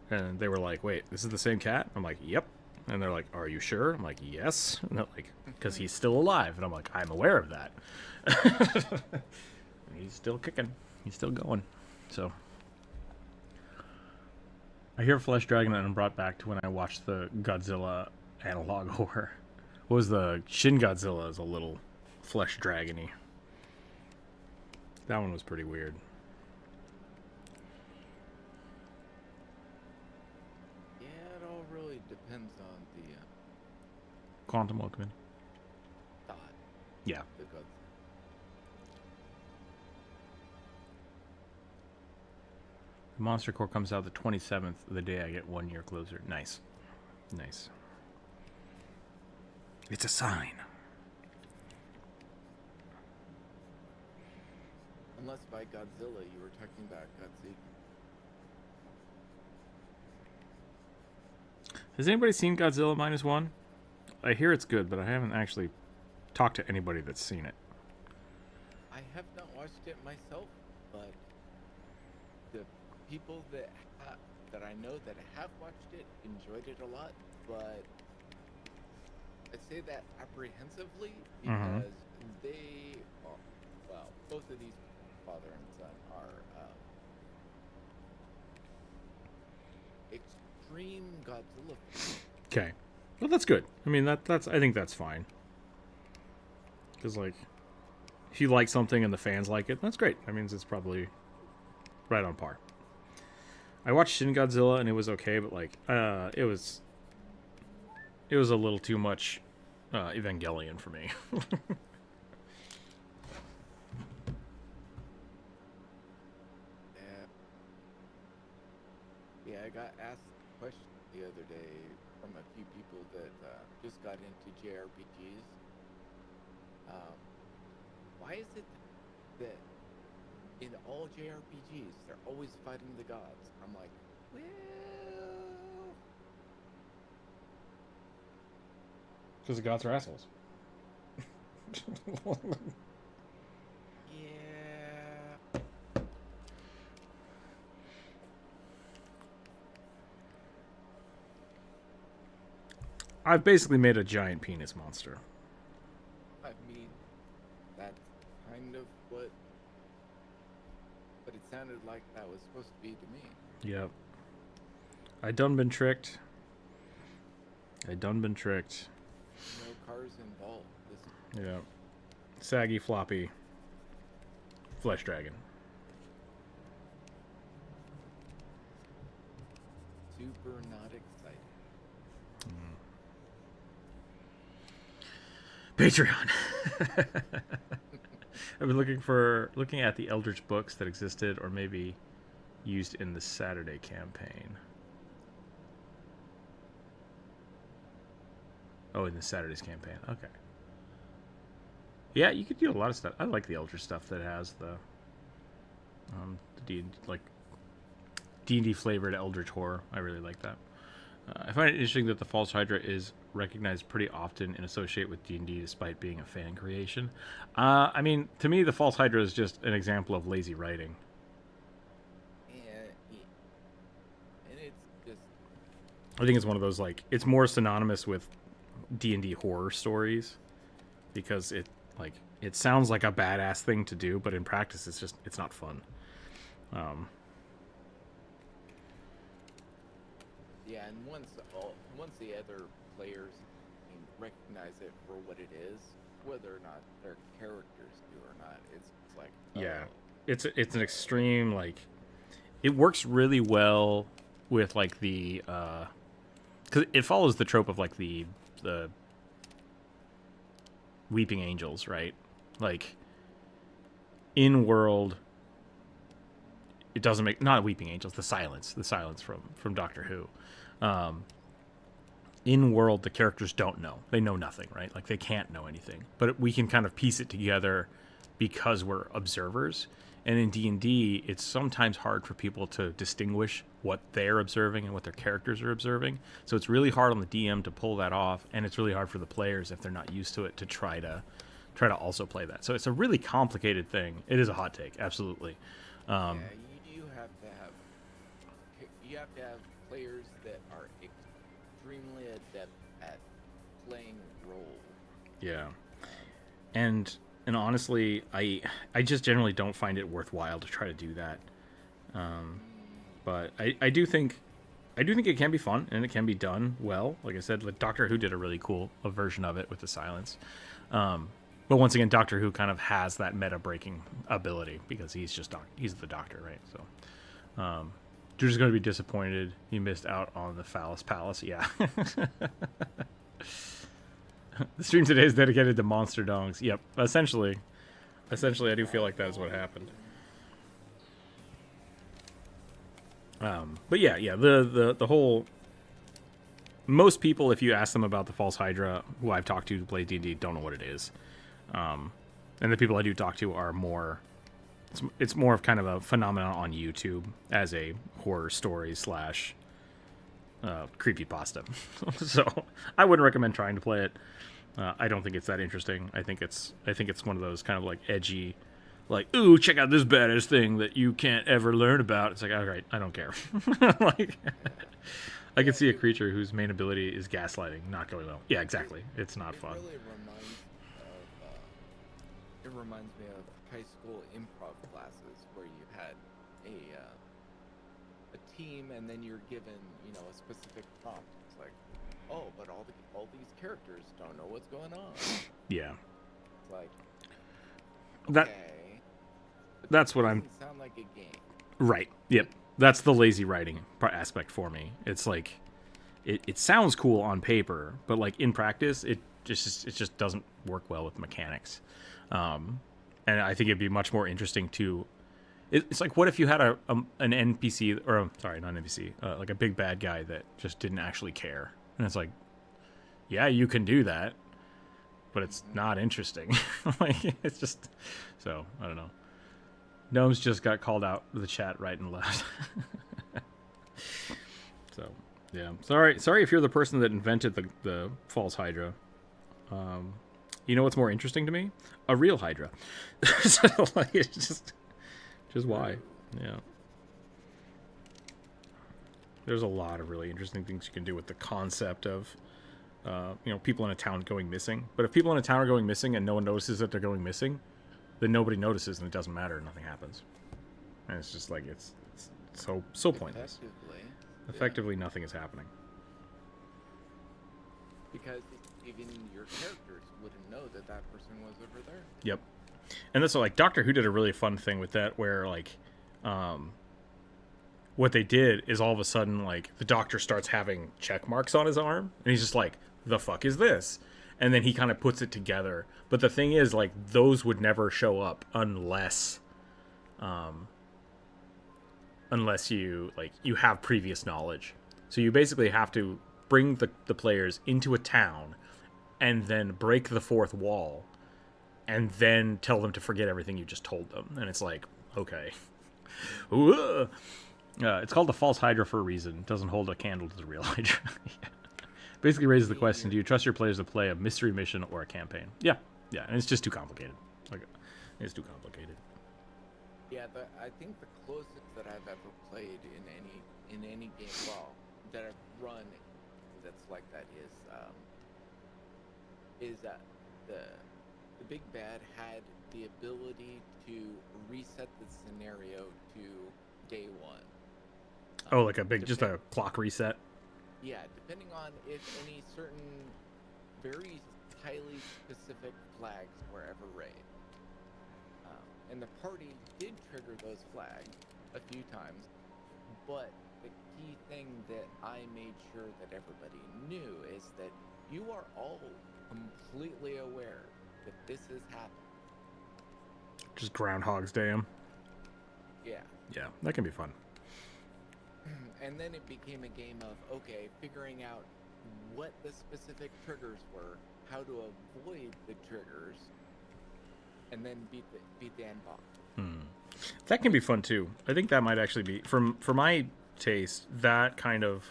and they were like, "Wait, this is the same cat?" I'm like, "Yep." And they're like, "Are you sure?" I'm like, "Yes." And they're like, "Because he's still alive." And I'm like, "I'm aware of that." He's still kicking. He's still going. So I hear Flesh Dragon, and I'm brought back to when I watched the Godzilla analog horror. What was the Shin Godzilla is a little flesh dragony. That one was pretty weird. Yeah, it all really depends on the Quantum Welcome. thought. Yeah. The God. The Monster Core comes out the 27th, the day I get 1 year closer. Nice. Nice. It's a sign. Unless by Godzilla you were talking about Godzilla. Has anybody seen Godzilla -1? I hear it's good, but I haven't actually talked to anybody that's seen it. I have not watched it myself, but the people that I know that have watched it enjoyed it a lot. But I say that apprehensively because they are, well, both of these father and son are extreme Godzilla fans. Okay. Well, that's good. I mean, that's I think that's fine. Because, like, if you like something and the fans like it, that's great. That means it's probably right on par. I watched Shin Godzilla and it was okay, but, like, it was a little too much Evangelion for me. Yeah, I got asked a question the other day from a few people that just got into JRPGs. Why is it that in all JRPGs they're always fighting the gods? I'm like, well, Because the gods are assholes. yeah. I've basically made a giant penis monster. I mean, that's kind of what it sounded like that was supposed to be to me. Yep. I done been tricked. No cars involved. Yeah. Saggy, floppy, flesh dragon. Super not excited. Patreon. I've been looking at the Eldritch books that existed or maybe used in the Saturday campaign. Oh, in the Saturday's campaign. Okay. Yeah, you could do a lot of stuff. I like the Eldritch stuff that has the D&D flavored Eldritch horror. I really like that. I find it interesting that the False Hydra is recognized pretty often and associated with D&D despite being a fan creation. I mean, to me, the False Hydra is just an example of lazy writing. And it's just... I think it's one of those, like, it's more synonymous with D&D horror stories because it sounds like a badass thing to do, but in practice it's not fun. Yeah, and once the other players recognize it for what it is, whether or not their characters do or not, it's like, Yeah, it's an extreme, like, it works really well with, like, the because it follows the trope of, like, the weeping angels, right? Like, in world, it doesn't make, not weeping angels, the silence from Doctor Who. in world the characters don't know. They know nothing, right? Like they can't know anything. But we can kind of piece it together because we're observers. And in D&D, it's sometimes hard for people to distinguish what they're observing and what their characters are observing. So it's really hard on the DM to pull that off, and it's really hard for the players if they're not used to it to try to also play that. So it's a really complicated thing. It is a hot take, absolutely. Yeah, you have to have players that are extremely adept at playing roles. Yeah. And honestly, I just generally don't find it worthwhile to try to do that. But I do think it can be fun and it can be done well. Like I said, like Doctor Who did a really cool version of it with the silence. But once again, Doctor Who kind of has that meta breaking ability because he's the Doctor, right? So Drew's going to be disappointed he missed out on the Phallus Palace. Yeah. The stream today is dedicated to monster dongs. Yep, essentially, I do feel like that is what happened. But yeah, the whole. Most people, if you ask them about the False Hydra, who I've talked to play D&D, don't know what it is. And the people I do talk to are more. It's more of kind of a phenomenon on YouTube as a horror story / creepypasta. So I wouldn't recommend trying to play it. I don't think it's that interesting. I think it's one of those kind of like edgy, like, ooh, check out this badass thing that you can't ever learn about. It's like, all right, I don't care. Like, I can see a creature whose main ability is gaslighting not going well. Yeah, exactly. It's not fun. It reminds me of high school improv classes where you had a team and then you're given, a specific prompt. It's like, oh, but all these characters don't know what's going on. Yeah. It's like, okay. That's what I'm. Sound like a game. Right. Yep. That's the lazy writing aspect for me. It's like, it sounds cool on paper, but like in practice, it just doesn't work well with mechanics. And I think it'd be much more interesting to. It's like, what if you had an NPC, or sorry, not an NPC, like a big bad guy that just didn't actually care, and it's like, yeah, you can do that, but it's not interesting. Like, it's just, so I don't know. Gnomes just got called out of the chat right and left. So yeah, sorry if you're the person that invented the False Hydra. You know what's more interesting to me? A real Hydra. So like, it's just why. Yeah. There's a lot of really interesting things you can do with the concept of, people in a town going missing. But if people in a town are going missing and no one notices that they're going missing, then nobody notices and it doesn't matter and nothing happens. And it's just like, it's so pointless. Effectively, nothing is happening. Because even your characters wouldn't know that person was over there. Yep. And that's like Doctor Who did a really fun thing with that, where like, what they did is all of a sudden, like, the Doctor starts having check marks on his arm, and he's just like, the fuck is this? And then he kind of puts it together. But the thing is, like, those would never show up unless you have previous knowledge. So you basically have to bring the players into a town and then break the fourth wall and then tell them to forget everything you just told them. And it's like, okay. It's called the False Hydra for a reason. It doesn't hold a candle to the real Hydra. Yeah. Basically raises the question, do you trust your players to play a mystery mission or a campaign? Yeah, and it's just too complicated. Like, it's too complicated. Yeah, I think the closest that I've ever played in any game, that I've run that's like that is that the big bad had the ability to reset the scenario to day one. Oh, like just a clock reset? Yeah, depending on if any certain very highly specific flags were ever raised. And the party did trigger those flags a few times, but the key thing that I made sure that everybody knew is that you are all completely aware that this is happening. Just Groundhog's Day 'em. Yeah. Yeah, that can be fun. And then it became a game of, okay, figuring out what the specific triggers were, how to avoid the triggers, and then beat the end boss. That can be fun too. I think that might actually be, for my taste, that kind of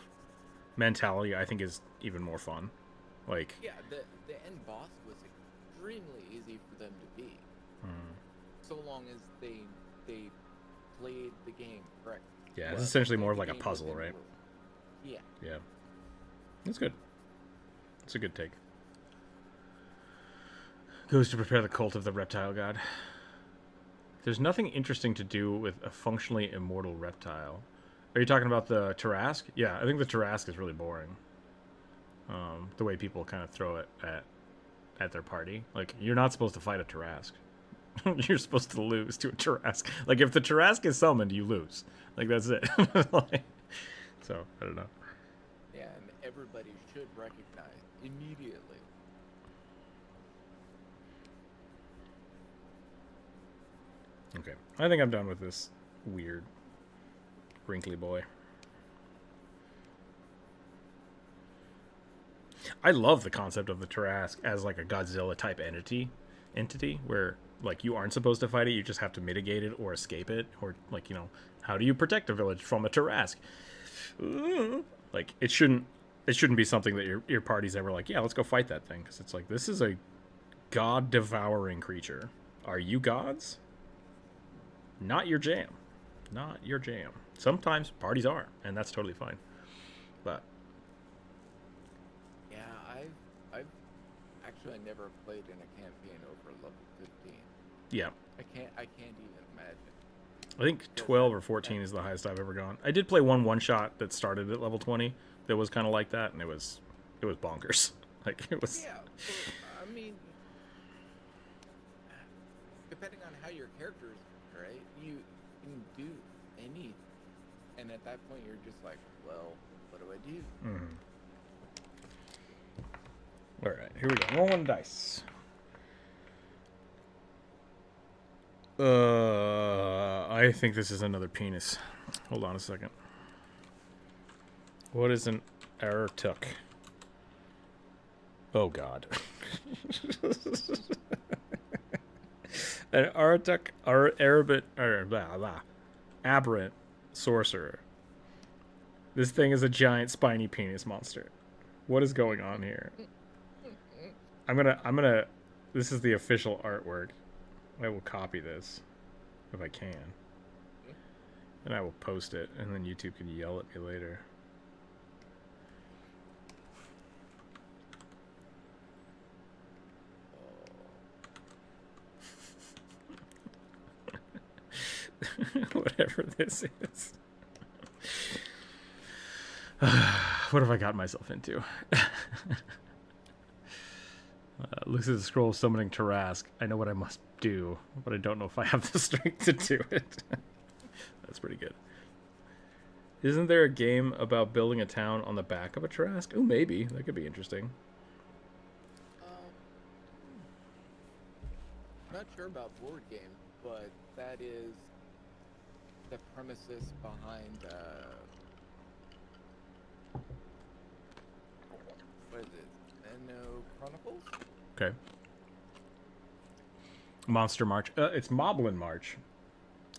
mentality I think is even more fun. Like, yeah, the end boss was extremely easy for them to beat, so long as they played the game correctly. Yeah, it's essentially more of like a puzzle, right? Yeah. Yeah. That's good. That's a good take. Goes to prepare the cult of the reptile god. There's nothing interesting to do with a functionally immortal reptile. Are you talking about the Tarrasque? Yeah, I think the Tarrasque is really boring. The way people kind of throw it at their party. Like, you're not supposed to fight a Tarrasque. You're supposed to lose to a Tarrasque. Like, if the Tarrasque is summoned, you lose. Like, that's it. So, I don't know. Yeah, and everybody should recognize immediately. Okay. I think I'm done with this weird, wrinkly boy. I love the concept of the Tarrasque as like a Godzilla-type entity where, like, you aren't supposed to fight it, you just have to mitigate it or escape it, or, like, you know, how do you protect a village from a Tarrasque? Like, it shouldn't be something that your party's ever like, yeah, let's go fight that thing, because it's like, this is a god-devouring creature. Are you gods? Not your jam. Not your jam. Sometimes parties are, and that's totally fine. But yeah, I've actually never played in a campaign over level 15. yeah, I can't even imagine. I think 12 or 14 is the highest I've ever gone. I did play one shot that started at level 20 that was kind of like that, and it was bonkers. Like, it was. Yeah, I mean, depending on how your character is, right? You can do anything, and at that point, you're just like, well, what do I do? All right, here we go. Rolling dice. I think this is another penis. Hold on a second. What is an Artuk? Oh God. An Artuk, aberrant sorcerer. This thing is a giant spiny penis monster. What is going on here? I'm gonna. This is the official artwork. I will copy this if I can, and I will post it, and then YouTube can yell at me later. Whatever this is. What have I got myself into? Looks at the scroll summoning Tarrasque. I know what I must do, but I don't know if I have the strength to do it. That's pretty good. Isn't there a game about building a town on the back of a Tarrasque? Oh, maybe. That could be interesting. Not sure about board games, but that is the premises behind what is it? Enno Chronicles? Okay. Monster March. It's Moblin March.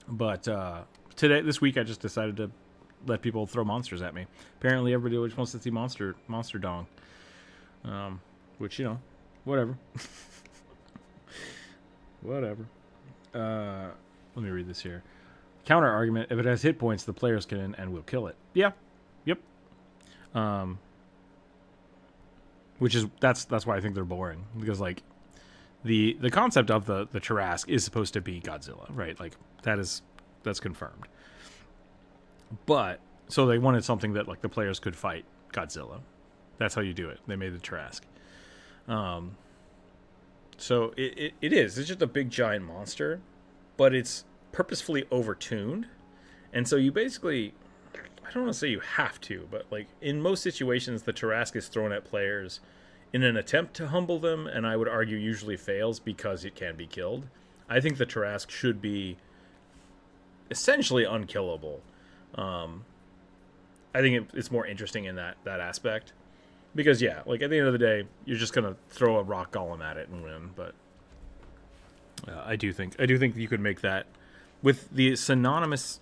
But this week, I just decided to let people throw monsters at me. Apparently, everybody just wants to see Monster Dong. Which, you know, whatever. Whatever. Let me read this here. Counter argument: if it has hit points, the players can and will kill it. Yeah. Yep. Which is that's why I think they're boring, because like the concept of the Tarrasque is supposed to be Godzilla, right? Like that's confirmed. But so they wanted something that like the players could fight Godzilla. That's how you do it. They made the Tarrasque. So it is. It's just a big giant monster, but it's purposefully overtuned, and so you basically, I don't want to say you have to, but like in most situations, the Tarrasque is thrown at players in an attempt to humble them, and I would argue usually fails because it can be killed. I think the Tarrasque should be essentially unkillable. I think it's more interesting in that aspect. Because yeah, like at the end of the day, you're just gonna throw a rock golem at it and win. But I do think you could make that with the synonymous.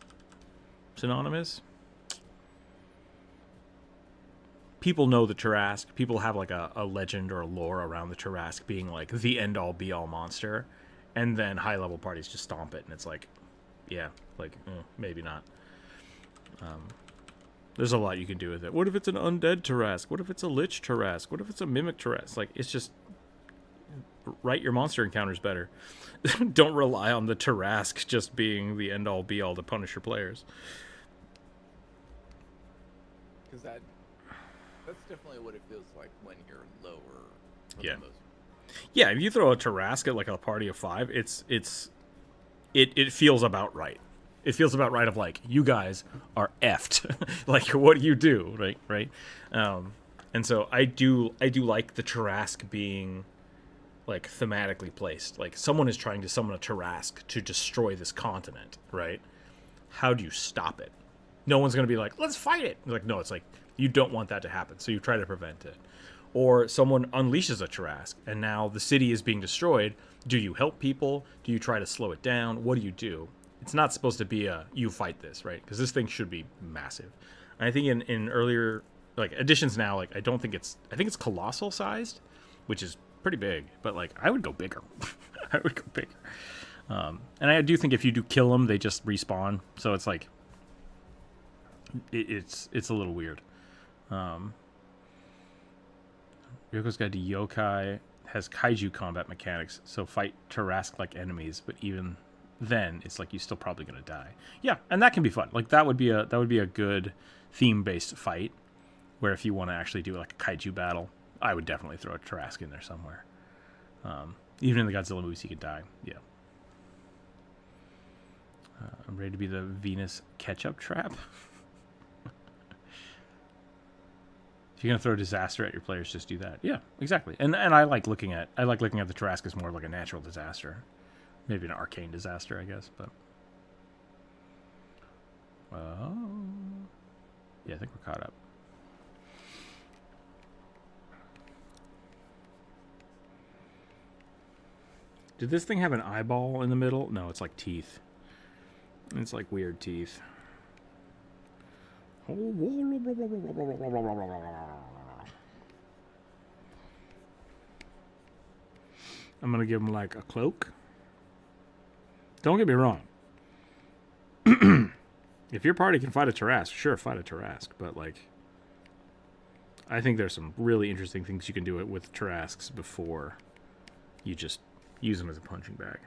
People know the Tarask. People have like a legend or a lore around the Tarask being like the end all be all monster, and then high level parties just stomp it, and it's like, yeah, like maybe not. There's a lot you can do with it. What if it's an undead Tarask? What if it's a lich Tarask? What if it's a mimic Tarask? Like, it's just write your monster encounters better. Don't rely on the Tarask just being the end all be all to punish your players. Because that's definitely what it feels like when you're lower. Yeah. Yeah, if you throw a Tarask at like a party of 5, it feels about right. It feels about right of like, you guys are effed. Like, what do you do? Right? And so I do like the Tarask being like thematically placed. Like, someone is trying to summon a Tarask to destroy this continent, right? How do you stop it? No one's going to be like, let's fight it. Like, no, it's like, you don't want that to happen, so you try to prevent it. Or someone unleashes a Tarask, and now the city is being destroyed. Do you help people? Do you try to slow it down? What do you do? It's not supposed to be a, you fight this, right? Because this thing should be massive. And I think in earlier, like, editions now, like, I think it's colossal sized, which is pretty big, but, like, I would go bigger. I would go bigger. And I do think if you do kill them, they just respawn. So it's like, it's a little weird. Ryoko's Guide to Yokai has kaiju combat mechanics, so fight Tarask like enemies, but even then it's like you're still probably gonna die. Yeah, and that can be fun. Like, that would be a good theme-based fight, where if you want to actually do like a kaiju battle, I would definitely throw a Tarask in there somewhere. Even in the Godzilla movies, he could die. Yeah. I'm ready to be the Venus ketchup trap. If you're gonna throw disaster at your players, just do that. Yeah, exactly. And I like looking at the Tarask as more like a natural disaster, maybe an arcane disaster, I guess. But yeah, I think we're caught up. Did this thing have an eyeball in the middle? No, it's like teeth. It's like weird teeth. I'm gonna give him like a cloak. Don't get me wrong. If your party can fight a Tarask, sure, fight a Tarask. But like, I think there's some really interesting things you can do it with Tarasks before you just use them as a punching bag.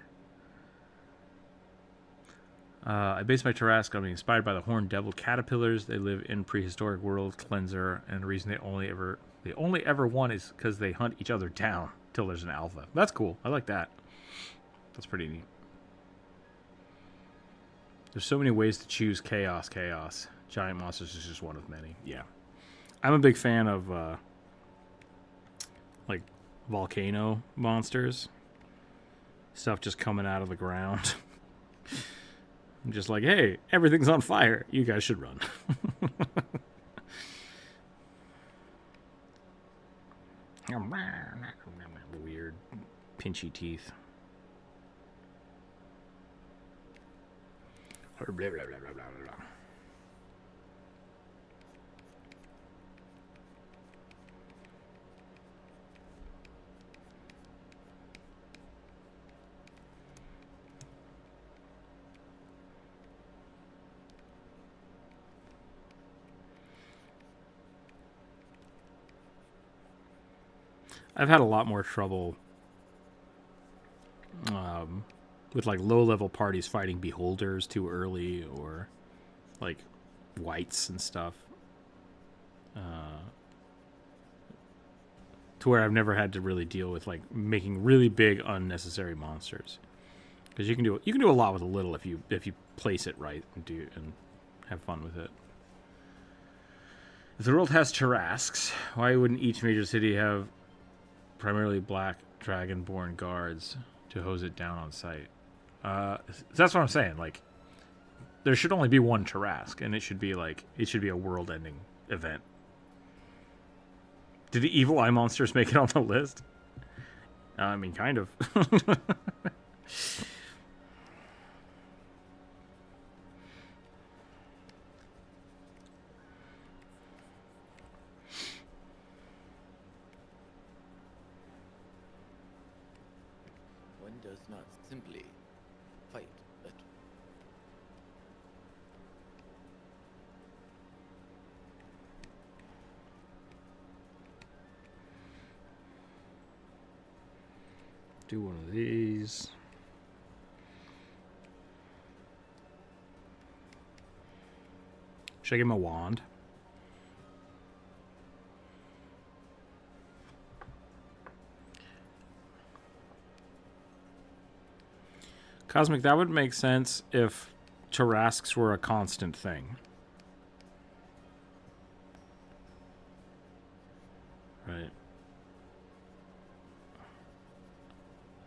I base my Tarask on being inspired by the horned devil caterpillars. They live in prehistoric world cleanser, and the reason they only ever won is because they hunt each other down till there's an alpha. That's cool. I like that. That's pretty neat. There's so many ways to choose chaos. Giant monsters is just one of many. Yeah, I'm a big fan of like volcano monsters. Stuff just coming out of the ground. I'm just like, hey, everything's on fire. You guys should run. Weird, pinchy teeth. Blah, blah, blah, blah, blah, blah. I've had a lot more trouble with like low-level parties fighting beholders too early, or like whites and stuff, to where I've never had to really deal with like making really big unnecessary monsters, because you can do a lot with a little if you place it right and have fun with it. If the world has Tarasks, why wouldn't each major city have primarily black dragonborn guards to hose it down on sight? That's what I'm saying. Like, there should only be one Tarask, and it should be a world-ending event. Did the evil eye monsters make it on the list? I mean, kind of. One does not simply fight it. Do one of these. Should I give him a wand? Cosmic, that would make sense if Tarrasques were a constant thing. Right.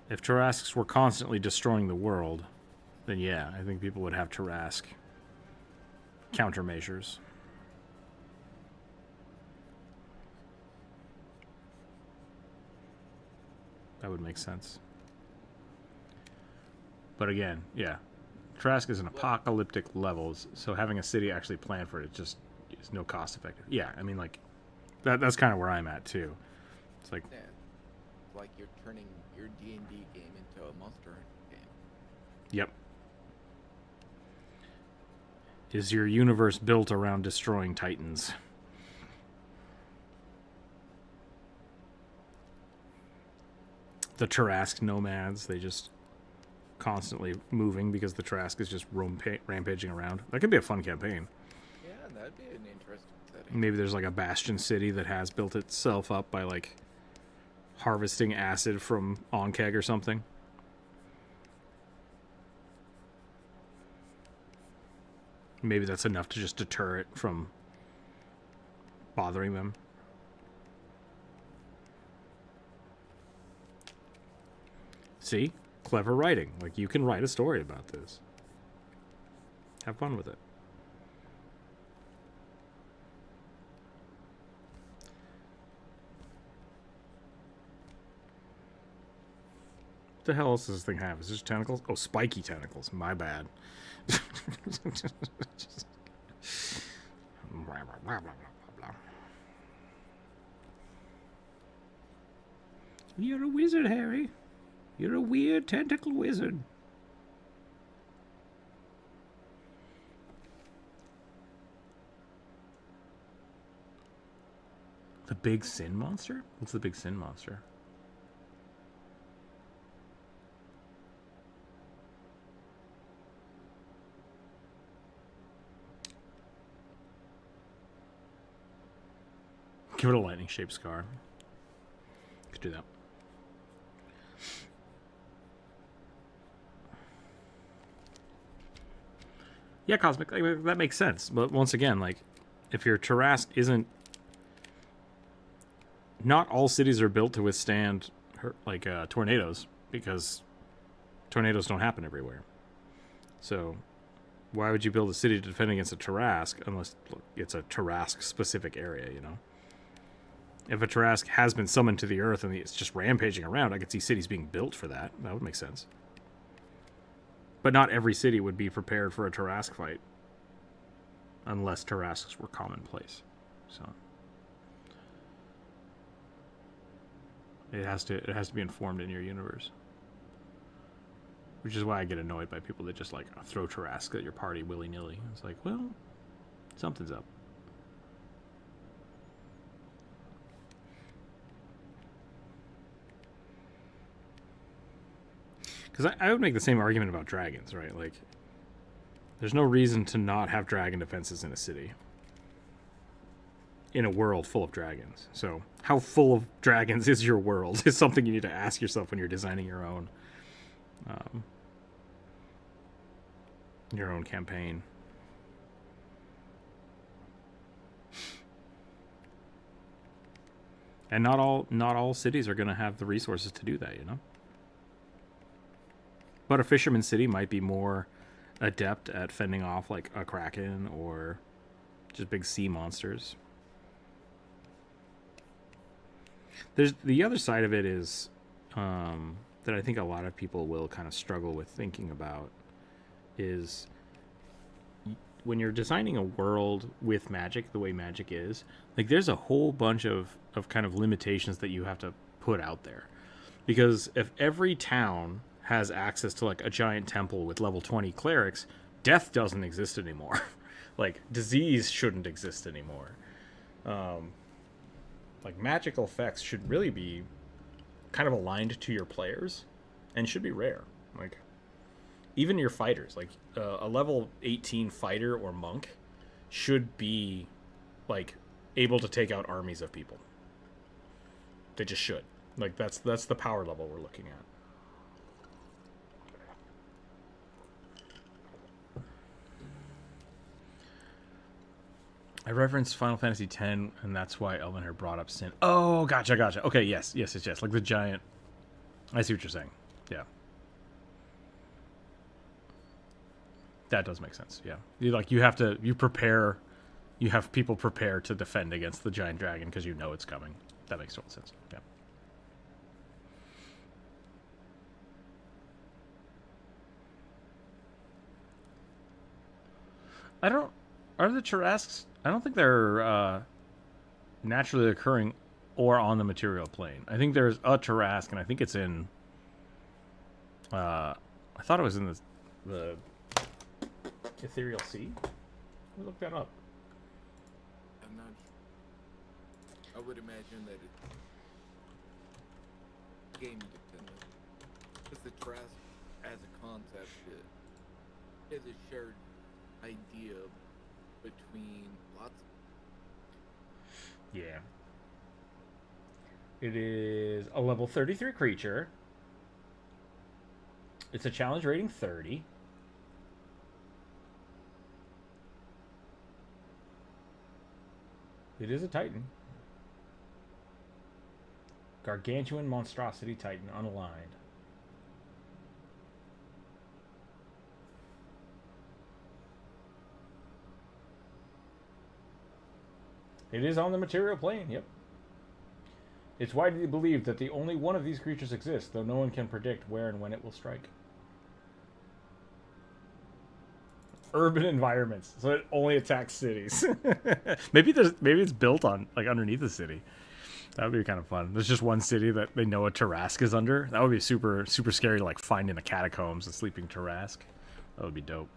If Tarrasques were constantly destroying the world, then yeah, I think people would have Tarrasque countermeasures. That would make sense. But again, yeah, Tarrasque is an apocalyptic levels, so having a city actually plan for it just is no cost effective. Yeah, I mean, like, that's kind of where I'm at too. It's like, Yeah, it's like you're turning your D&D game into a Monster Hunter game. yep. Is your universe built around destroying titans? The Tarrasque nomads, they just constantly moving because the Tarrasque is just rampaging around. That could be a fun campaign. Yeah, that'd be an interesting setting. Maybe there's like a bastion city that has built itself up by like harvesting acid from Onkeg or something. Maybe that's enough to just deter it from bothering them. See? Clever writing. Like, you can write a story about this. Have fun with it. What the hell else does this thing have? Is this tentacles? Oh, spiky tentacles. My bad. You're a wizard, Harry. You're a weird tentacle wizard. The big sin monster? What's the big sin monster? Give it a lightning shaped scar. Could do that. Yeah, Cosmic, that makes sense. But once again, like, if your Tarrasque isn't... Not all cities are built to withstand, like, tornadoes, because tornadoes don't happen everywhere. So, why would you build a city to defend against a Tarrasque unless it's a Tarrasque-specific area, you know? If a Tarrasque has been summoned to the Earth and it's just rampaging around, I could see cities being built for that. That would make sense. But not every city would be prepared for a Tarrasque fight. Unless Tarrasques were commonplace. So it has to be informed in your universe. Which is why I get annoyed by people that just like throw Tarrasque at your party willy-nilly. It's like, well, something's up. Because I would make the same argument about dragons, right? Like, there's no reason to not have dragon defenses in a city. In a world full of dragons. So, how full of dragons is your world? Is something you need to ask yourself when you're designing your own campaign. And not all cities are going to have the resources to do that, you know? But a fisherman city might be more adept at fending off like a kraken or just big sea monsters. there's the other side of it is that I think a lot of people will kind of struggle with thinking about is when you're designing a world with magic the way magic is, like there's a whole bunch of kind of limitations that you have to put out there. Because if every town has access to like a giant temple with level 20 clerics, death doesn't exist anymore. Like disease shouldn't exist anymore. Like magical effects should really be kind of aligned to your players and should be rare. Like even your fighters, like a level 18 fighter or monk should be like able to take out armies of people. They just should. Like that's the power level we're looking at. I referenced Final Fantasy X, and that's why Elvenher brought up Sin. Oh, gotcha. Okay, yes. Like the giant. I see what you're saying. Yeah. That does make sense. Yeah. You have people prepare to defend against the giant dragon because you know it's coming. That makes total sense. Yeah. Are the Tarrasques? I don't think they're naturally occurring or on the material plane. I think there's a Tarrasque, and I think it's in. I thought it was in the Ethereal Sea. Let me look that up. I'm not. I would imagine that it's game dependent. Because the Trask, as a concept, is a shared idea between lots. Yeah. It is a level 33 creature. It's a challenge rating 30. It is a Titan. Gargantuan monstrosity Titan, unaligned. It is on the material plane, yep. It's widely believed that the only one of these creatures exists, though no one can predict where and when it will strike. Urban environments, so it only attacks cities. maybe it's built on like underneath the city. That would be kind of fun. There's just one city that they know a Tarrasque is under. That would be super scary to like find in the catacombs a sleeping Tarrasque. That would be dope.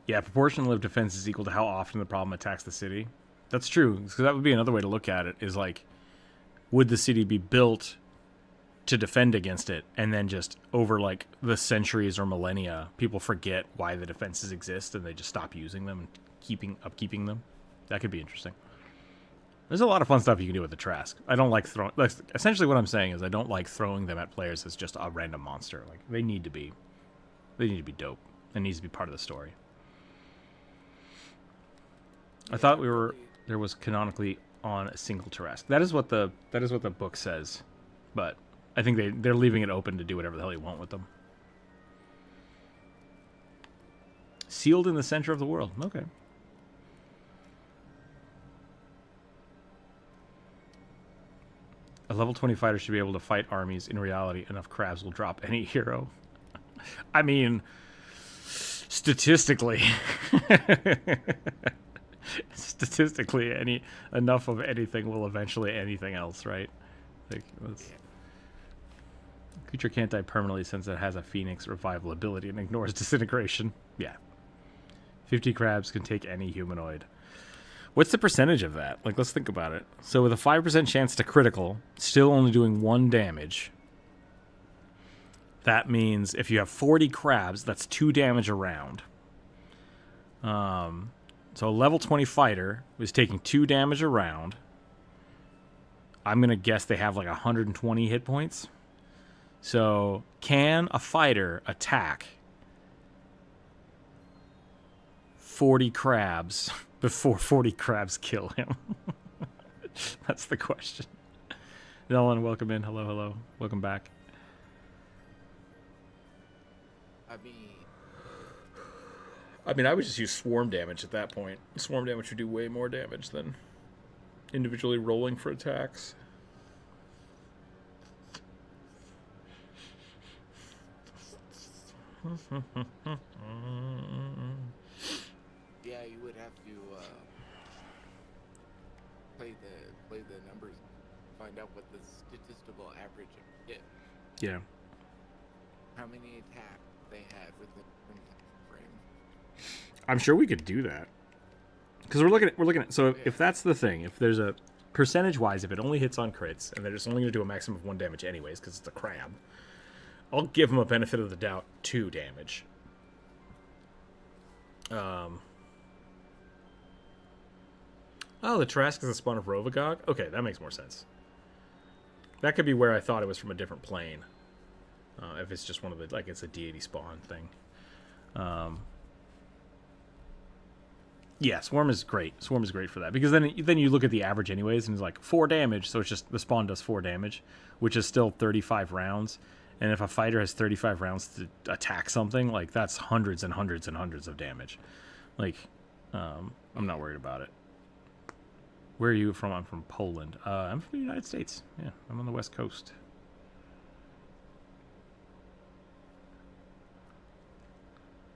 Yeah, proportional of defense is equal to how often the problem attacks the city. That's true. So that would be another way to look at it, is like, would the city be built to defend against it, and then just over like the centuries or millennia, people forget why the defenses exist and they just stop using them and upkeeping them? That could be interesting. There's a lot of fun stuff you can do with the Trask. I don't like throwing. Like, essentially, what I'm saying is I don't like throwing them at players as just a random monster. Like they need to be dope. It needs to be part of the story. I thought there was canonically on a single Tarrasque. That is what the book says, but I think they're leaving it open to do whatever the hell you want with them. Sealed in the center of the world. Okay. A level 20 fighter should be able to fight armies. In reality, enough crabs will drop any hero. I mean, statistically. Statistically, enough of anything will eventually anything else, right? Like, creature can't die permanently since it has a Phoenix revival ability and ignores disintegration. Yeah. 50 crabs can take any humanoid. What's the percentage of that? Like, let's think about it. So with a 5% chance to critical, still only doing 1 damage. That means if you have 40 crabs, that's 2 damage a round. So a level 20 fighter was taking 2 damage a round. I'm going to guess they have like 120 hit points. So can a fighter attack 40 crabs before 40 crabs kill him? That's the question. Dylan, welcome in. Hello. Welcome back. I mean, I would just use swarm damage at that point. Swarm damage would do way more damage than individually rolling for attacks. Yeah, you would have to play the numbers, find out what the statistical average is. Yeah. How many attacks they had within a time frame. I'm sure we could do that. Because we're looking at so if that's the thing, if there's a percentage wise, if it only hits on crits and they're just only going to do a maximum of 1 damage anyways because it's a crab, I'll give them a benefit of the doubt 2 damage. Oh, the Trask is a spawn of Rovagog? Okay, that makes more sense. That could be where I thought it was from a different plane. If it's just one of the, like it's a deity spawn thing. Yeah, Swarm is great. Swarm is great for that. Because then you look at the average anyways, and it's like 4 damage, so it's just, the spawn does 4 damage, which is still 35 rounds. And if a fighter has 35 rounds to attack something, like, that's hundreds and hundreds and hundreds of damage. Like, I'm not worried about it. Where are you from? I'm from Poland. I'm from the United States. Yeah, I'm on the West Coast.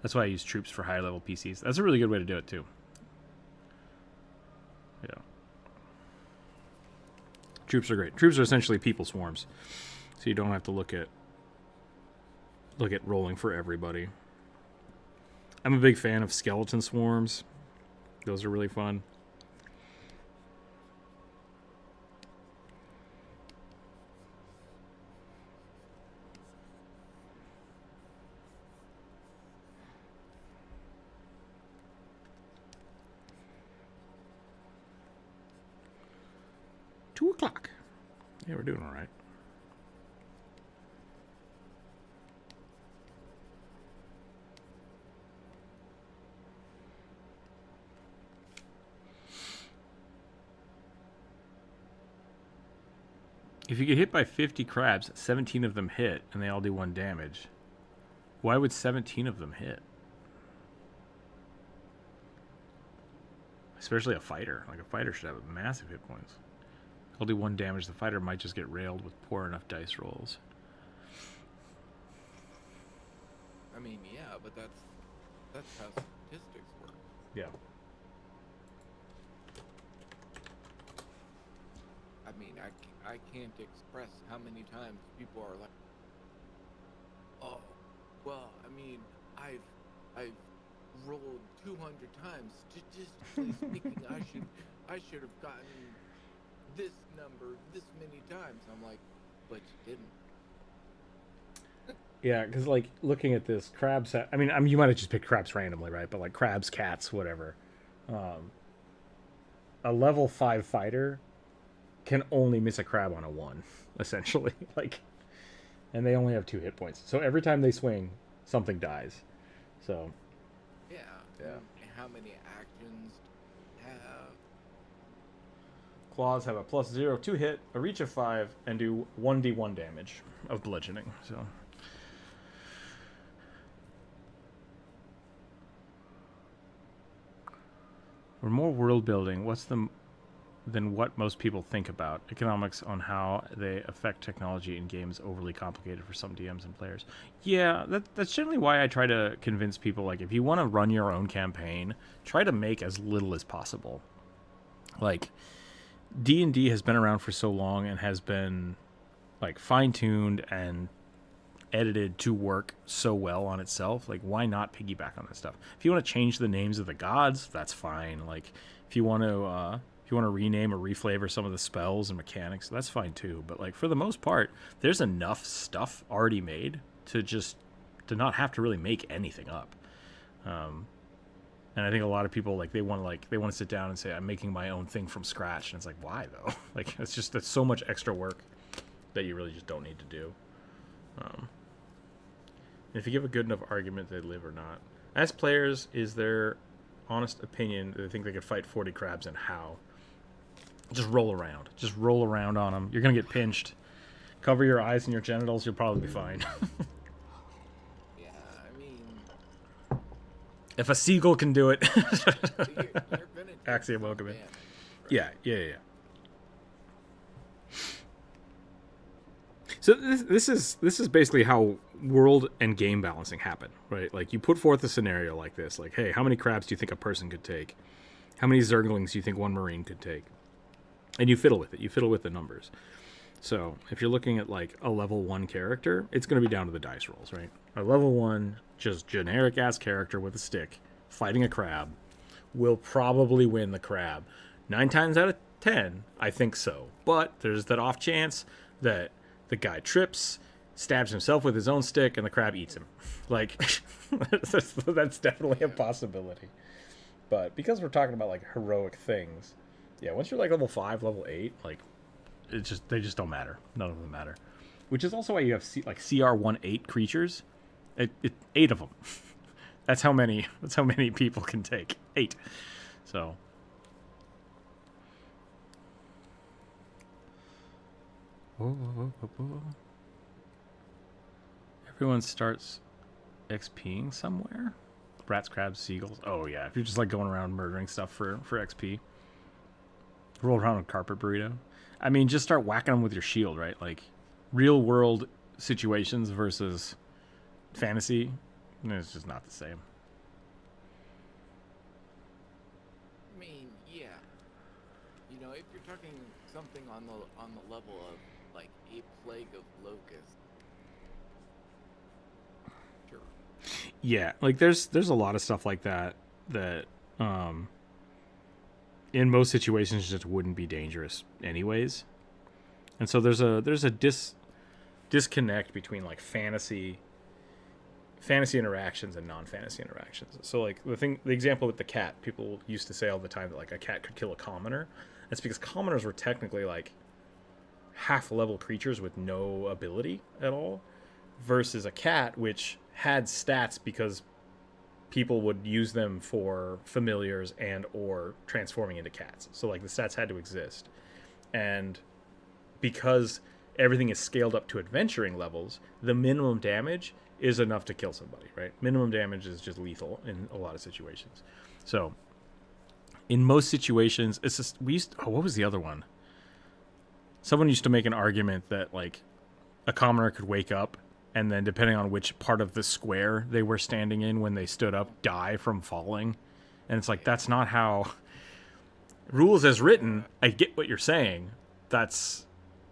That's why I use troops for higher level PCs. That's a really good way to do it, too. Yeah. Troops are great. Troops are essentially people swarms. So you don't have to look at rolling for everybody. I'm a big fan of skeleton swarms. Those are really fun. O'clock. Yeah, we're doing all right. If you get hit by 50 crabs, 17 of them hit, and they all do 1 damage. Why would 17 of them hit? Especially a fighter. Like, a fighter should have massive hit points. They'll do 1 damage. The fighter might just get railed with poor enough dice rolls. I mean, yeah, but that's how statistics work. Yeah. I mean, I can't express how many times people are like, oh, well, I mean, I've rolled 200 times. Statistically speaking, I should have gotten this number this many times. I'm like, but you didn't. Yeah, because, like, looking at this, crabs... I mean, you might have just picked crabs randomly, right? But, like, crabs, cats, whatever. A level 5 fighter can only miss a crab on a 1, essentially. Like, and they only have 2 hit points. So every time they swing, something dies. So... Yeah. Yeah. How many actions have... Claws have a +0 to hit, a reach of 5, and do 1d1 damage of bludgeoning. So... Or more world building. Than what most people think about. Economics on how they affect technology in games overly complicated for some DMs and players. Yeah, that's generally why I try to convince people, like, if you want to run your own campaign, try to make as little as possible. Like, D&D has been around for so long and has been, like, fine-tuned and edited to work so well on itself. Like, why not piggyback on that stuff? If you want to change the names of the gods, that's fine. Like, if you want to rename or reflavor some of the spells and mechanics, that's fine too. But, like, for the most part, there's enough stuff already made to not have to really make anything up. And I think a lot of people, like, they want to sit down and say, I'm making my own thing from scratch. And it's like, why though? Like, that's so much extra work that you really just don't need to do. If you give a good enough argument, they live or not. As players, is their honest opinion that they think they could fight 40 crabs and how? Just roll around. Just roll around on them. You're going to get pinched. Cover your eyes and your genitals. You'll probably be fine. Yeah, I mean... If a seagull can do it. you're gonna Axiom welcome in. right? Yeah. So this is basically how world and game balancing happen, right? Like you put forth a scenario like this, like, hey, how many crabs do you think a person could take? How many zerglings do you think one marine could take? And you fiddle with it. You fiddle with the numbers. So if you're looking at like a level 1 character, it's going to be down to the dice rolls, right? A level 1, just generic ass character with a stick fighting a crab will probably win the crab. 9 times out of 10, I think so. But there's that off chance that the guy trips, stabs himself with his own stick, and the crab eats him. Like, that's definitely a possibility. But because we're talking about like heroic things, yeah, once you're like level 5, level 8, like they just don't matter. None of them matter. Which is also why you have CR18 creatures. 8 of them. That's how many people can take. 8. So everyone starts XPing somewhere. Rats, crabs, seagulls. Oh yeah, if you're just like going around murdering stuff for XP. Roll around a carpet burrito. I mean, just start whacking them with your shield, right? Like real world situations versus fantasy. It's just not the same. I mean, yeah. You know, if you're talking something on the level of like a plague of locusts, sure. Yeah, like there's a lot of stuff like that in most situations just wouldn't be dangerous anyways. And so there's a disconnect between like fantasy interactions and non-fantasy interactions. So like the example with the cat, people used to say all the time that like a cat could kill a commoner. That's because commoners were technically like half level creatures with no ability at all, versus a cat which had stats because people would use them for familiars and or transforming into cats. So like the stats had to exist. And because everything is scaled up to adventuring levels, the minimum damage is enough to kill somebody, right? Minimum damage is just lethal in a lot of situations. So in most situations, it's just what was the other one? Someone used to make an argument that like a commoner could wake up and then depending on which part of the square they were standing in when they stood up, die from falling. And it's like, that's not how rules as written. I get what you're saying. That's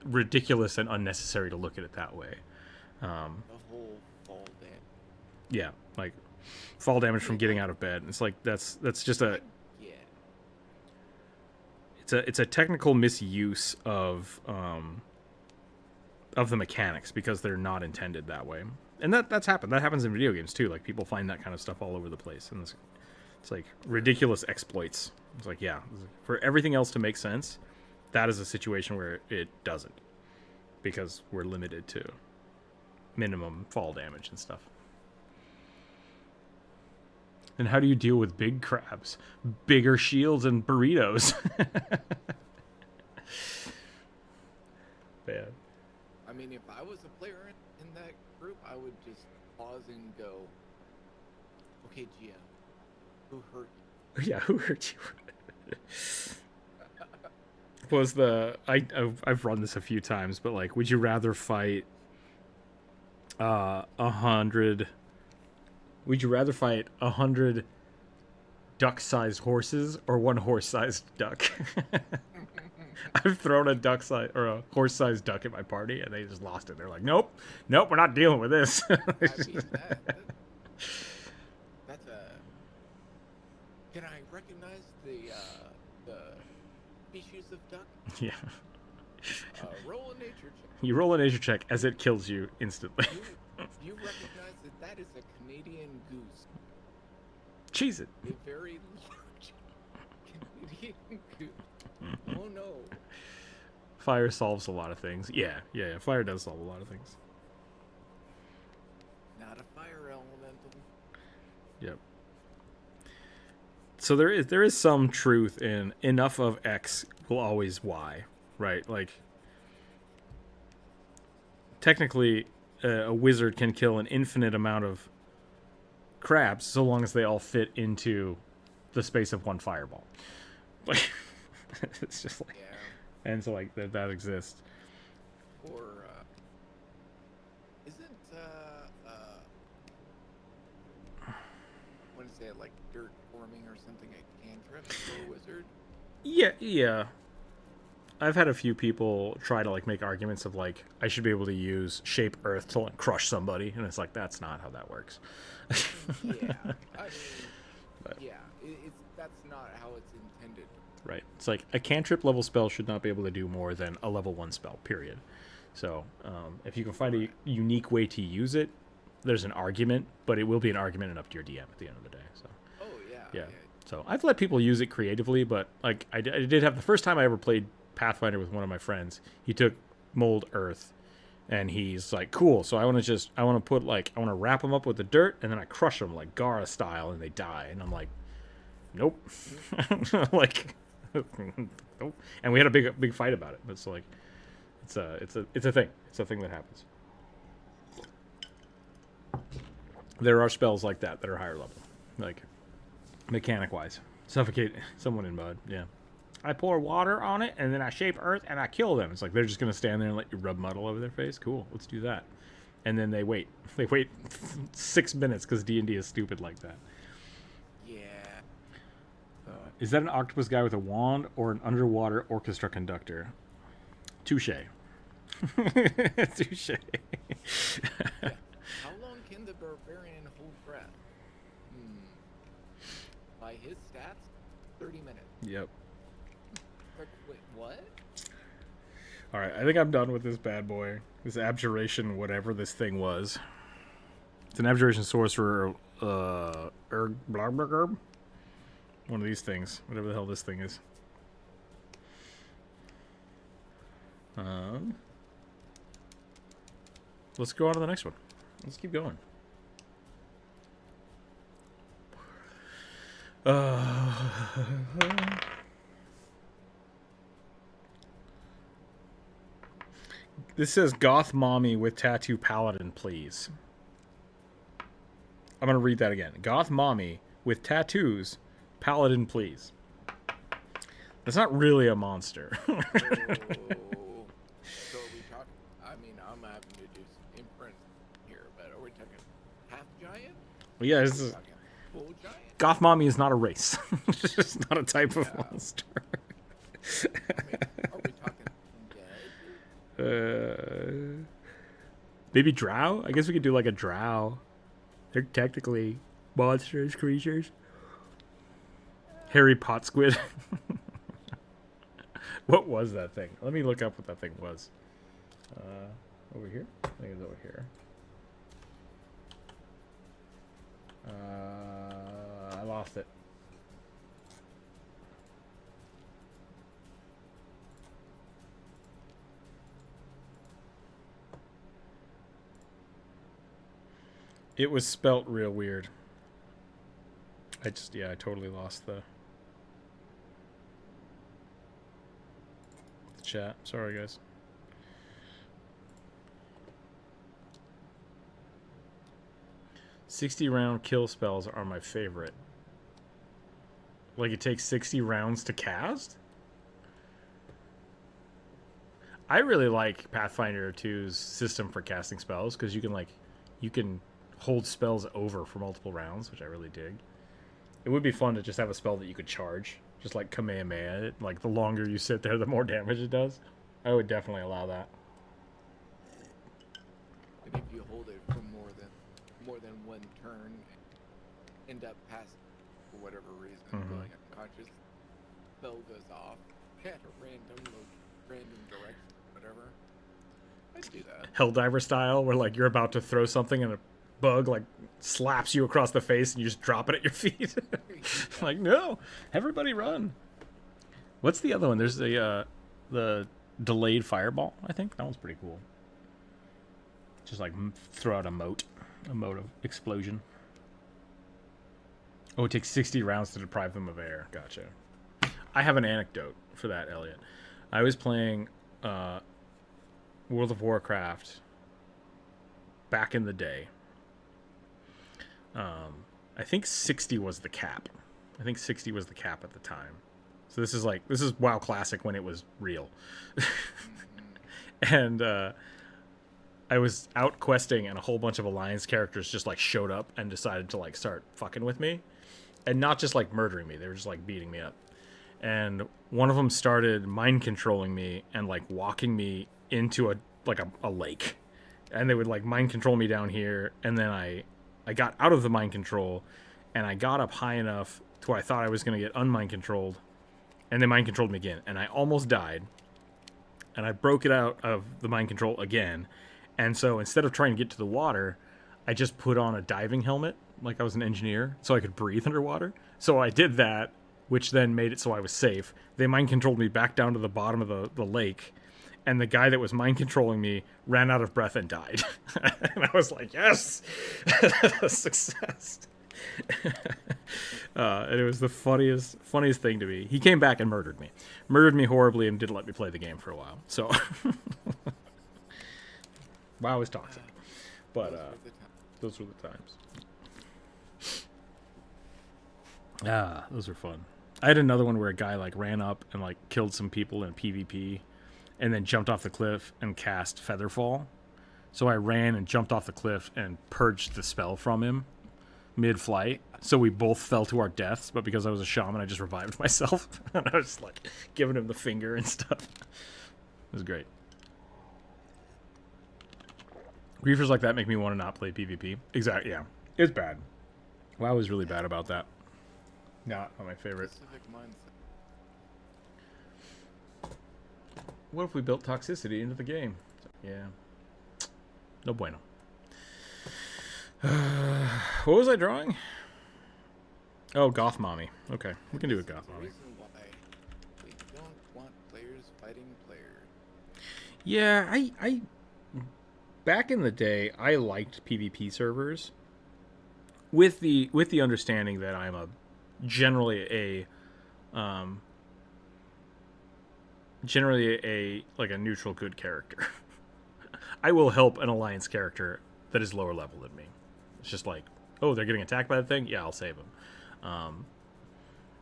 ridiculous and unnecessary to look at it that way. The whole fall damage. Yeah, like fall damage from getting out of bed. It's like that's just a it's a technical misuse of the mechanics because they're not intended that way. And that's happened. That happens in video games too. Like people find that kind of stuff all over the place, and it's like ridiculous exploits. It's like, yeah, for everything else to make sense, that is a situation where it doesn't, because we're limited to minimum fall damage and stuff. And how do you deal with big crabs? Bigger shields and burritos. Bad. I mean, if I was a player in that group, I would just pause and go, okay, GM, who hurt you? Yeah, who hurt you? I've run this a few times, but like, would you rather fight 100? Would you rather fight 100 duck-sized horses or one horse-sized duck? I've thrown a duck-sized or a horse-sized duck at my party, and they just lost it. They're like, "Nope, we're not dealing with this." I mean, that's a. Can I recognize the species of duck? Yeah. Roll a nature check. You roll a nature check as it kills you instantly. You recognize that is a Canadian goose. Cheese it. A very large Canadian goose. Oh no. Fire solves a lot of things. Yeah. Fire does solve a lot of things. Not a fire elemental. Yep. So there is some truth in enough of X will always Y, right? Like, technically, a wizard can kill an infinite amount of crabs so long as they all fit into the space of one fireball. Like, it's just like, Yeah. and so like that exists. Or dirt forming or something a cantrip for a wizard? Yeah. I've had a few people try to like make arguments of like I should be able to use shape earth to like crush somebody, and it's like that's not how that works. Yeah, I mean, But- yeah, that's not how it's intended. Right. It's like a cantrip level spell should not be able to do more than a level 1 spell, period. So if you can find a unique way to use it, there's an argument, but it will be an argument and up to your DM at the end of the day. So Oh yeah. yeah. So I've let people use it creatively, but like I did have the first time I ever played Pathfinder with one of my friends. He took mold earth, and he's like, "Cool." So I want to wrap them up with the dirt, and then I crush them like Gara style, and they die. And I'm like, "Nope." Like, nope. And we had a big fight about it. But it's like, it's a thing. It's a thing that happens. There are spells like that are higher level, like mechanic wise. Suffocate someone in mud. Yeah. I pour water on it, and then I shape earth, and I kill them. It's like they're just going to stand there and let you rub mud all over their face. Cool, let's do that. And then they wait. They wait 6 minutes because D&D is stupid like that. Yeah. Is that an octopus guy with a wand or an underwater orchestra conductor? Touche. Touche. Yeah. How long can the barbarian hold breath? By his stats, 30 minutes. Yep. Like, wait, what? All right, I think I'm done with this bad boy. This abjuration, whatever this thing was. It's an abjuration sorcerer, blah, blah, blah. One of these things, whatever the hell this thing is. Let's go on to the next one. Let's keep going. This says goth mommy with tattoo paladin, please. I'm going to read that again. Goth mommy with tattoos, paladin, please. That's not really a monster. So are we talking? I mean, I'm having to do some imprint here, but are we talking half giant? Well, yeah, Are this we is, talking full giant? goth mommy is not a race. It's just not a type of Yeah. monster. I mean, are we talking dead? Maybe drow? I guess we could do like a drow. They're technically monsters, creatures. Hairy pot squid. What was that thing? Let me look up what that thing was. Over here? I think it's over here. I lost it. It was spelt real weird. I totally lost the chat. Sorry, guys. "60-round kill spells are my favorite." Like it takes 60 rounds to cast? I really like Pathfinder 2's system for casting spells because you can hold spells over for multiple rounds, which I really dig. It would be fun to just have a spell that you could charge, just like Kamehameha. Like the longer you sit there, the more damage it does. I would definitely allow that. And if you hold it for more than one turn, end up past for whatever reason, going unconscious, spell goes off at a random direction, whatever. I'd do that. Helldiver style, where like you're about to throw something and a bug like slaps you across the face and you just drop it at your feet. Like, no, everybody run. What's the other one? There's the delayed fireball, I think. That one's pretty cool. Just like throw out a mote of explosion. Oh, it takes 60 rounds to deprive them of air. Gotcha. I have an anecdote for that, Elliot. I was playing World of Warcraft back in the day. I think 60 was the cap. I think 60 was the cap at the time. So this is WoW Classic when it was real. And I was out questing and a whole bunch of Alliance characters just like showed up and decided to like start fucking with me. And not just like murdering me, they were just like beating me up. And one of them started mind controlling me and like walking me into a lake. And they would like mind control me down here, and then I got out of the mind control, and I got up high enough to where I thought I was going to get unmind controlled, and they mind controlled me again, and I almost died, and I broke it out of the mind control again. And so instead of trying to get to the water, I just put on a diving helmet like I was an engineer so I could breathe underwater. So I did that, which then made it so I was safe. They mind controlled me back down to the bottom of the lake, and the guy that was mind controlling me ran out of breath and died. And I was like, yes, success. And it was the funniest thing to me. He came back and murdered me horribly, and didn't let me play the game for a while. So WoW is toxic, but those were the times. Those were fun. I had another one where a guy like ran up and like killed some people in PvP, and then jumped off the cliff and cast Featherfall. So I ran and jumped off the cliff and purged the spell from him mid-flight. So we both fell to our deaths, but because I was a shaman, I just revived myself. And I was like giving him the finger and stuff. It was great. Griefers like that make me want to not play PvP. Exactly, yeah. It's bad. WoW was really bad about that. Not my favorite. What if we built toxicity into the game? Yeah. No bueno. What was I drawing? Oh, Goth Mommy. Okay, we can do a Goth Mommy. We don't want players fighting players. Yeah, I back in the day, I liked PvP servers with the understanding that I'm generally a like a neutral good character. I will help an alliance character that is lower level than me. It's just like, oh, they're getting attacked by the thing? Yeah, I'll save them.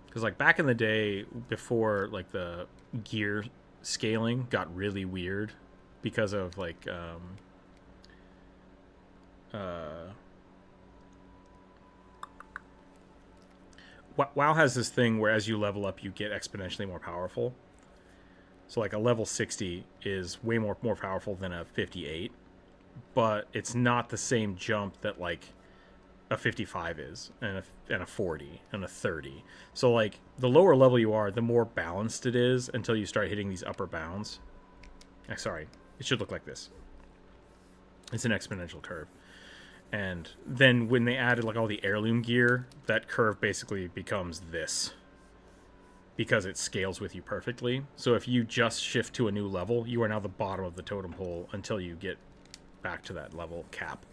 Because like back in the day, before like the gear scaling got really weird because of like WoW has this thing where as you level up, you get exponentially more powerful. So like a level 60 is way more powerful than a 58, but it's not the same jump that like a 55 is, and a 40 and a 30. So like the lower level you are, the more balanced it is until you start hitting these upper bounds. Sorry, it should look like this. It's an exponential curve. And then when they added like all the heirloom gear, that curve basically becomes this, because it scales with you perfectly. So if you just shift to a new level, you are now the bottom of the totem pole until you get back to that level cap.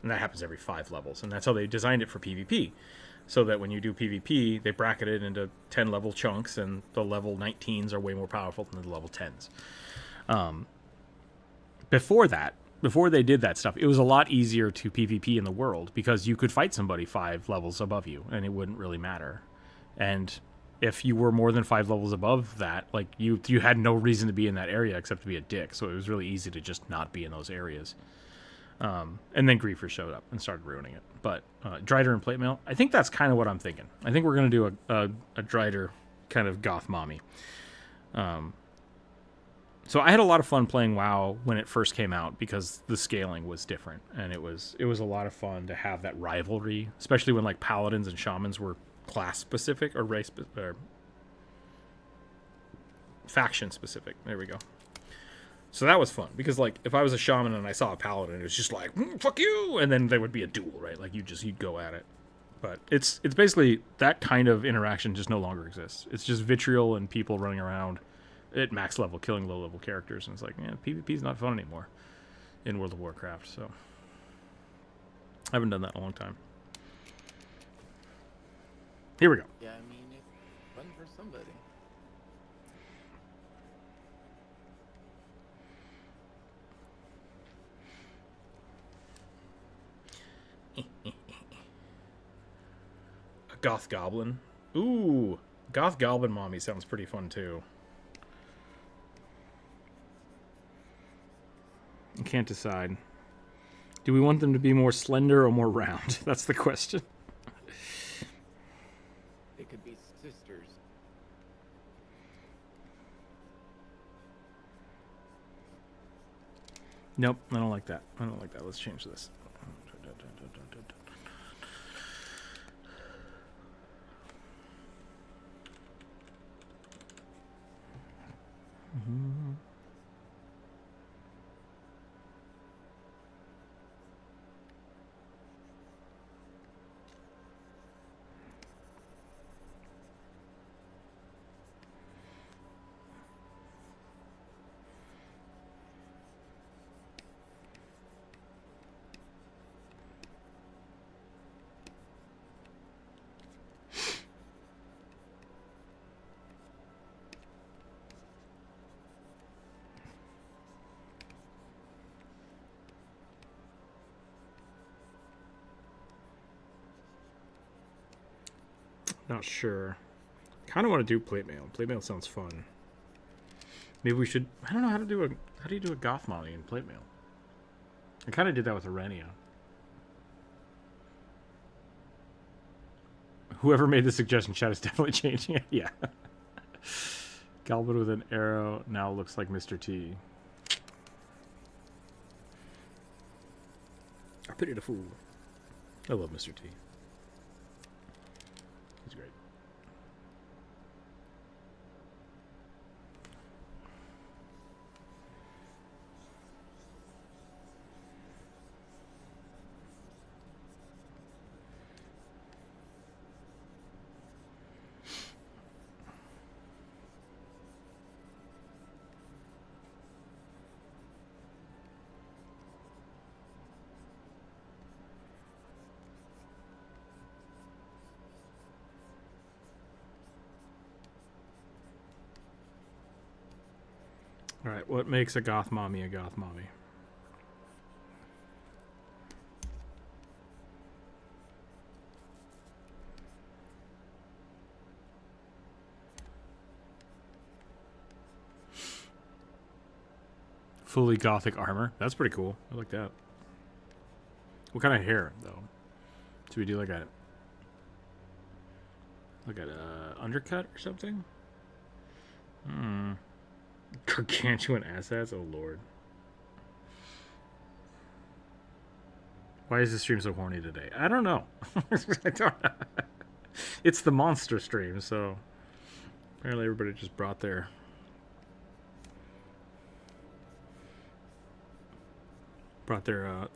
And that happens every 5 levels. And that's how they designed it for PvP. So that when you do PvP, they bracket it into 10 level chunks, and the level 19s are way more powerful than the level 10s. Before they did that stuff, it was a lot easier to PvP in the world, because you could fight somebody 5 levels above you, and it wouldn't really matter. And if you were more than 5 levels above that, like you had no reason to be in that area except to be a dick. So it was really easy to just not be in those areas. And then Griefers showed up and started ruining it. But Drider and Plate Mail, I think that's kind of what I'm thinking. I think we're going to do a Drider kind of goth mommy. So I had a lot of fun playing WoW when it first came out, because the scaling was different, and it was a lot of fun to have that rivalry, especially when like paladins and shamans were class specific or race or faction specific. There we go. So that was fun, because like if I was a shaman and I saw a paladin, it was just like fuck you, and then there would be a duel, right? Like you'd go at it. But it's basically that kind of interaction just no longer exists. It's just vitriol and people running around at max level killing low level characters, and it's like, yeah, PvP's not fun anymore in World of Warcraft. So I haven't done that in a long time. Here we go. Yeah, I mean, it's fun for somebody. A goth goblin. Ooh, goth goblin mommy sounds pretty fun too. I can't decide. Do we want them to be more slender or more round? That's the question. They could be sisters. Nope, I don't like that. I don't like that. Let's change this. Not sure. Kind of want to do plate mail. Plate mail sounds fun. Maybe we should. I don't know how to do a. How do you do a goth mommy in plate mail? I kind of did that with Arenia. Whoever made the suggestion, chat is definitely changing it. Yeah. Galbin with an arrow now looks like Mr. T. I pity the fool. I love Mr. T. He's great. All right, what makes a goth mommy a goth mommy? Fully gothic armor. That's pretty cool. I like that. What kind of hair, though? Should we do like a undercut or something? Gargantuan assets? Oh lord. Why is the stream so horny today? I don't know. I don't know. It's the monster stream, so apparently everybody just brought their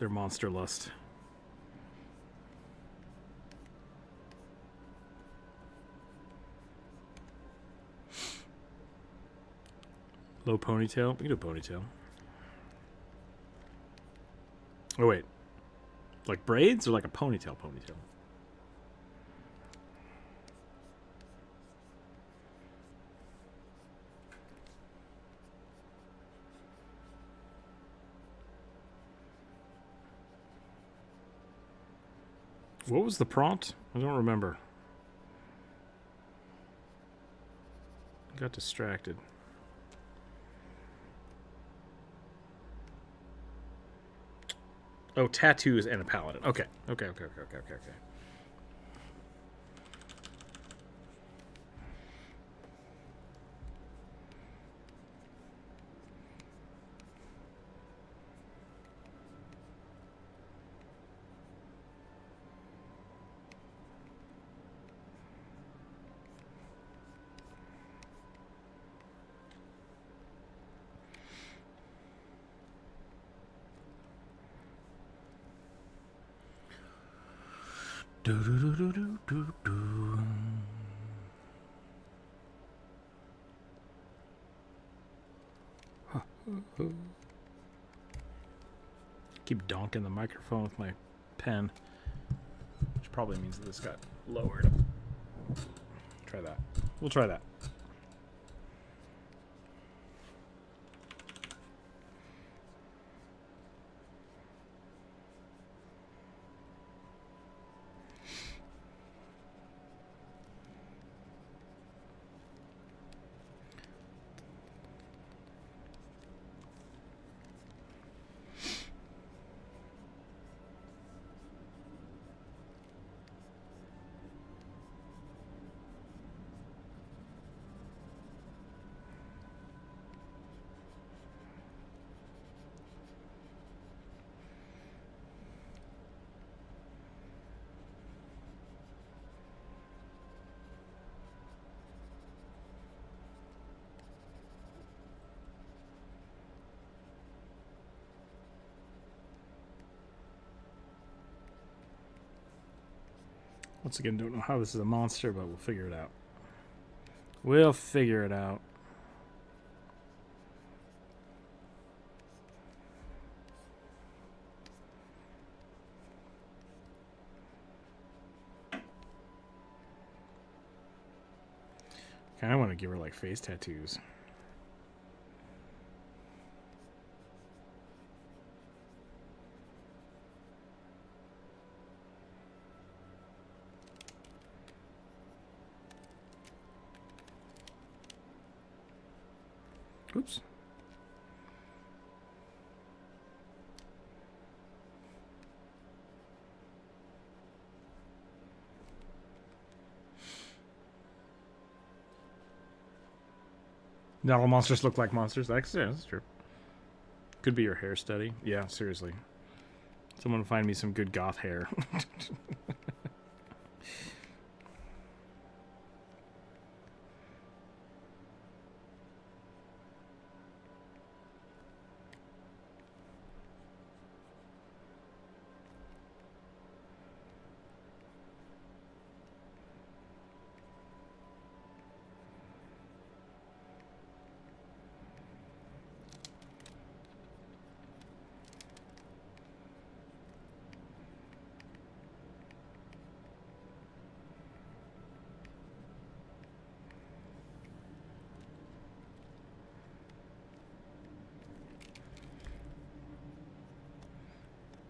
monster lust. Low ponytail. We can do a ponytail. Oh wait, like braids or like a ponytail? Ponytail. What was the prompt? I don't remember. Got distracted. Oh, tattoos and a paladin. Okay. Okay. Keep donking the microphone with my pen, which probably means that this got lowered. Try that. We'll try that. Once again, don't know how this is a monster, but we'll figure it out. We'll figure it out. I want to give her like face tattoos. Oops. Not all monsters look like monsters. Yeah, that's true. Could be your hair study. Yeah, seriously. Someone find me some good goth hair.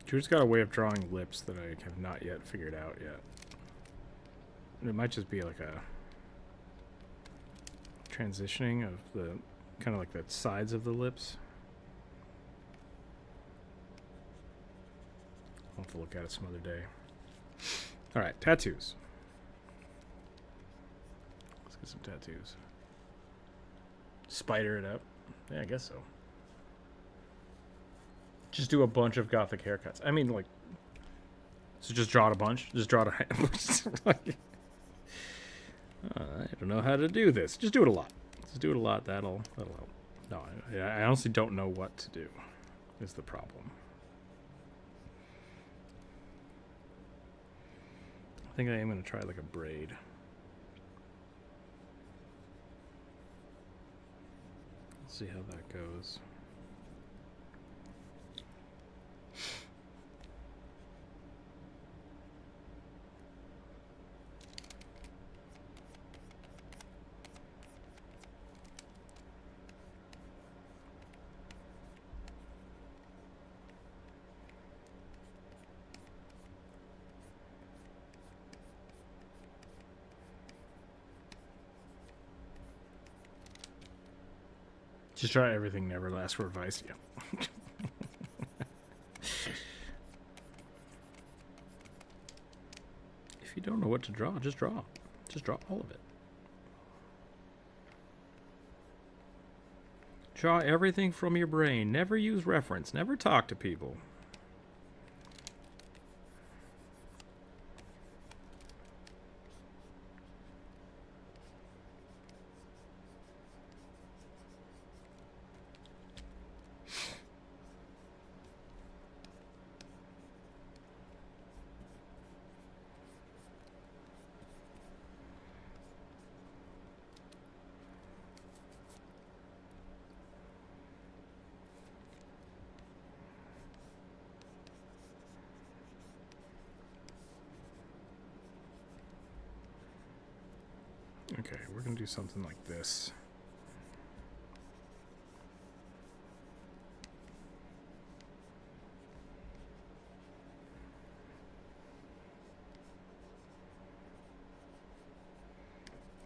Drew's got a way of drawing lips that I have not yet figured out yet. And it might just be like a transitioning of the kind of like the sides of the lips. I'll have to look at it some other day. Alright, tattoos. Let's get some tattoos. Spider it up. Yeah, I guess so. Just do a bunch of gothic haircuts. I mean, like, so just draw it a bunch. Just draw it a I don't know how to do this. Just do it a lot. Just do it a lot. That'll help. No, I honestly don't know what to do. Is the problem. I think I am going to try like a braid. Let's see how that goes. Just try everything, never ask for advice. Yeah. If you don't know what to draw, just draw. Just draw all of it. Draw everything from your brain. Never use reference. Never talk to people. Okay, we're going to do something like this.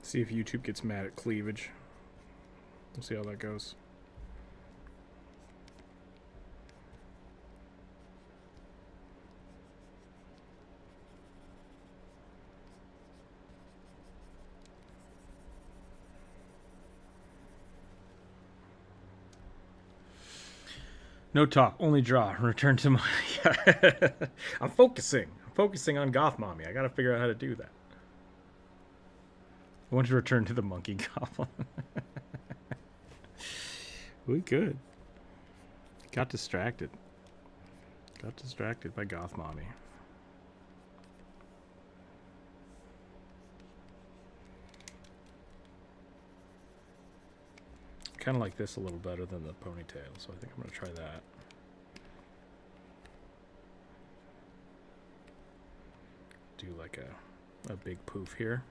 See if YouTube gets mad at cleavage. We'll see how that goes. No talk, only draw. Return to my... I'm focusing. I'm focusing on Goth Mommy. I gotta figure out how to do that. I want to return to the monkey goblin. We could. Got distracted. Got distracted by Goth Mommy. kind of like this a little better than the ponytail, so I think I'm going to try that. Do like a big poof here.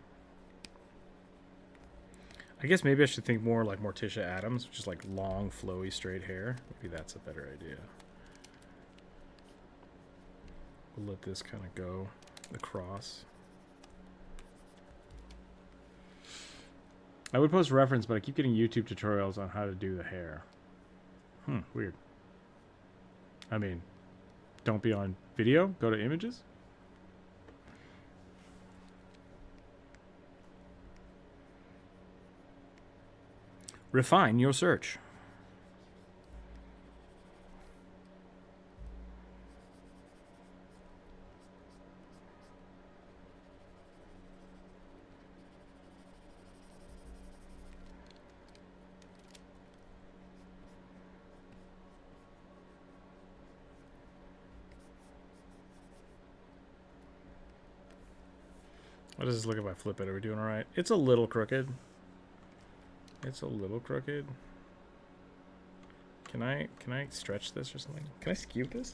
I guess maybe I should think more like Morticia Addams, which is like long, flowy, straight hair. Maybe that's a better idea. We'll let this kind of go across. I would post reference, but I keep getting YouTube tutorials on how to do the hair. Weird. I mean, don't be on video, go to images. Refine your search. What does this look if I flip it? Are we doing all right? It's a little crooked. It's a little crooked. Can I stretch this or something? Can I skew this?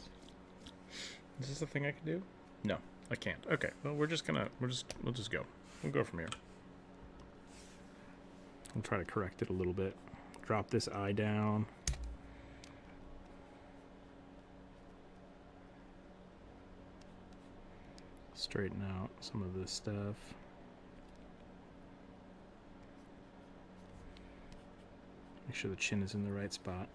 Is this a thing I can do? No, I can't. Okay, well we'll just go. We'll go from here. I'll try to correct it a little bit. Drop this eye down. Straighten out some of this stuff. Make sure the chin is in the right spot.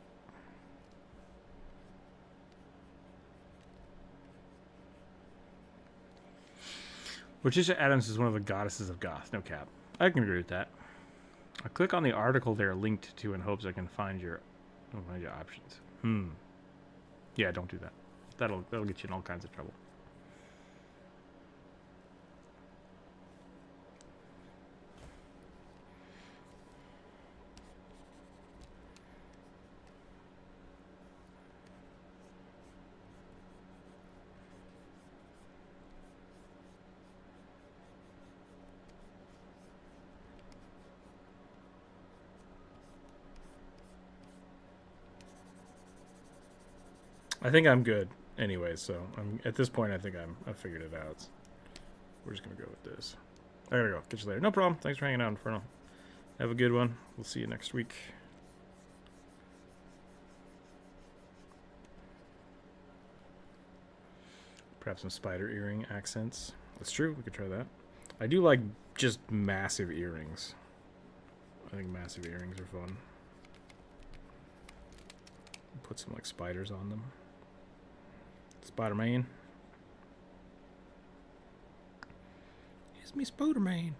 Morticia Addams is one of the goddesses of goth. No cap. I can agree with that. I'll click on the article they're linked to in hopes I can find your options. Yeah, don't do that. That'll get you in all kinds of trouble. I think I'm good anyway, so at this point I think I figured it out. We're just gonna go with this. I gotta go. Catch you later. No problem. Thanks for hanging out, Inferno. Have a good one. We'll see you next week. Perhaps some spider earring accents. That's true. We could try that. I do like just massive earrings. I think massive earrings are fun. Put some like spiders on them. Spider-Man. It's me, Spider-Man.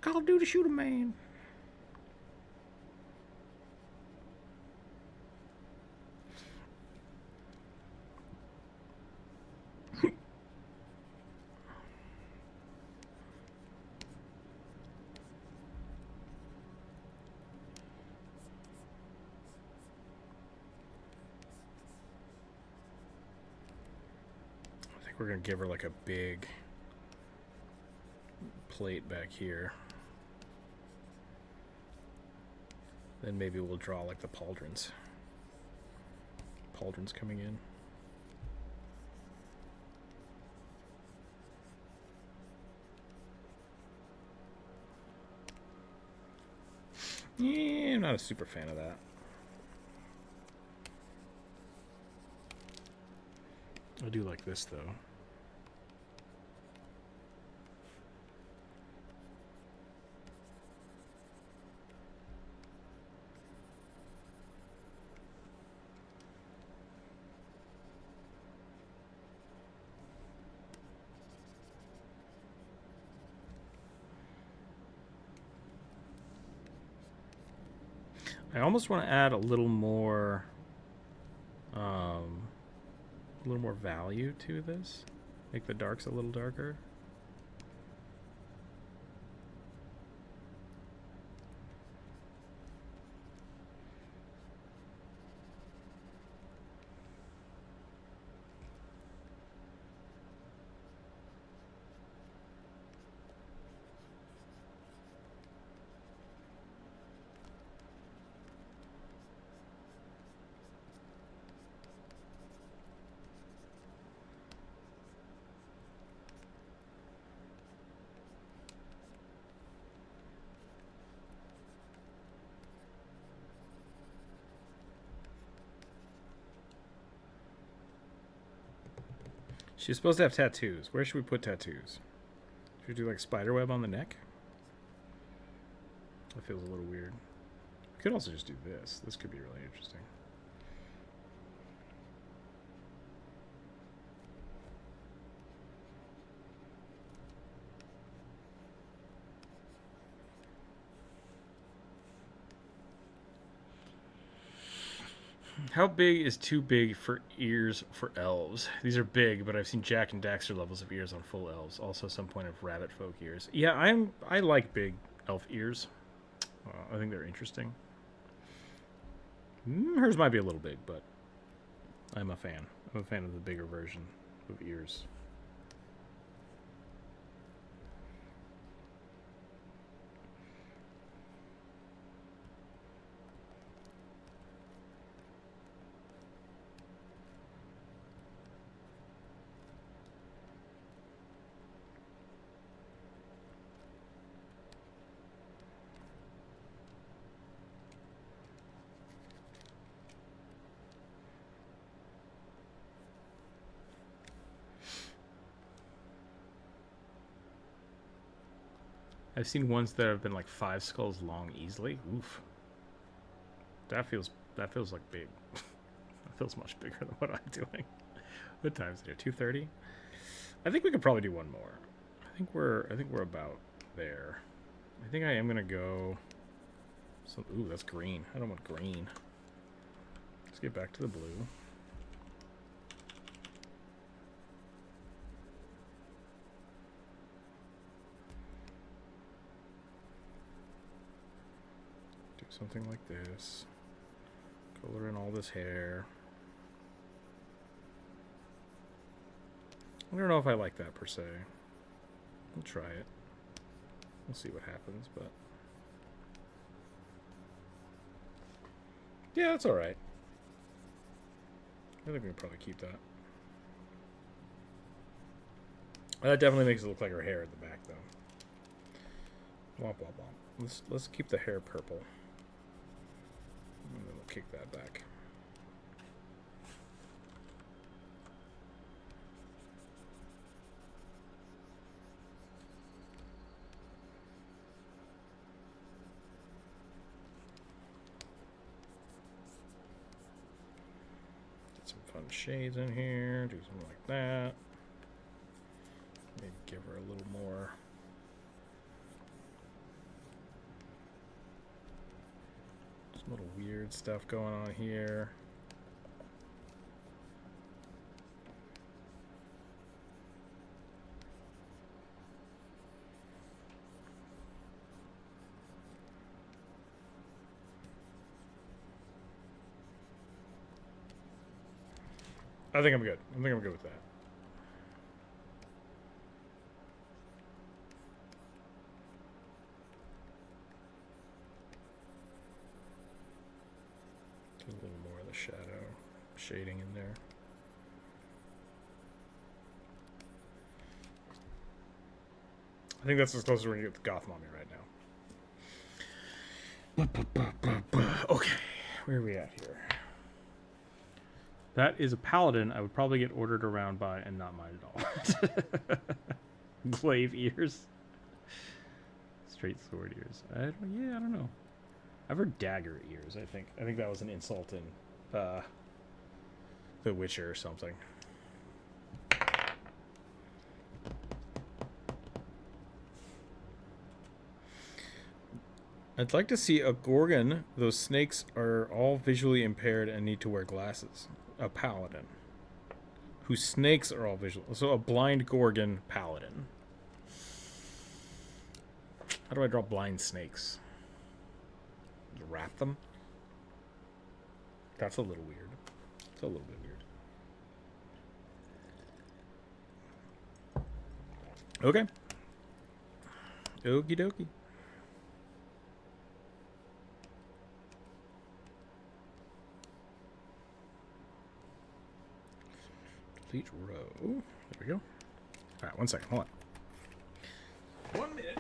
Call of Duty Shooter Man. We're gonna give her like a big plate back here. Then maybe we'll draw like the pauldrons. Pauldrons coming in. Yeah, I'm not a super fan of that. I do like this though. I almost want to add a little more value to this. Make the darks a little darker. She's supposed to have tattoos. Where should we put tattoos? Should we do like spiderweb on the neck? That feels a little weird. We could also just do this. This could be really interesting. How big is too big for ears for elves? These are big, but I've seen Jack and Daxter levels of ears on full elves. Also, some point of rabbit folk ears. Yeah, I like big elf ears. I think they're interesting. Hers might be a little big, but I'm a fan. I'm a fan of the bigger version of ears. I've seen ones that have been like 5 skulls long easily. Oof. That feels like big. That feels much bigger than what I'm doing. What time is it? 2:30? I think we could probably do one more. I think we're about there. I think I am gonna go ooh, that's green. I don't want green. Let's get back to the blue. Something like this. Color in all this hair. I don't know if I like that per se. We'll try it. We'll see what happens, but yeah, that's alright. I think we can probably keep that. That definitely makes it look like her hair at the back though. Womp womp womp. Let's keep the hair purple. And then we'll kick that back. Get some fun shades in here. Do something like that. Maybe give her a little more. Little weird stuff going on here. I think I'm good. I think I'm good with that. A little more of the shadow shading in there. I think that's as close as we're gonna get to Goth Mommy right now. Okay, where are we at here? That is a paladin I would probably get ordered around by and not mind at all. Glaive ears. Straight sword ears. I don't know. I've heard dagger ears, I think. I think that was an insult in The Witcher or something. I'd like to see a Gorgon. Those snakes are all visually impaired and need to wear glasses. A paladin. Whose snakes are all visual. So a blind Gorgon paladin. How do I draw blind snakes? Wrap them? That's a little weird. It's a little bit weird. Okay. Okie dokie. Delete row. There we go. Alright, 1 second. Hold on. 1 minute.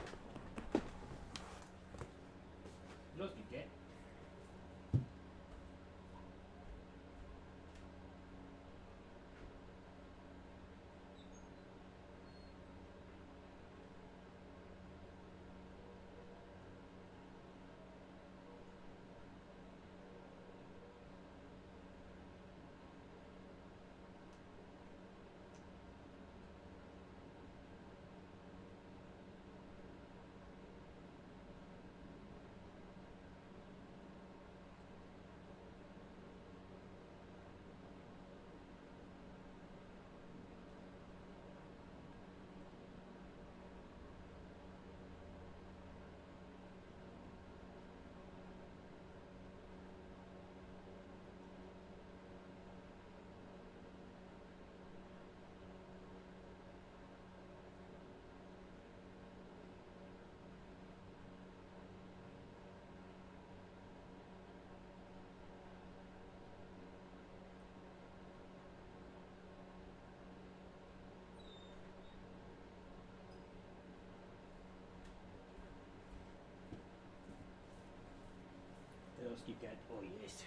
cat. Oh, yes.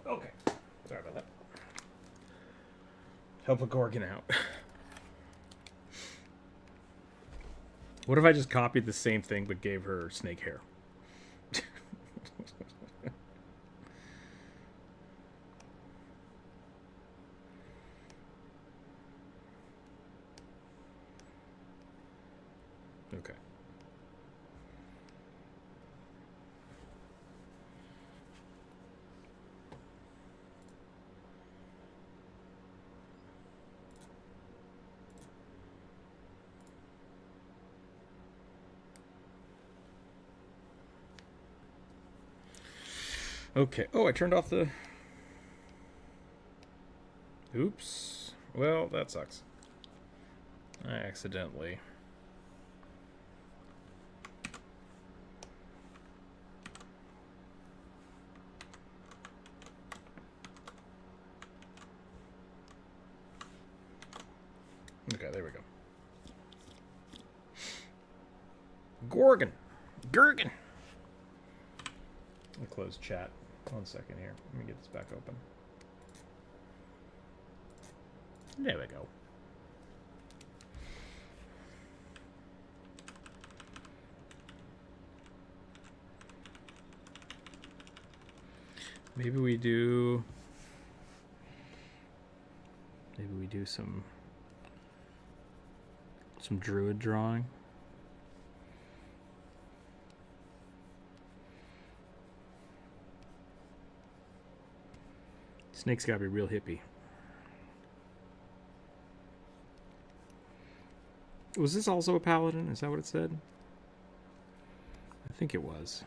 Okay. Sorry about that. Help a Gorgon out. What if I just copied the same thing but gave her snake hair? Okay. Okay. Oh, I turned off the... Oops. Well, that sucks. I accidentally... Okay, there we go. Gorgon. Gurgon. Let me close chat. 1 second here. Let me get this back open. There we go. Maybe we do some druid drawing. Snake's gotta be real hippie. Was this also a paladin? Is that what it said? I think it was.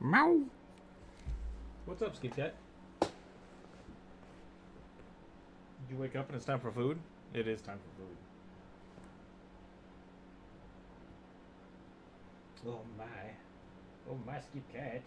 Meow. What's up, Skip Cat? Did you wake up and it's time for food? It is time for food. Oh, my. Oh, my Skip Cat.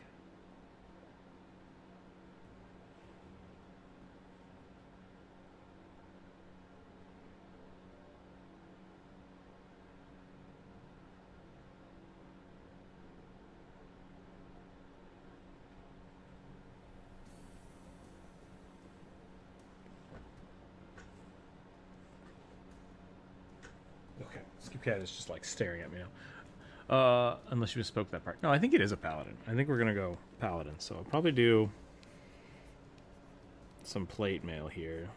Okay. Skip Cat is just like staring at me now. Unless you misspoke that part. No, I think it is a paladin. I think we're gonna go paladin. So I'll probably do some plate mail here.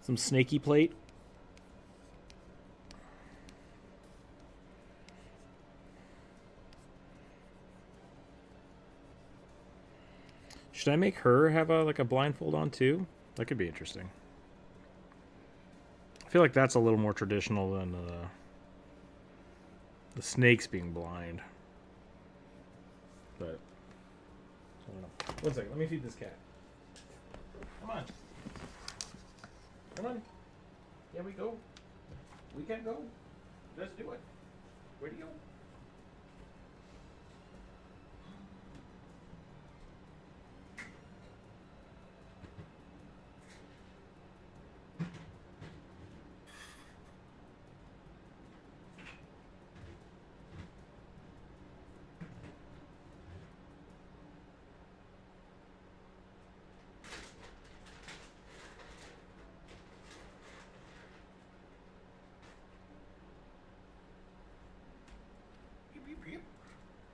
Some snaky plate. Should I make her have a blindfold on too? That could be interesting. I feel like that's a little more traditional than the snakes being blind. But I don't know. 1 second, let me feed this cat. Come on. Come on. Here we go. We can go. Let's do it. Where do you go?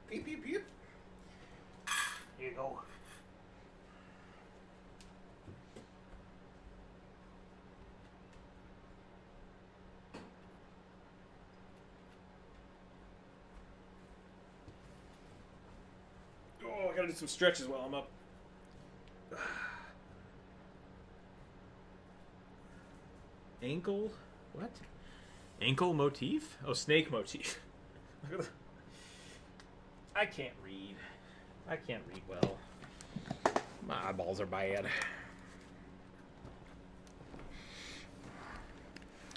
Beep, beep, beep. Here you go. Oh, I gotta do some stretches while I'm up. Ankle? What? Ankle motif? Oh, snake motif. I can't read. I can't read well. My eyeballs are bad.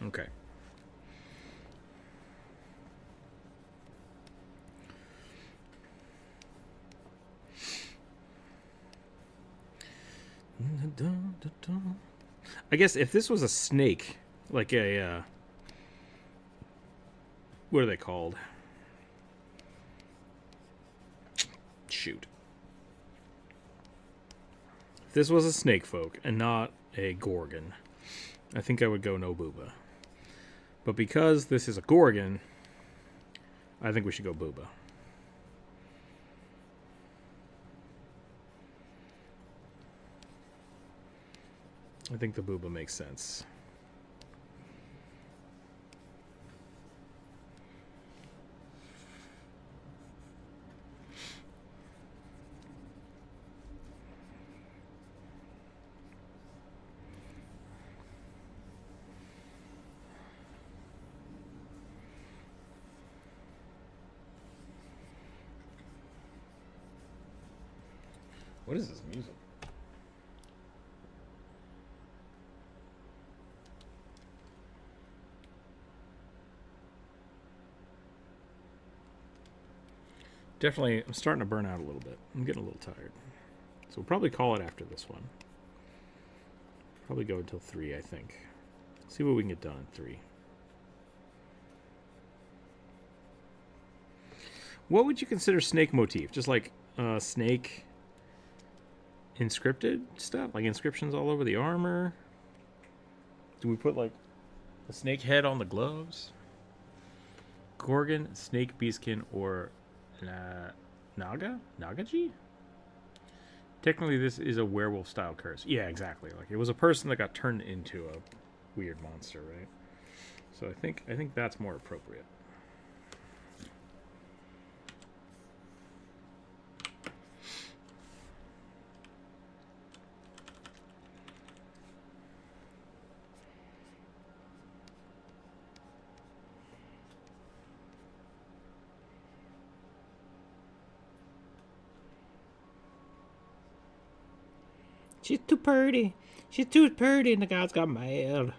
Okay. I guess if this was a snake, like a, what are they called? Shoot. If this was a snake folk and not a gorgon, I think I would go no booba. But because this is a gorgon, I think we should go booba. I think the booba makes sense. What is this music? Definitely, I'm starting to burn out a little bit. I'm getting a little tired. So we'll probably call it after this one. Probably go until 3, I think. See what we can get done in 3. What would you consider snake motif? Just like snake inscripted stuff? Like inscriptions all over the armor? Do we put like a snake head on the gloves? Gorgon, snake, beastkin, or Nagaji? Technically, this is a werewolf-style curse. Yeah, exactly. Like it was a person that got turned into a weird monster, right? So I think that's more appropriate. She's too pretty. She's too pretty, and the gods got mad.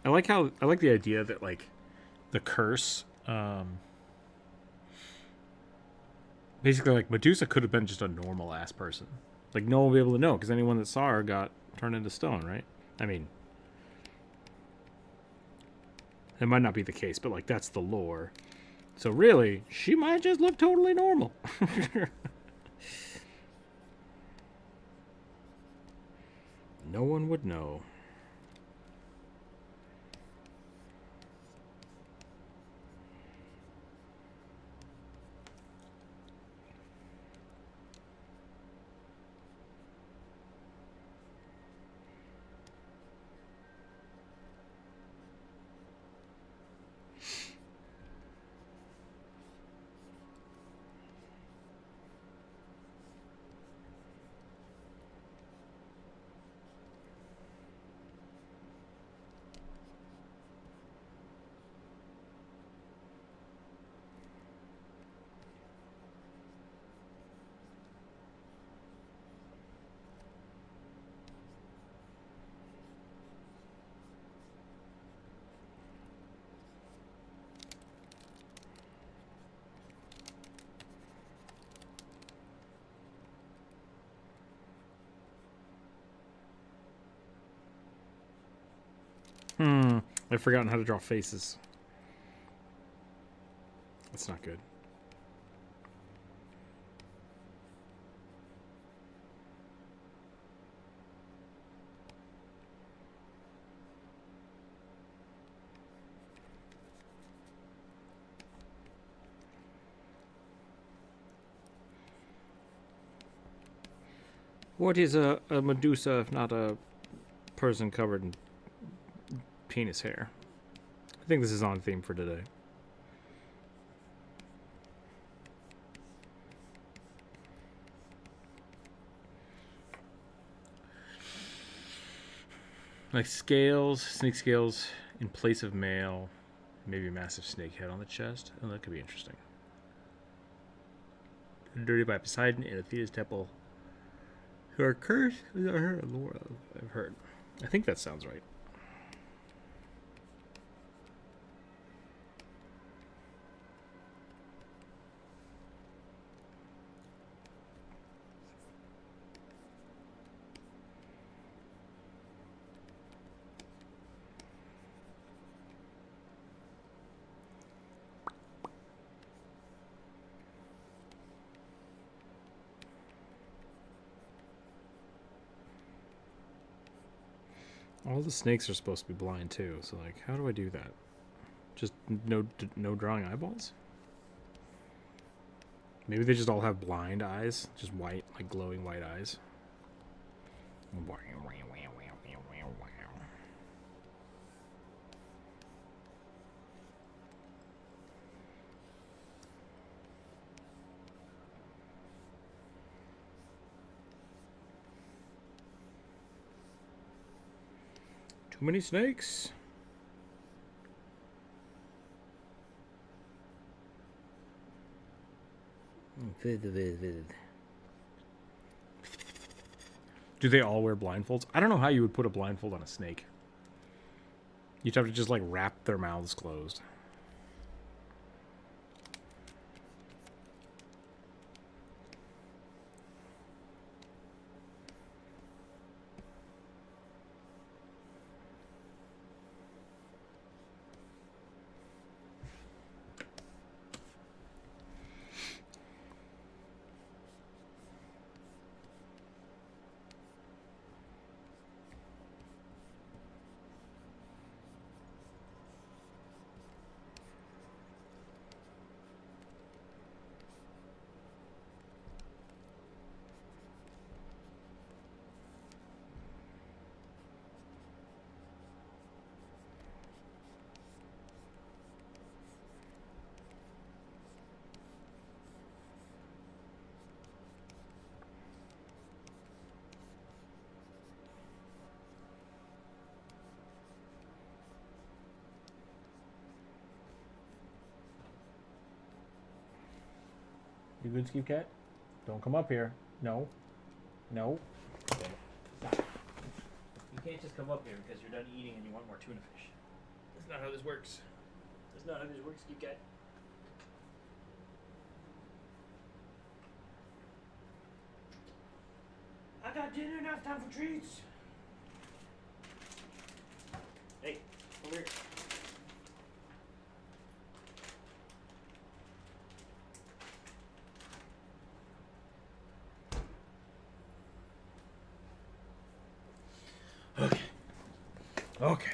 I like the idea that like the curse, basically like Medusa could have been just a normal ass person. Like no one will be able to know because anyone that saw her got turned into stone, right? I mean, it might not be the case, but like that's the lore. So really, she might just look totally normal. No one would know. I've forgotten how to draw faces. That's not good. What is a Medusa if not a person covered in penis hair? I think this is on theme for today. Like scales, snake scales in place of mail. Maybe a massive snake head on the chest. Oh, that could be interesting. Dirty by Poseidon in Athena's temple. Who are cursed? Who are heard of the world? I've heard. I think that sounds right. All the snakes are supposed to be blind too, so like, how do I do that? Just no drawing eyeballs? Maybe they just all have blind eyes, just white, like glowing white eyes. Too many snakes. Do they all wear blindfolds? I don't know how you would put a blindfold on a snake. You'd have to just like wrap their mouths closed. You good, Skeep Cat? Don't come up here. No. No. Stop. You can't just come up here because you're done eating and you want more tuna fish. That's not how this works. That's not how this works, Skeep Cat. I got dinner, now it's time for treats. Hey, over here. Okay.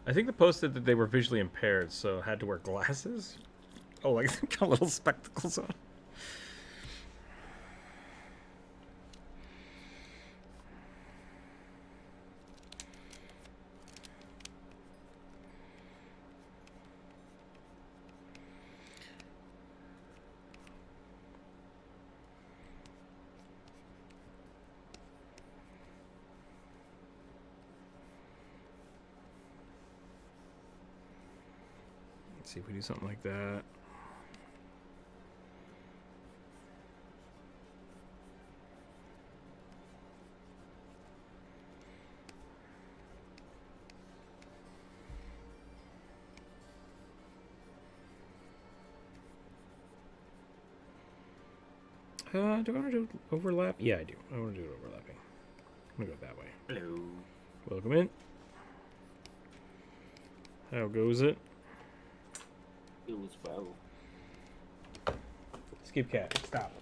I think the post said that they were visually impaired, so had to wear glasses. Oh, like got little spectacles on. See if we do something like that. Do I want to do overlap? Yeah, I do. I want to do it overlapping. I'm going to go that way. Hello. Welcome in. How goes it? It was well. Skip Cat, stop.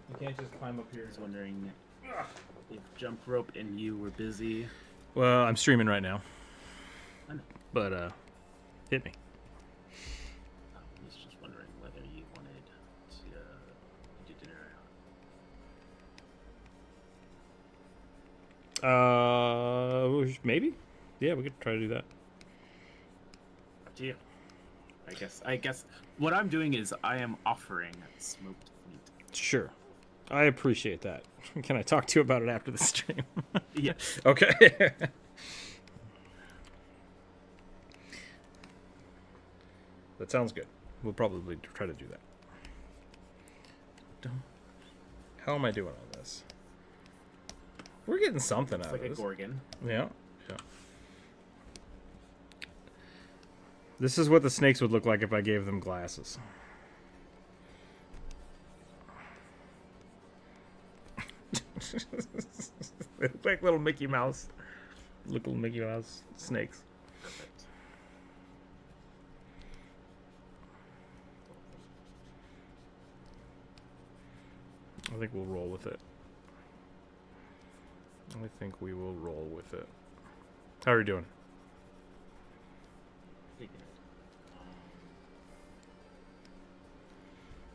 You can't just climb up here. I was wondering if jump rope and you were busy. Well, I'm streaming right now. I know. But, hit me. I was just wondering whether you wanted to do dinner. Maybe? Yeah, we could try to do that. Up to you. I guess what I'm doing is I am offering smoked meat. Sure. I appreciate that. Can I talk to you about it after the stream? Yeah. Okay. That sounds good. We'll probably try to do that. How am I doing on this? We're getting something It's out like of a this. gorgon. Yeah. Yeah. This is what the snakes would look like if I gave them glasses. They look like little Mickey Mouse. Little Mickey Mouse snakes. Perfect. I think we'll roll with it. I think we will roll with it. How are you doing? Pretty good.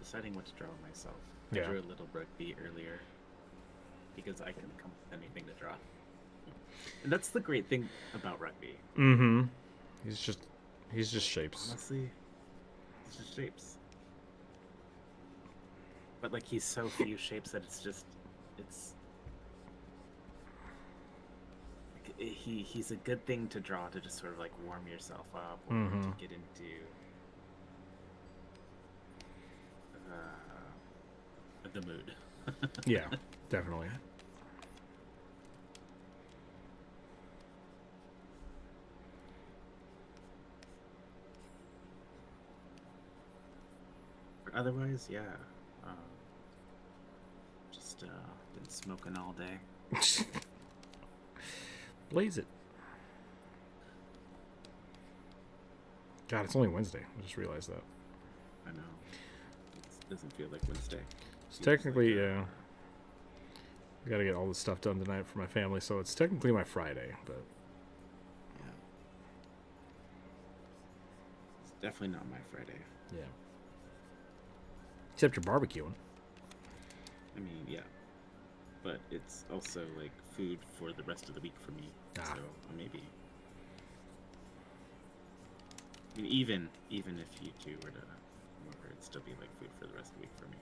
Deciding what to draw myself. Yeah. I drew a little rugby earlier because I couldn't come up with anything to draw. And that's the great thing about rugby. Mm-hmm. He's just shapes. Honestly, it's just shapes. But like he's so few shapes that it's like, he's a good thing to draw to just sort of like warm yourself up or to get into the mood. Yeah, definitely. But otherwise, yeah. Just been smoking all day. Blaze it. God, it's only Wednesday. I just realized that. I know. It doesn't feel like Wednesday. It's technically, yeah. I gotta get all this stuff done tonight for my family, so it's technically my Friday, but Yeah. It's definitely not my Friday. yeah. Except you're barbecuing. I mean, yeah. But it's also like food for the rest of the week for me. Ah. So maybe. I mean, even if you two were to come over, it'd still be like food for the rest of the week for me.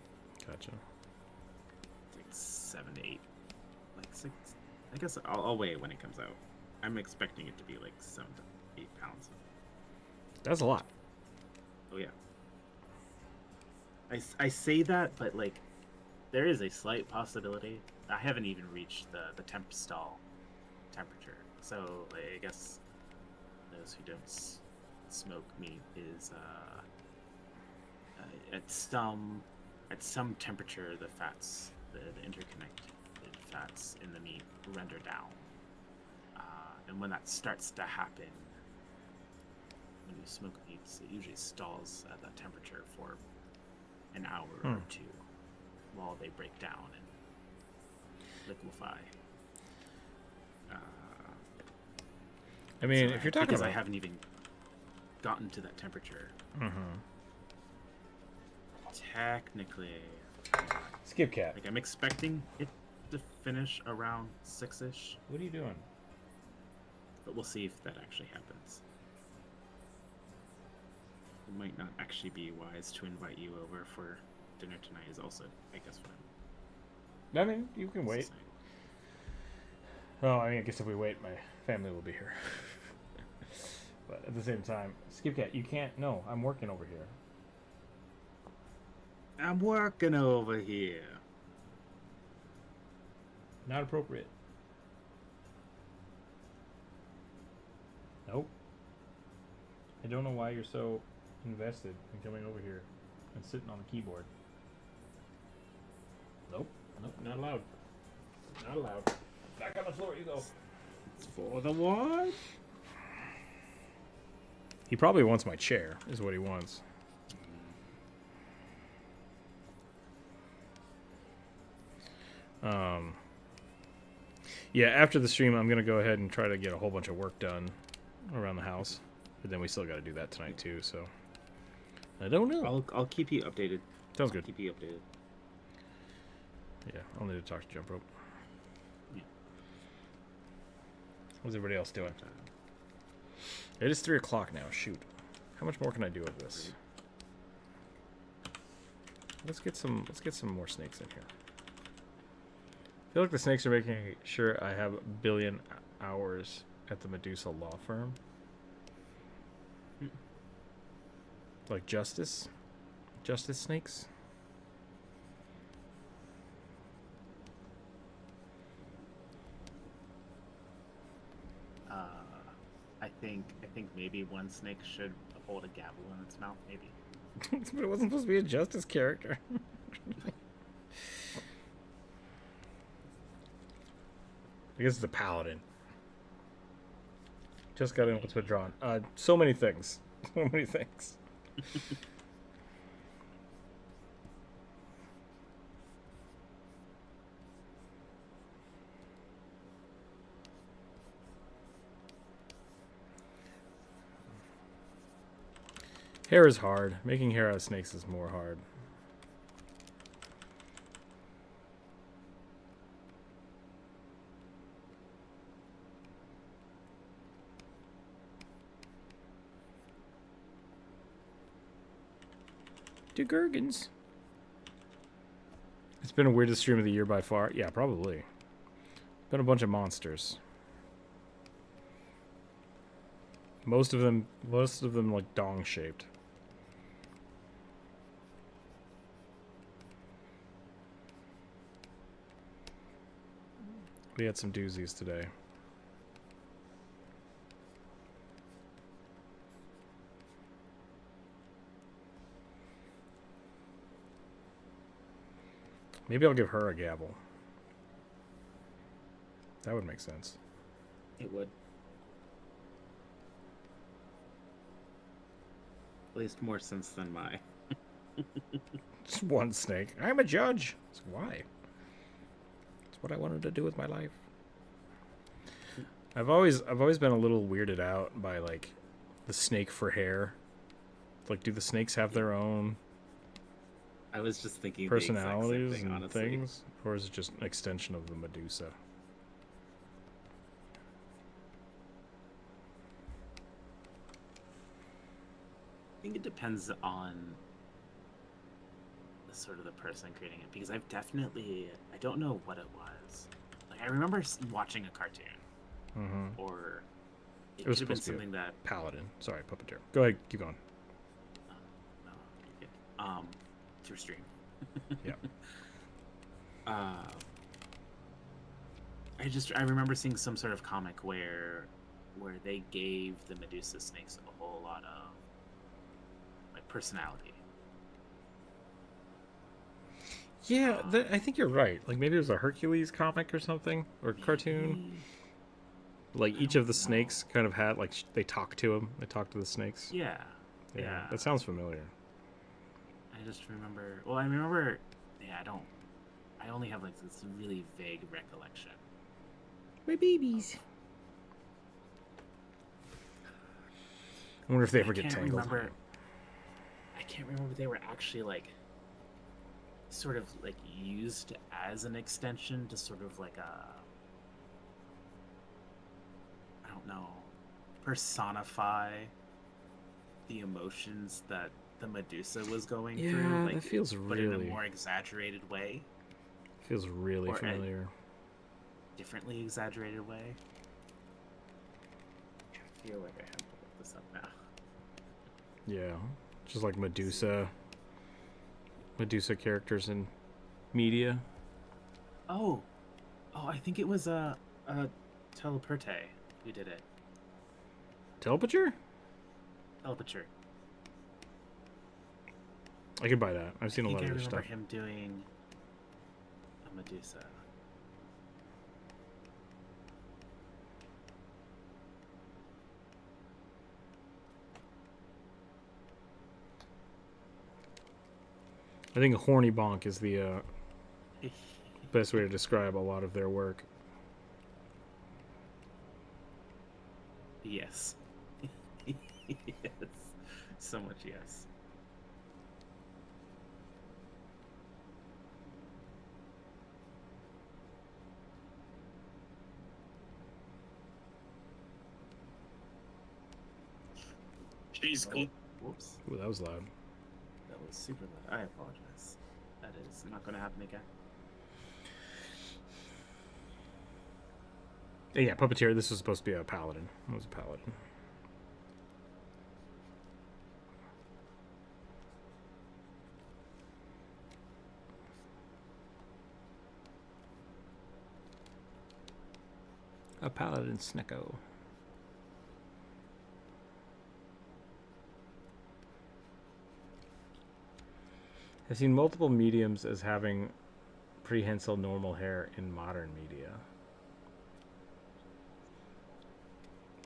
Gotcha. It's like 7 to 8, like 6. I guess I'll weigh it when it comes out. I'm expecting it to be like 7 to 8 pounds. That's a lot. Oh yeah. I say that, but like, there is a slight possibility. I haven't even reached the temp stall temperature, so like, I guess those who don't smoke meat is at some temperature the fats, the interconnected fats in the meat render down, and when that starts to happen, when you smoke meats, it usually stalls at that temperature for an hour or two while they break down and liquefy. I mean, So if you're talking because about... I haven't even gotten to that temperature, technically, Skip cat. like I'm expecting it to finish around 6-ish, What are you doing? but we'll see if that actually happens. It might not actually be wise to invite you over for dinner tonight is also, I guess, what I'm I mean, you can wait. saying. Oh, I mean, I guess if we wait, my family will be here. But at the same time, Skip cat, you can't... No, I'm working over here. I'm working over here. Not appropriate. Nope. I don't know why you're so invested in coming over here and sitting on the keyboard. Nope. Nope, not allowed. Not allowed. Back on the floor you go. It's for the what? He probably wants my chair, is what he wants. Yeah, after the stream, I'm going to go ahead and try to get a whole bunch of work done around the house. But then we still got to do that tonight, too, so... I don't know. I'll keep you updated. Sounds good. Keep you updated. Yeah, I'll need to talk to Jump Rope. Yeah. What's everybody else doing? It is 3 o'clock now. Shoot. How much more can I do of this? Let's get some more snakes in here. feel like the snakes are making sure I have a billion hours at the Medusa law firm. Like justice snakes. I think maybe one snake should hold a gavel in its mouth. Maybe. But it wasn't supposed to be a justice character. I guess it's a paladin. Just got in what's withdrawn. So many things. So many things. Hair is hard. Making hair out of snakes is more hard. Do Gurgans. It's been the weirdest stream of the year by far. Yeah, probably. Been a bunch of monsters. Most of them like dong shaped. We had some doozies today. Maybe I'll give her a gavel. That would make sense. It would. At least more sense than my. Just one snake. I'm a judge. So why? It's what I wanted to do with my life. I've always been a little weirded out by like the snake for hair. Like, do the snakes have their own I was just thinking personalities the exact same thing, and honestly. things, or is it just an extension of the Medusa? I think it depends on the sort of the person creating it, because I don't know what it was. Like, I remember watching a cartoon, Mm-hmm. or it was could have been supposed to be something that. Paladin. Sorry, puppeteer. Go ahead, keep going. No, you're good. Through stream. Yeah. I remember seeing some sort of comic where they gave the Medusa snakes a whole lot of like personality. Yeah, I think you're right. Like maybe it was a Hercules comic or something, or cartoon. Like each of the snakes kind of had like they talk to him. They talk to the snakes. Yeah. That sounds familiar. I just remember. Well, I remember. Yeah, I only have like this really vague recollection. My babies. I wonder if they ever get tangled. I can't remember if they were actually like sort of like used as an extension to sort of like I don't know, personify the emotions that the Medusa was going through. Like, that feels but in a really more exaggerated way. Feels really Or familiar. Differently exaggerated way. I feel like I have to look this up now. Yeah, just like Medusa characters in media. Oh, I think it was Teleperte who did it. Telepature? Telepature. I could buy that. I've seen a lot of I their remember stuff. him doing a Medusa. I think a horny bonk is the best way to describe a lot of their work. Yes. Yes. So much yes. Jeez, Oh, whoops. Ooh, that was loud. That was super loud. I apologize. That is not going to happen again. Yeah, puppeteer. This was supposed to be a paladin. It was a paladin. A paladin snecko. I've seen multiple mediums as having prehensile normal hair in modern media.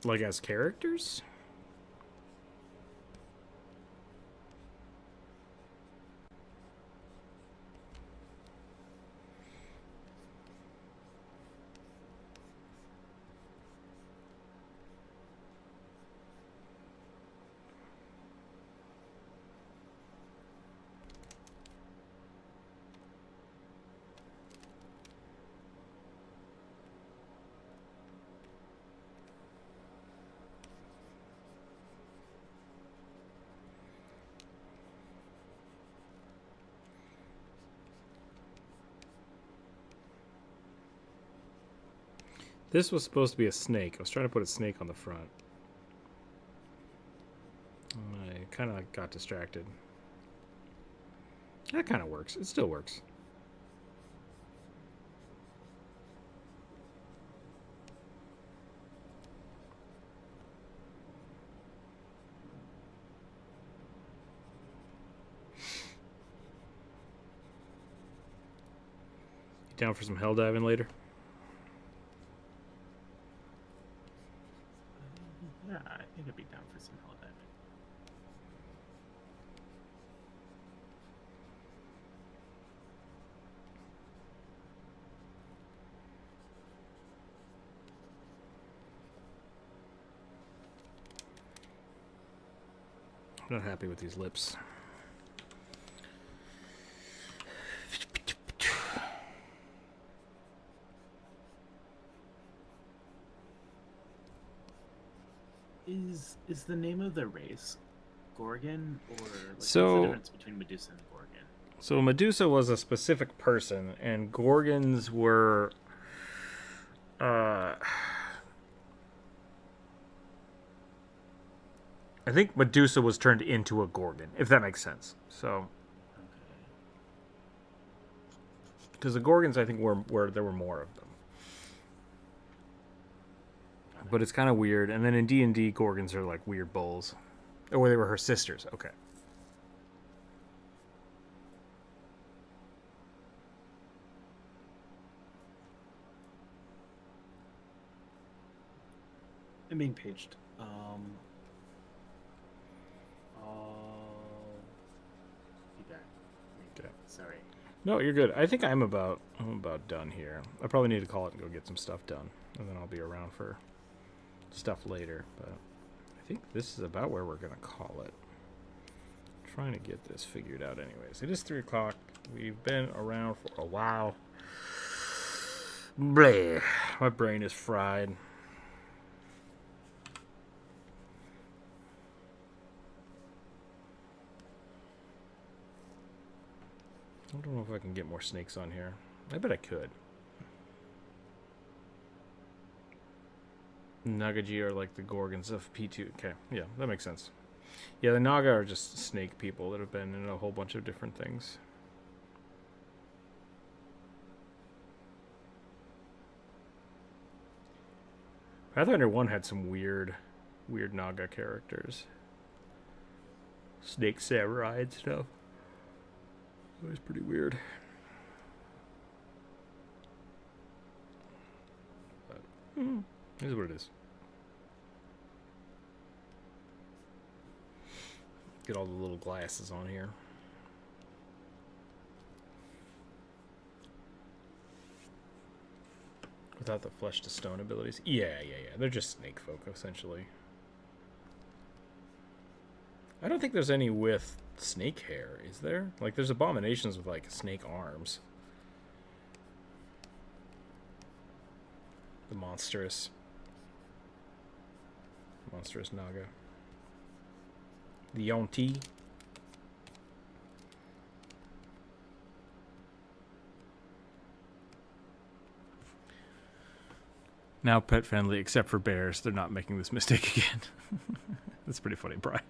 Like as characters? This was supposed to be a snake. I was trying to put a snake on the front. I kind of got distracted. That kind of works. It still works. You down for some hell diving later? Yeah, I think I'd be down for some hell diving. I'm not happy with these lips. Is the name of the race Gorgon, or like, So- what's the difference between Medusa and Gorgon? So Medusa was a specific person, and Gorgons were, I think Medusa was turned into a Gorgon, if that makes sense. So, Okay. because the Gorgons, I think, were there were more of them. But it's kind of weird. And then in D&D, Gorgons are like weird bulls. Or they were her sisters. Okay. I'm being paged. I'll be back. Okay. Sorry. No, you're good. I think I'm about done here. I probably need to call it and go get some stuff done. And then I'll be around for stuff later. But I think this is about where we're going to call it. Trying to get this figured out anyways. It is 3 o'clock. We've been around for a while. Bleh. My brain is fried. I don't know if I can get more snakes on here. I bet I could. Nagaji are like the Gorgons of P2. Okay, yeah, that makes sense. Yeah, the Naga are just snake people that have been in a whole bunch of different things. Pathfinder 1 had some weird Naga characters. Snake samurai and stuff. It was pretty weird. But, it is what it is. Get all the little glasses on here. Without the flesh to stone abilities. Yeah. They're just snake folk, essentially. I don't think there's any with snake hair, is there? Like, there's abominations with, like, snake arms. The monstrous Naga. The Yonti. Now pet friendly, except for bears. They're not making this mistake again. That's pretty funny, Brian.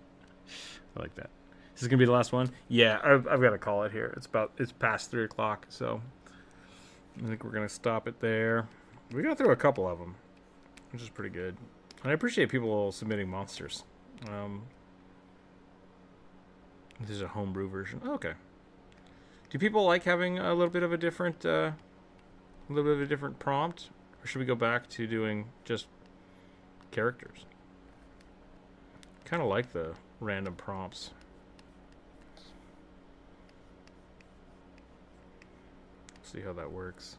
I like that. This is gonna be the last one. Yeah, I've got to call it here. It's past 3 o'clock, so I think we're gonna stop it there. We got through a couple of them, which is pretty good. And I appreciate people submitting monsters. This is a homebrew version. Oh, okay. Do people like having a little bit of a different prompt, or should we go back to doing just characters? Kind of like the random prompts. See how that works.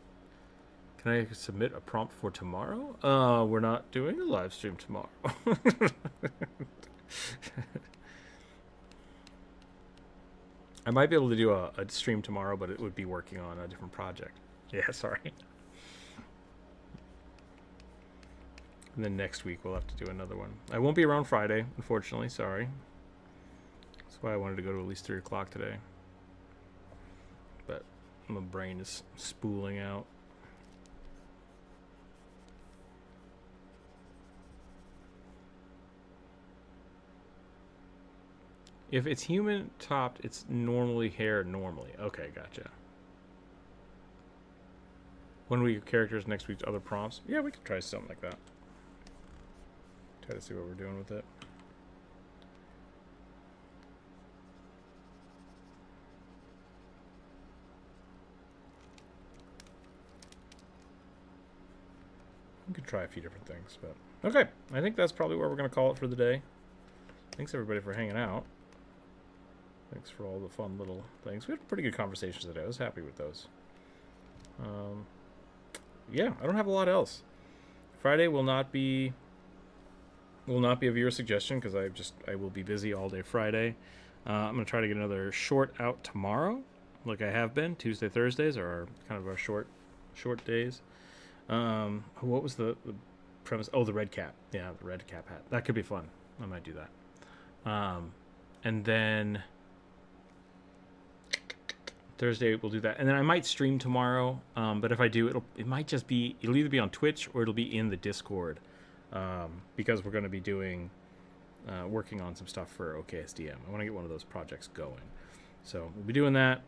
Can I submit a prompt for tomorrow? We're not doing a live stream tomorrow. I might be able to do a stream tomorrow, but it would be working on a different project. Yeah, sorry. And then next week we'll have to do another one. I won't be around Friday, unfortunately. Sorry. That's why I wanted to go to at least 3 o'clock today. But my brain is spooling out. If it's human topped, it's normally hair normally. Okay, gotcha. One week of characters, next week's other prompts. Yeah, we could try something like that. Try to see what we're doing with it. We could try a few different things, but okay. I think that's probably where we're going to call it for the day. Thanks everybody for hanging out. Thanks for all the fun little things. We had pretty good conversations today. I was happy with those. Yeah, I don't have a lot else. Friday will not be a viewer suggestion because I will be busy all day Friday. I'm gonna try to get another short out tomorrow, like I have been. Tuesday, Thursdays are kind of our short days. What was the premise? Oh, the red cap. Yeah, the red cap hat. That could be fun. I might do that. And then Thursday we'll do that, and then I might stream tomorrow. But if I do, it'll either be on Twitch or it'll be in the Discord, because we're going to be doing working on some stuff for OKSDM. I want to get one of those projects going, so we'll be doing that.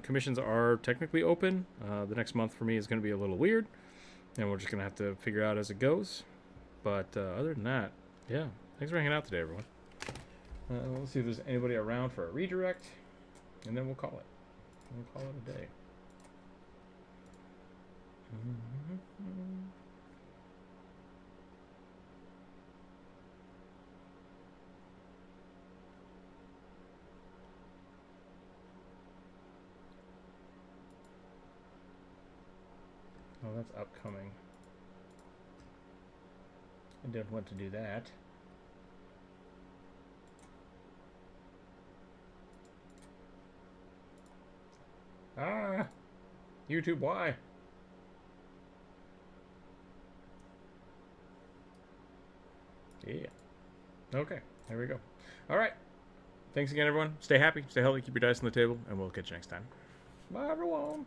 Commissions are technically open. The next month for me is going to be a little weird, and we're just going to have to figure out as it goes. But other than that, yeah, thanks for hanging out today, everyone. Let's see if there's anybody around for a redirect, and then we'll call it. We'll call it a day. Oh, that's upcoming. I don't want to do that. Ah, YouTube, why? Yeah. Okay, there we go. All right. Thanks again, everyone. Stay happy, stay healthy, keep your dice on the table, and we'll catch you next time. Bye, everyone.